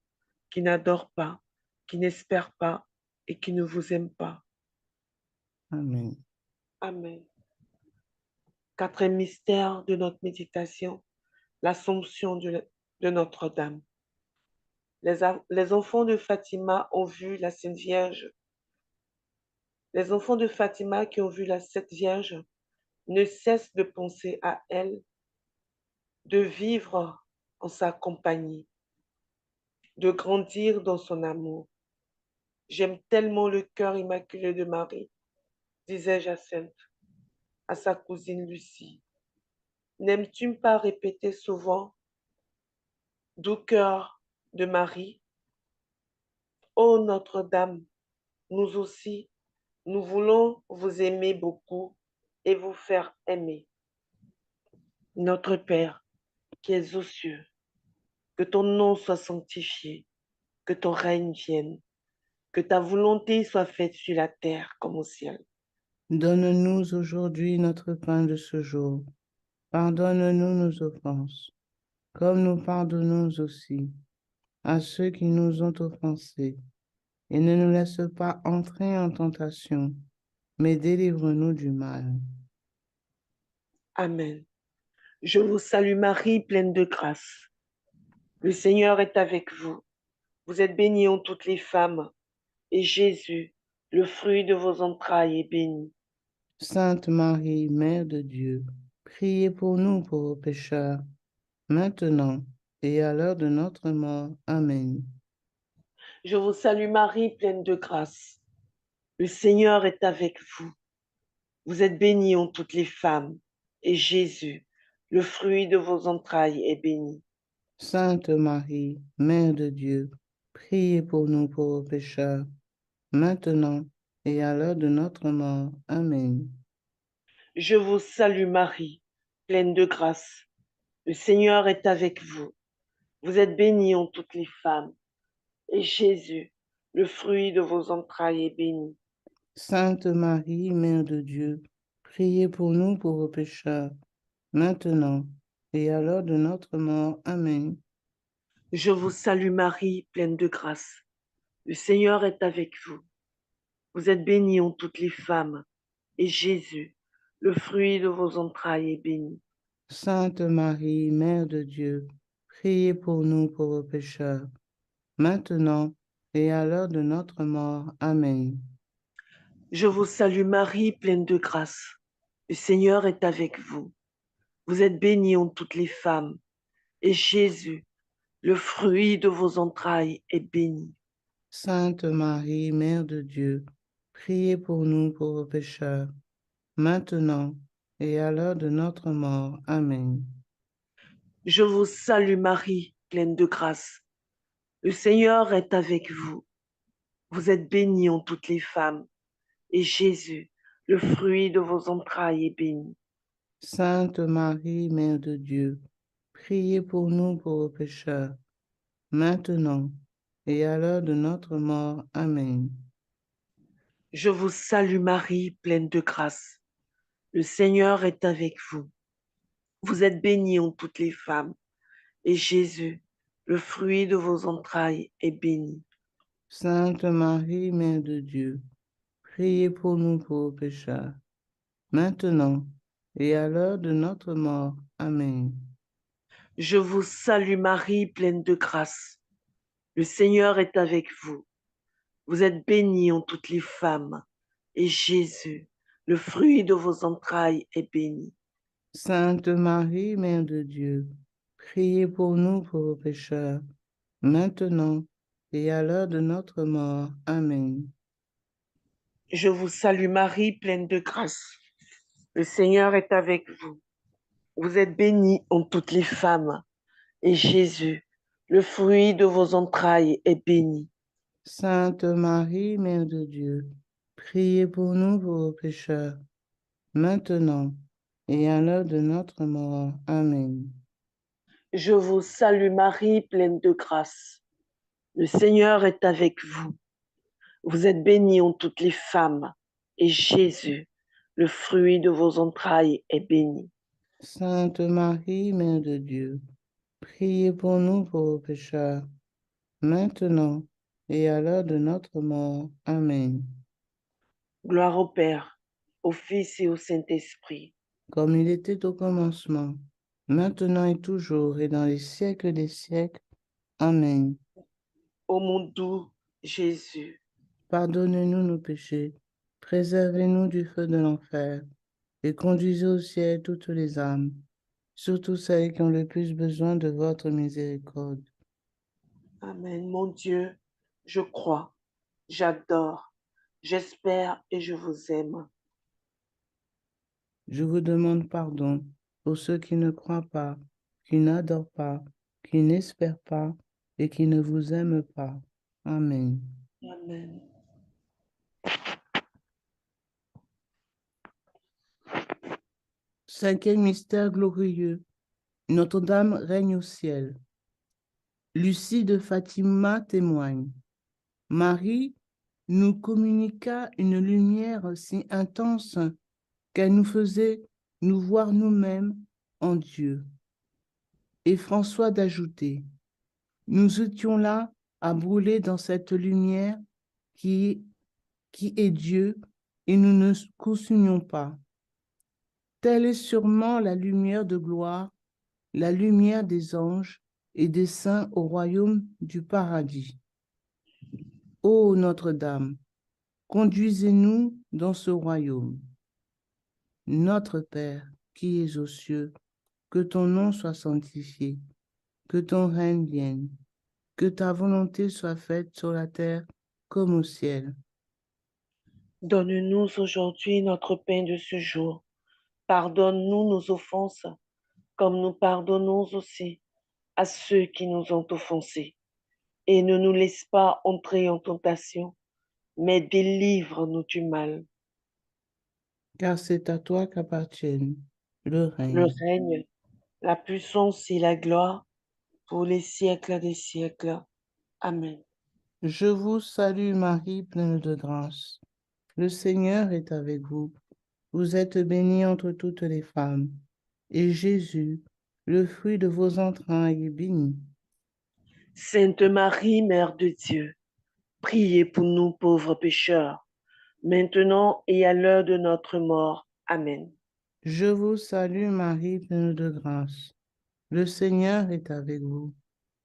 qui n'adorent pas, qui n'espèrent pas et qui ne vous aiment pas. Amen. Amen. Quatrième mystère de notre méditation, l'Assomption de Notre-Dame. Les enfants de Fatima ont vu la Sainte Vierge. Les enfants de Fatima qui ont vu la Sainte Vierge ne cessent de penser à elle, de vivre en sa compagnie, de grandir dans son amour. J'aime tellement le cœur immaculé de Marie, disait Jacinthe à sa cousine Lucie. N'aimes-tu pas répéter souvent, doux cœur de Marie, ô Notre-Dame, nous aussi, nous voulons vous aimer beaucoup et vous faire aimer. Notre Père, qui es aux cieux, que ton nom soit sanctifié, que ton règne vienne, que ta volonté soit faite sur la terre comme au ciel. Donne-nous aujourd'hui notre pain de ce jour. Pardonne-nous nos offenses, comme nous pardonnons aussi à ceux qui nous ont offensés. Et ne nous laisse pas entrer en tentation, mais délivre-nous du mal. Amen. Je vous salue Marie, pleine de grâce. Le Seigneur est avec vous. Vous êtes bénie en toutes les femmes, et Jésus, le fruit de vos entrailles, est béni. Sainte Marie, Mère de Dieu, priez pour nous pauvres pécheurs, maintenant et à l'heure de notre mort. Amen. Je vous salue Marie, pleine de grâce. Le Seigneur est avec vous. Vous êtes bénie en toutes les femmes, et Jésus, le fruit de vos entrailles, est béni. Sainte Marie, Mère de Dieu, priez pour nous pauvres pécheurs, maintenant et à l'heure de notre mort. Amen. Je vous salue Marie, pleine de grâce. Le Seigneur est avec vous. Vous êtes bénie en toutes les femmes, et Jésus, le fruit de vos entrailles, est béni. Sainte Marie, Mère de Dieu, priez pour nous pauvres pécheurs, maintenant et à l'heure de notre mort. Amen. Je vous salue Marie, pleine de grâce. Le Seigneur est avec vous. Vous êtes bénie en toutes les femmes, et Jésus, le fruit de vos entrailles, est béni. Sainte Marie, Mère de Dieu, priez pour nous pauvres pécheurs, maintenant et à l'heure de notre mort. Amen. Je vous salue Marie, pleine de grâce. Le Seigneur est avec vous. Vous êtes bénie en toutes les femmes, et Jésus, le fruit de vos entrailles, est béni. Sainte Marie, Mère de Dieu, priez pour nous pauvres pécheurs, maintenant et à l'heure de notre mort. Amen. Je vous salue Marie, pleine de grâce. Le Seigneur est avec vous. Vous êtes bénie en toutes les femmes, et Jésus, le fruit de vos entrailles, est béni. Sainte Marie, Mère de Dieu, priez pour nous pauvres pécheurs, maintenant et à l'heure de notre mort. Amen. Je vous salue Marie, pleine de grâce. Le Seigneur est avec vous. Vous êtes bénie en toutes les femmes, et Jésus, le fruit de vos entrailles, est béni. Sainte Marie, Mère de Dieu, priez pour nous pauvres pécheurs, maintenant et à l'heure de notre mort. Amen. Je vous salue Marie, pleine de grâce. Le Seigneur est avec vous. Vous êtes bénie en toutes les femmes, et Jésus, le fruit de vos entrailles, est béni. Sainte Marie, Mère de Dieu, priez pour nous pauvres pécheurs, maintenant et à l'heure de notre mort. Amen. Je vous salue Marie, pleine de grâce. Le Seigneur est avec vous. Vous êtes bénie en toutes les femmes, et Jésus, le fruit de vos entrailles, est béni. Sainte Marie, Mère de Dieu, priez pour nous pauvres pécheurs, maintenant et à l'heure de notre mort. Amen. Je vous salue Marie, pleine de grâce. Le Seigneur est avec vous. Vous êtes bénie en toutes les femmes, et Jésus, le fruit de vos entrailles, est béni. Sainte Marie, Mère de Dieu, priez pour nous pauvres pécheurs, maintenant et à l'heure de notre mort. Amen. Gloire au Père, au Fils et au Saint-Esprit, comme il était au commencement, maintenant et toujours, et dans les siècles des siècles. Amen. ô mon doux Jésus, Pardonnez-nous nos péchés, préservez-nous du feu de l'enfer, et conduisez au ciel toutes les âmes, surtout celles qui ont le plus besoin de votre miséricorde. Amen. Mon Dieu, je crois, j'adore, j'espère et je vous aime. Je vous demande pardon pour ceux qui ne croient pas, qui n'adorent pas, qui n'espèrent pas et qui ne vous aiment pas. Amen. Amen. Cinquième mystère glorieux. Notre-Dame règne au ciel. Lucie de Fatima témoigne. Marie nous communiqua une lumière si intense qu'elle nous faisait nous voir nous-mêmes en Dieu. Et François d'ajouter, nous étions là à brûler dans cette lumière qui est Dieu et nous ne consumions pas. Telle est sûrement la lumière de gloire, la lumière des anges et des saints au royaume du paradis. Ô Notre-Dame, conduisez-nous dans ce royaume. Notre Père, qui es aux cieux, que ton nom soit sanctifié, que ton règne vienne, que ta volonté soit faite sur la terre comme au ciel. Donne-nous aujourd'hui notre pain de ce jour. Pardonne-nous nos offenses, comme nous pardonnons aussi à ceux qui nous ont offensés. Et ne nous laisse pas entrer en tentation, mais délivre-nous du mal. Car c'est à toi qu'appartiennent le Le règne. règne, la puissance et la gloire pour les siècles des siècles. Amen. Je vous salue Marie, pleine de grâce. Le Seigneur est avec vous. Vous êtes bénie entre toutes les femmes. Et Jésus, le fruit de vos entrailles, est béni. Sainte Marie, Mère de Dieu, priez pour nous pauvres pécheurs, maintenant et à l'heure de notre mort. Amen. Je vous salue Marie, pleine de grâce. Le Seigneur est avec vous.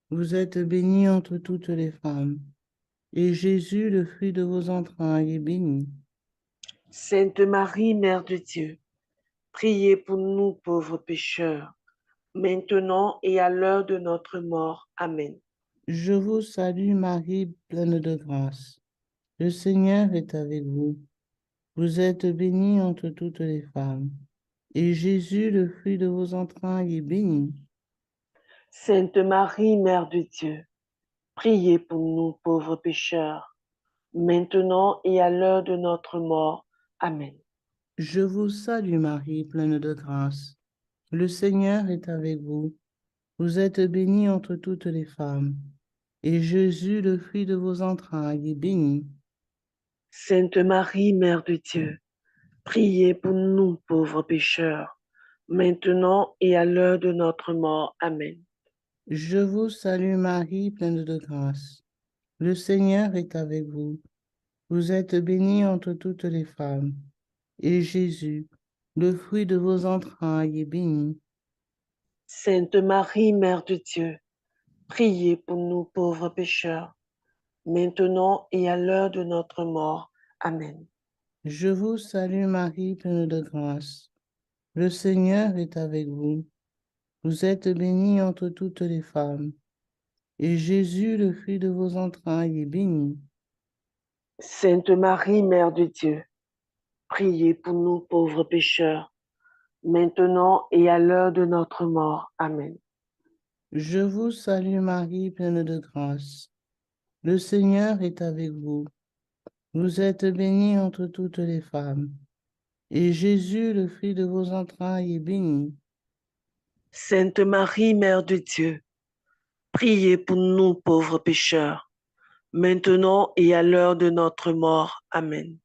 Vous êtes bénie entre toutes les femmes. Et Jésus, le fruit de vos entrailles, est béni. Sainte Marie, Mère de Dieu, priez pour nous pauvres pécheurs, maintenant et à l'heure de notre mort. Amen. Je vous salue Marie, pleine de grâce. Le Seigneur est avec vous. Vous êtes bénie entre toutes les femmes. Et Jésus, le fruit de vos entrailles, est béni. Sainte Marie, Mère de Dieu, priez pour nous pauvres pécheurs, maintenant et à l'heure de notre mort. Amen. Je vous salue Marie, pleine de grâce. Le Seigneur est avec vous. Vous êtes bénie entre toutes les femmes. Et Jésus, le fruit de vos entrailles, est béni. Sainte Marie, Mère de Dieu, priez pour nous pauvres pécheurs, maintenant et à l'heure de notre mort. Amen. Je vous salue Marie, pleine de grâce. Le Seigneur est avec vous. Vous êtes bénie entre toutes les femmes. Et Jésus, le fruit de vos entrailles, est béni. Sainte Marie, Mère de Dieu, priez pour nous pauvres pécheurs, maintenant et à l'heure de notre mort. Amen. Je vous salue Marie, pleine de grâce. Le Seigneur est avec vous. Vous êtes bénie entre toutes les femmes. Et Jésus, le fruit de vos entrailles, est béni. Sainte Marie, Mère de Dieu, priez pour nous pauvres pécheurs, maintenant et à l'heure de notre mort. Amen. Je vous salue Marie, pleine de grâce. Le Seigneur est avec vous. Vous êtes bénie entre toutes les femmes. Et Jésus, le fruit de vos entrailles, est béni. Sainte Marie, Mère de Dieu, priez pour nous pauvres pécheurs, maintenant et à l'heure de notre mort. Amen.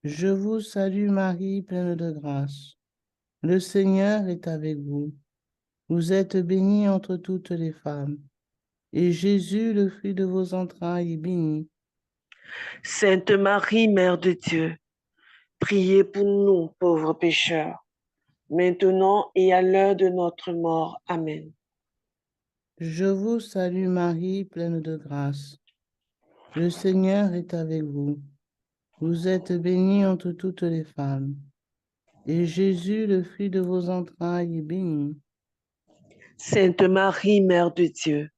Je vous salue Marie, pleine de grâce. Le Seigneur est avec vous. Vous êtes bénie entre toutes les femmes. Et Jésus, le fruit de vos entrailles, est béni. Sainte Marie, Mère de Dieu, priez pour nous, pauvres pécheurs, maintenant et à l'heure de notre mort. Amen. Je vous salue Marie, pleine de grâce. Le Seigneur est avec vous. Vous êtes bénie entre toutes les femmes. Et Jésus, le fruit de vos entrailles, est béni. Sainte Marie, Mère de Dieu,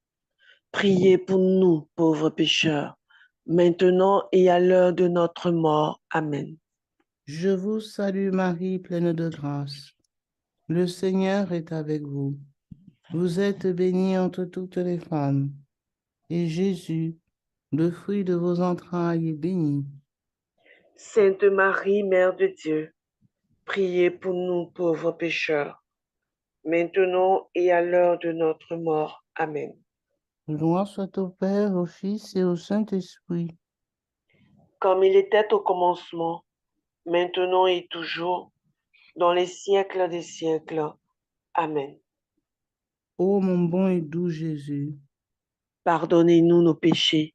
priez pour nous, pauvres pécheurs, maintenant et à l'heure de notre mort. Amen. Je vous salue Marie, pleine de grâce. Le Seigneur est avec vous. Vous êtes bénie entre toutes les femmes. Et Jésus, le fruit de vos entrailles, est béni. Sainte Marie, Mère de Dieu, priez pour nous, pauvres pécheurs, maintenant et à l'heure de notre mort. Amen. Gloire soit au Père, au Fils et au Saint-Esprit. Comme il était au commencement, maintenant et toujours, dans les siècles des siècles. Amen. Ô mon bon et doux Jésus, Pardonnez-nous nos péchés,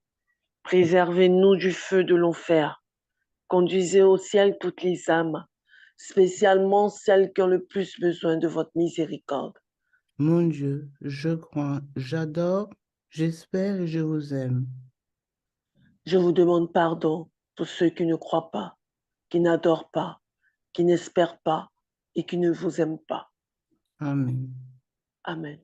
préservez-nous du feu de l'enfer, conduisez au ciel toutes les âmes, spécialement celles qui ont le plus besoin de votre miséricorde. mon Dieu, je crois, j'adore, j'espère et je vous aime. Je vous demande pardon pour ceux qui ne croient pas, qui n'adorent pas, qui n'espèrent pas et qui ne vous aiment pas. Amen. Amen.